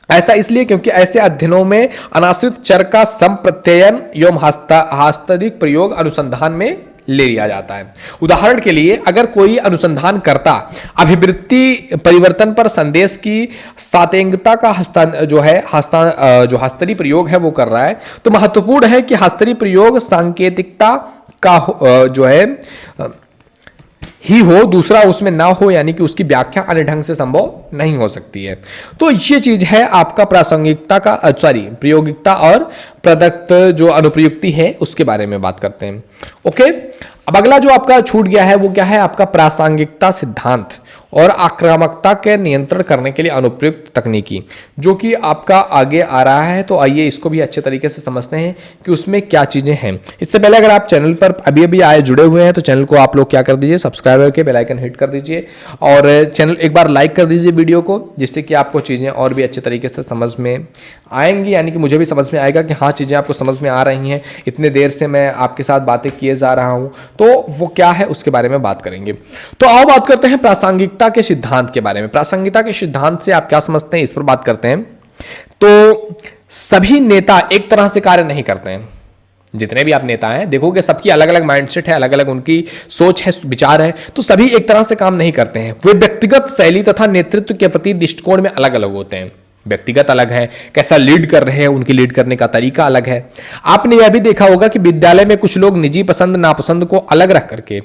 Speaker 2: ऐसा इसलिए क्योंकि ऐसे अध्ययनों में अनाश्रित चर का संप्रत्ययन एवं हस्तनिक प्रयोग अनुसंधान में ले लिया जाता है। उदाहरण के लिए अगर कोई अनुसंधानकर्ता अभिवृत्ति परिवर्तन पर संदेश की सातेंगता का हस्तरी प्रयोग है वो कर रहा है, तो महत्वपूर्ण है कि हस्तरी प्रयोग सांकेतिकता का जो है ही हो, दूसरा उसमें ना हो, यानी कि उसकी व्याख्या अन्य ढंग से संभव नहीं हो सकती है। तो ये चीज है आपका प्रासंगिकता का प्रयोगिकता और प्रदत्त जो अनुप्रयुक्ति है उसके बारे में बात करते हैं। ओके, अब अगला जो आपका छूट गया है वो क्या है, आपका प्रासंगिकता सिद्धांत और आक्रामकता के नियंत्रण करने के लिए अनुप्रयुक्त तकनीकी, जो कि आपका आगे आ रहा है। तो आइए इसको भी अच्छे तरीके से समझते हैं कि उसमें क्या चीजें हैं। इससे पहले अगर आप चैनल पर अभी अभी आए जुड़े हुए हैं तो चैनल को आप लोग क्या कर दीजिए, सब्सक्राइब करके बेल आइकन हिट कर दीजिए और चैनल एक बार लाइक कर दीजिए वीडियो को, जिससे कि आपको चीजें और भी अच्छे तरीके से समझ में आएंगी, यानी कि मुझे भी समझ में आएगा कि हाँ चीजें आपको समझ में आ रही हैं। इतने देर से मैं आपके साथ बातें किए जा रहा हूं तो वो क्या है उसके बारे में बात करेंगे। तो आओ बात करते हैं प्रासंगिकता के सिद्धांत के बारे में। प्रासंगिकता के सिद्धांत से आप क्या समझते हैं इस पर बात करते हैं। तो सभी नेता एक तरह से कार्य नहीं करते हैं। जितने भी आप नेता हैं देखोगे सबकी अलग अलग माइंडसेट है, अलग अलग उनकी सोच है, विचार है, तो सभी एक तरह से काम नहीं करते हैं। वे व्यक्तिगत शैली तथा नेतृत्व के प्रति दृष्टिकोण में अलग अलग होते हैं। व्यक्तिगत अलग है, कैसा लीड कर रहे हैं, उनकी लीड करने का तरीका अलग है। आपने यह भी देखा होगा कि विद्यालय में कुछ लोग निजी पसंद नापसंद को अलग रख करके,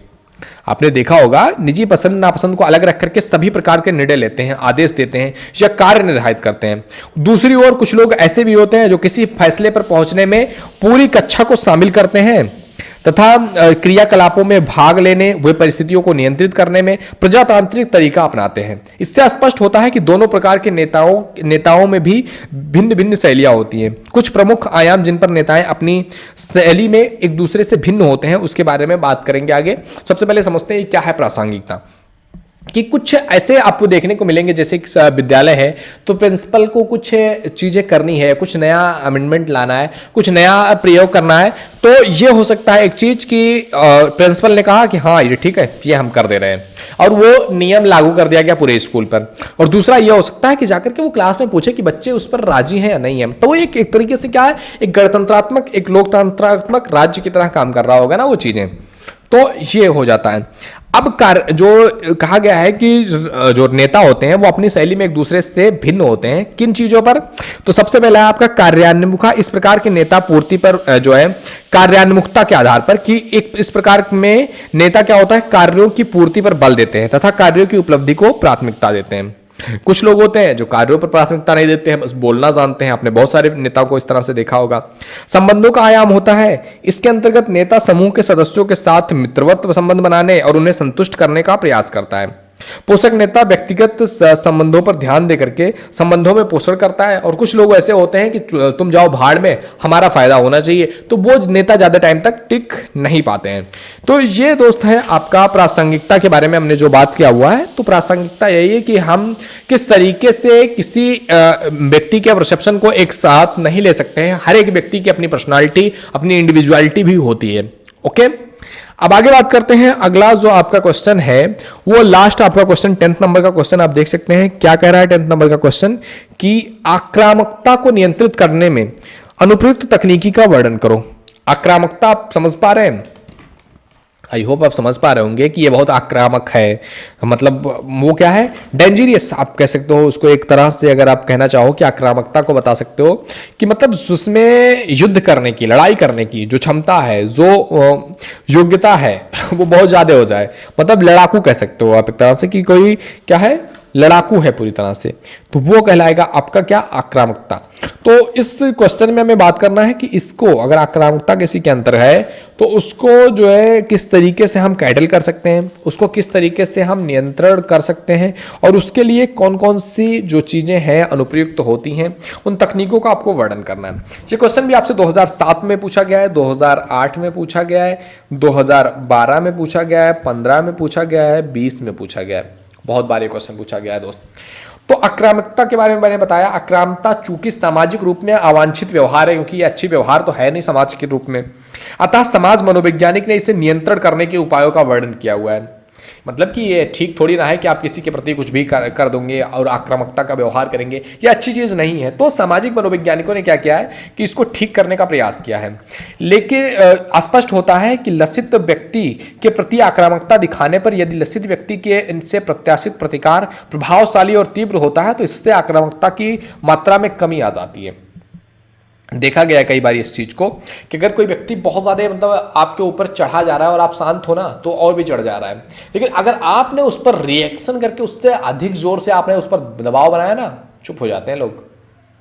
Speaker 2: आपने देखा होगा निजी पसंद नापसंद को अलग रख करके सभी प्रकार के निर्णय लेते हैं, आदेश देते हैं या कार्य निर्धारित करते हैं। दूसरी ओर कुछ लोग ऐसे भी होते हैं जो किसी फैसले पर पहुंचने में पूरी कक्षा को शामिल करते हैं तथा क्रियाकलापों में भाग लेने, वे परिस्थितियों को नियंत्रित करने में प्रजातांत्रिक तरीका अपनाते हैं। इससे स्पष्ट होता है कि दोनों प्रकार के नेताओं में भी भिन्न भिन्न शैलियां होती हैं। कुछ प्रमुख आयाम जिन पर नेताएं अपनी शैली में एक दूसरे से भिन्न होते हैं, उसके बारे में बात करेंगे आगे। सबसे पहले समझते हैं क्या है प्रासंगिकता। कि कुछ ऐसे आपको देखने को मिलेंगे, जैसे विद्यालय है तो प्रिंसिपल को कुछ चीजें करनी है, कुछ नया अमेंडमेंट लाना है, कुछ नया प्रयोग करना है, तो ये हो सकता है एक चीज कि प्रिंसिपल ने कहा कि हाँ ये ठीक है, ये हम कर दे रहे हैं और वो नियम लागू कर दिया गया पूरे स्कूल पर। और दूसरा ये हो सकता है कि जाकर के वो क्लास में पूछे कि बच्चे उस पर राजी हैं या नहीं है। तो वो एक तरीके से क्या है, एक गणतंत्रात्मक, एक लोकतंत्रात्मक राज्य की तरह काम कर रहा होगा ना वो चीजें, तो ये हो जाता है। अब जो कहा गया है कि जो नेता होते हैं वो अपनी शैली में एक दूसरे से भिन्न होते हैं। किन चीजों पर? तो सबसे पहला है आपका कार्यान्मुखता। इस प्रकार के नेता पूर्ति पर जो है कार्यान्मुखता के आधार पर कि एक इस प्रकार में नेता क्या होता है, कार्यों की पूर्ति पर बल देते हैं तथा कार्यों की उपलब्धि को प्राथमिकता देते हैं। कुछ लोग होते हैं जो कार्यों पर प्राथमिकता नहीं देते हैं, बस बोलना जानते हैं। आपने बहुत सारे नेताओं को इस तरह से देखा होगा। संबंधों का आयाम होता है, इसके अंतर्गत नेता समूह के सदस्यों के साथ मित्रवत संबंध बनाने और उन्हें संतुष्ट करने का प्रयास करता है। पोषक नेता व्यक्तिगत संबंधों पर ध्यान देकर के संबंधों में पोषण करता है। और कुछ लोग ऐसे होते हैं कि तुम जाओ भाड़ में, हमारा फायदा होना चाहिए, तो वो नेता ज्यादा टाइम तक टिक नहीं पाते हैं। तो ये दोस्त है आपका प्रासंगिकता के बारे में हमने जो बात किया हुआ है। तो प्रासंगिकता यही है कि हम किस तरीके से किसी व्यक्ति के परसेप्शन को एक साथ नहीं ले सकते हैं। हर एक व्यक्ति की अपनी पर्सनालिटी, अपनी इंडिविजुअलिटी भी होती है। ओके, अब आगे बात करते हैं। अगला जो आपका क्वेश्चन है वो लास्ट आपका क्वेश्चन 10th नंबर का क्वेश्चन आप देख सकते हैं। क्या कह रहा है 10th नंबर का क्वेश्चन कि आक्रामकता को नियंत्रित करने में अनुप्रयुक्त तकनीकी का वर्णन करो। आक्रामकता आप समझ पा रहे हैं? आई होप आप समझ पा रहे होंगे कि ये बहुत आक्रामक है, मतलब वो क्या है, डेंजरियस आप कह सकते हो उसको। एक तरह से अगर आप कहना चाहो कि आक्रामकता को बता सकते हो कि मतलब उसमें युद्ध करने की, लड़ाई करने की जो क्षमता है, जो योग्यता है वो बहुत ज्यादा हो जाए। मतलब लड़ाकू कह सकते हो आप एक तरह से कि कोई क्या है, लड़ाकू है पूरी तरह से, तो वो कहलाएगा आपका क्या, आक्रामकता। तो इस क्वेश्चन में हमें बात करना है कि इसको अगर आक्रामकता किसी के अंदर है तो उसको जो है किस तरीके से हम कैटल कर सकते हैं, उसको किस तरीके से हम नियंत्रण कर सकते हैं और उसके लिए कौन कौन सी जो चीजें हैं अनुप्रयुक्त होती हैं, उन तकनीकों का आपको वर्णन करना है। ये क्वेश्चन भी आपसे 2007 में पूछा गया है, 2008 में पूछा गया है, 2012 में पूछा गया है, 15 में पूछा गया है, 20 में पूछा गया है। बहुत बार ये क्वेश्चन पूछा गया है दोस्त। तो आक्रामकता के बारे में मैंने बताया। आक्रामकता चूंकि सामाजिक रूप में अवांछित व्यवहार है, क्योंकि ये अच्छी व्यवहार तो है नहीं समाज के रूप में, अतः समाज मनोवैज्ञानिक ने इसे नियंत्रण करने के उपायों का वर्णन किया हुआ है। मतलब कि ये ठीक थोड़ी ना है कि आप किसी के प्रति कुछ भी कर दोगे और आक्रामकता का व्यवहार करेंगे, ये अच्छी चीज नहीं है। तो सामाजिक मनोवैज्ञानिकों ने क्या किया है कि इसको ठीक करने का प्रयास किया है। लेकिन स्पष्ट होता है कि लक्षित व्यक्ति के प्रति आक्रामकता दिखाने पर यदि लक्षित व्यक्ति के इनसे प्रत्याशित प्रतिकार प्रभावशाली और तीव्र होता है तो इससे आक्रामकता की मात्रा में कमी आ जाती है। देखा गया कई बार इस चीज को कि अगर कोई व्यक्ति बहुत ज्यादा मतलब आपके ऊपर चढ़ा जा रहा है और आप शांत हो ना तो और भी चढ़ जा रहा है, लेकिन अगर आपने उस पर रिएक्शन करके उससे अधिक जोर से आपने उस पर दबाव बनाया ना, चुप हो जाते हैं लोग।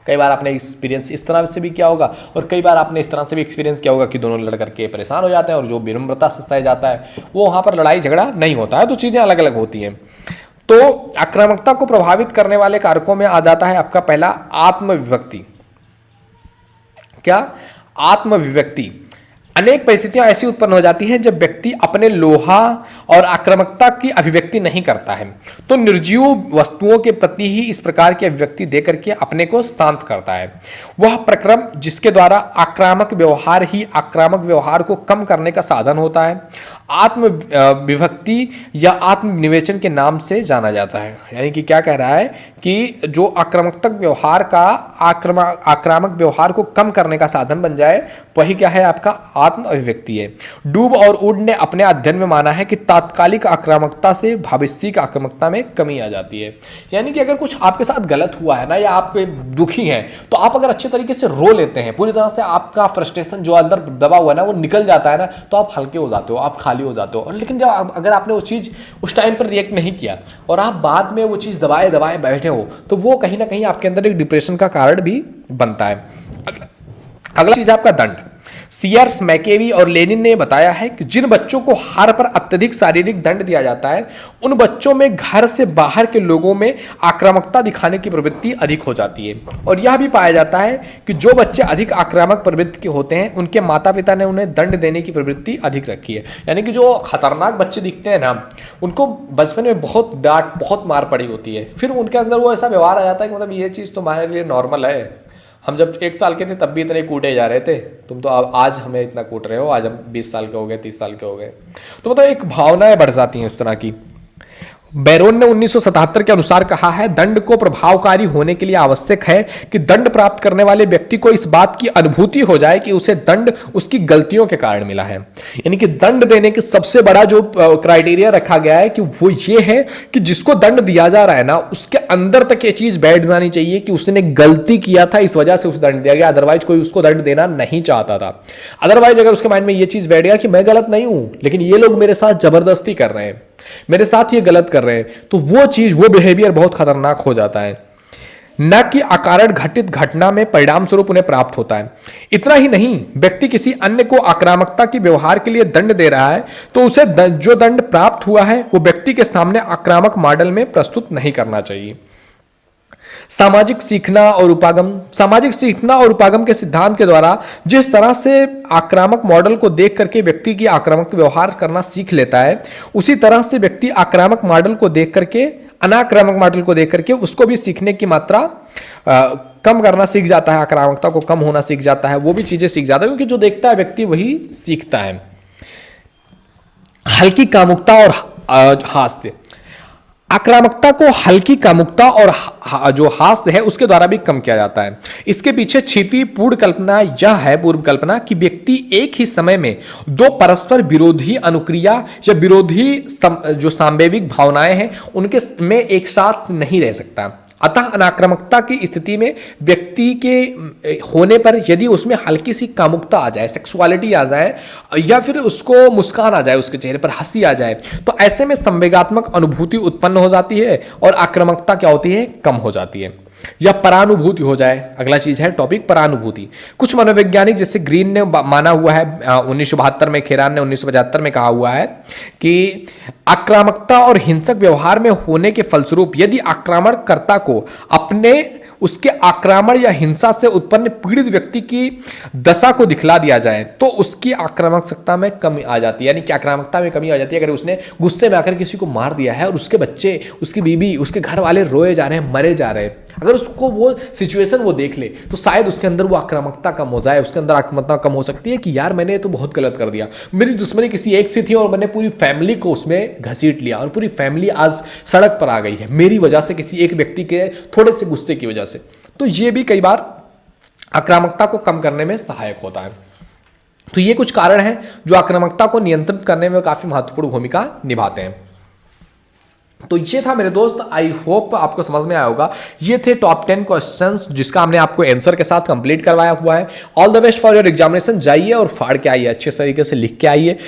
Speaker 2: कई बार आपने एक्सपीरियंस इस तरह से भी किया होगा और कई बार आपने इस तरह से भी एक्सपीरियंस किया होगा कि दोनों लड़ करके परेशान हो जाते हैं और जो विनम्रता से सह जाता है वो वहां पर लड़ाई झगड़ा नहीं होता है। तो चीजें अलग अलग होती हैं। तो आक्रामकता को प्रभावित करने वाले कारकों में आ जाता है आपका पहला आत्मविभक्ति। क्या? आत्मविभक्ति। अनेक परिस्थितियां ऐसी उत्पन्न हो जाती हैं जब व्यक्ति अपने लोहा और आक्रामकता की अभिव्यक्ति नहीं करता है, तो निर्जीव वस्तुओं के प्रति ही इस प्रकार की अभिव्यक्ति देकर के अपने को शांत करता है। वह प्रक्रम जिसके द्वारा आक्रामक व्यवहार ही आक्रामक व्यवहार को कम करने का साधन होता है। आत्म विभक्ति या आत्मनिवेचन के नाम से जाना जाता है। यानी कि क्या कह रहा है कि जो आक्रामक व्यवहार का आक्रामक व्यवहार को कम करने का साधन बन जाए, वही क्या है आपका आत्म अभिव्यक्ति है। डूब और वुड ने अपने अध्ययन में माना है कि तात्कालिक आक्रामकता से भविष्य की आक्रामकता में कमी आ जाती है। यानी कि अगर कुछ आपके साथ गलत हुआ है ना, या आप दुखी हैं, तो आप अगर अच्छे तरीके से रो लेते हैं, पूरी तरह से आपका फ्रस्ट्रेशन जो अंदर दबा हुआ है ना वो निकल जाता है ना, तो आप हल्के हो जाते हो, आप खाली हो जाते हो। और लेकिन जब अगर आपने वो चीज़ उस टाइम पर रिएक्ट नहीं किया और आप बाद में वो चीज़ दबाए दबाए बैठे हो, तो वो कहीं ना कहीं आपके अंदर एक डिप्रेशन का कारण भी बनता है। अगला चीज आपका दंड। सीयर्स, मैकेवी और लेनिन ने बताया है कि जिन बच्चों को हार पर अत्यधिक शारीरिक दंड दिया जाता है, उन बच्चों में घर से बाहर के लोगों में आक्रामकता दिखाने की प्रवृत्ति अधिक हो जाती है। और यह भी पाया जाता है कि जो बच्चे अधिक आक्रामक प्रवृत्ति के होते हैं, उनके माता पिता ने उन्हें दंड देने की प्रवृत्ति अधिक रखी है। यानी कि जो खतरनाक बच्चे दिखते हैं ना, उनको बचपन में बहुत डांट, बहुत मार पड़ी होती है, फिर उनके अंदर वो ऐसा व्यवहार आ जाता है कि मतलब ये चीज़ तुम्हारे लिए नॉर्मल है। हम जब 1 साल के थे तब भी इतने कूटे जा रहे थे, तुम तो अब आज हमें इतना कूट रहे हो, आज हम 20 साल के हो गए, 30 साल के हो गए। तो मतलब एक भावनाएं बढ़ जाती हैं उस तरह की। बैरोन ने 1977 के अनुसार कहा है, दंड को प्रभावकारी होने के लिए आवश्यक है कि दंड प्राप्त करने वाले व्यक्ति को इस बात की अनुभूति हो जाए कि उसे दंड उसकी गलतियों के कारण मिला है। यानी कि दंड देने के सबसे बड़ा जो क्राइटेरिया रखा गया है कि वो ये है कि जिसको दंड दिया जा रहा है ना, उसके अंदर तक ये चीज बैठ जानी चाहिए कि उसने गलती किया था, इस वजह से उसे दंड दिया गया, अदरवाइज कोई उसको दंड देना नहीं चाहता था। अदरवाइज अगर उसके माइंड में ये चीज बैठ गया कि मैं गलत नहीं हूं, लेकिन ये लोग मेरे साथ जबरदस्ती कर रहे हैं, मेरे साथ ये गलत कर रहे हैं, तो वो चीज, वो बिहेवियर बहुत खतरनाक हो जाता है। न कि अकारण घटित घटना में परिणाम स्वरूप उन्हें प्राप्त होता है। इतना ही नहीं, व्यक्ति किसी अन्य को आक्रामकता के व्यवहार के लिए दंड दे रहा है तो उसे जो दंड प्राप्त हुआ है वो व्यक्ति के सामने आक्रामक मॉडल में प्रस्तुत नहीं करना चाहिए। सामाजिक सीखना और उपागम के सिद्धांत के द्वारा जिस तरह से आक्रामक मॉडल को देख करके व्यक्ति की आक्रामक व्यवहार करना सीख लेता है, उसी तरह से व्यक्ति आक्रामक मॉडल को देख करके, अनाक्रामक मॉडल को देख करके उसको भी सीखने की मात्रा कम करना सीख जाता है, आक्रामकता को कम होना सीख जाता है, वो भी चीजें सीख जाता है, क्योंकि जो देखता है व्यक्ति वही सीखता है। हल्की कामुकता और हास्य। आक्रामकता को हल्की कामुकता और जो हास्य है उसके द्वारा भी कम किया जाता है। इसके पीछे छिपी पूर्व कल्पना यह है, पूर्व कल्पना, कि व्यक्ति एक ही समय में 2 परस्पर विरोधी अनुक्रिया या विरोधी जो सांवेगिक भावनाएं हैं उनके में एक साथ नहीं रह सकता। अतः अनाक्रामकता की स्थिति में व्यक्ति के होने पर यदि उसमें हल्की सी कामुकता आ जाए, सेक्सुअलिटी आ जाए, या फिर उसको मुस्कान आ जाए, उसके चेहरे पर हंसी आ जाए, तो ऐसे में संवेगात्मक अनुभूति उत्पन्न हो जाती है और आक्रामकता क्या होती है, कम हो जाती है, या परानुभूति हो जाए। अगला चीज है टॉपिक परानुभूति। कुछ मनोवैज्ञानिक जैसे ग्रीन ने माना हुआ है 1972 में, खेरान ने 1975 में कहा हुआ है कि आक्रामकता और हिंसक व्यवहार में होने के फलस्वरूप यदि आक्रमणकर्ता को अपने उसके आक्रमण या हिंसा से उत्पन्न पीड़ित व्यक्ति की दशा को दिखला दिया जाए तो उसकी आक्रामकता में कमी आ जाती है। यानी कि आक्रामकता में कमी आ जाती है। अगर उसने गुस्से में आकर किसी को मार दिया है और उसके बच्चे, उसकी बीवी, उसके घर वाले रोए जा रहे हैं, मरे जा रहे हैं, अगर उसको वो सिचुएशन वो देख ले तो शायद उसके अंदर वो आक्रामकता कम हो जाए, उसके अंदर आक्रामकता कम हो सकती है कि यार मैंने तो बहुत गलत कर दिया, मेरी दुश्मनी किसी एक से थी और मैंने पूरी फैमिली को उसमें घसीट लिया और पूरी फैमिली आज सड़क पर आ गई है मेरी वजह से, किसी एक व्यक्ति के थोड़े से गुस्से की वजह से। तो ये भी कई बार आक्रामकता को कम करने में सहायक होता है। तो ये कुछ कारण हैं जो आक्रामकता को नियंत्रित करने में काफी महत्वपूर्ण भूमिका निभाते हैं। तो ये था मेरे दोस्त, आई होप आपको समझ में आया होगा। ये थे टॉप 10 क्वेश्चंस जिसका हमने आपको आंसर के साथ कंप्लीट करवाया हुआ है। All the best for your examination. जाइए और फाड़ के आइए, अच्छे तरीके से लिख के आइए,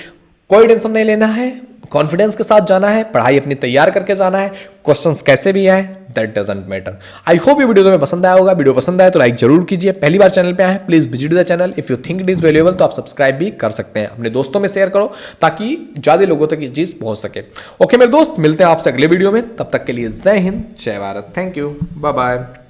Speaker 2: कोई टेंशन नहीं लेना है, कॉन्फिडेंस के साथ जाना है, पढ़ाई अपनी तैयार करके जाना है, क्वेश्चंस कैसे भी आए that doesn't matter. I hope ये वीडियो तुम्हें पसंद आया होगा। वीडियो पसंद आए तो लाइक जरूर कीजिए। पहली बार चैनल पे आए please visit the channel. If you think it is valuable तो आप सब्सक्राइब भी कर सकते हैं। अपने दोस्तों में शेयर करो ताकि ज्यादा लोगों तक ये चीज पहुंच सके। ओके मेरे दोस्त, मिलते हैं आपसे अगले वीडियो में, तब तक के लिए जय हिंद, जय Bharat, thank you, bye bye.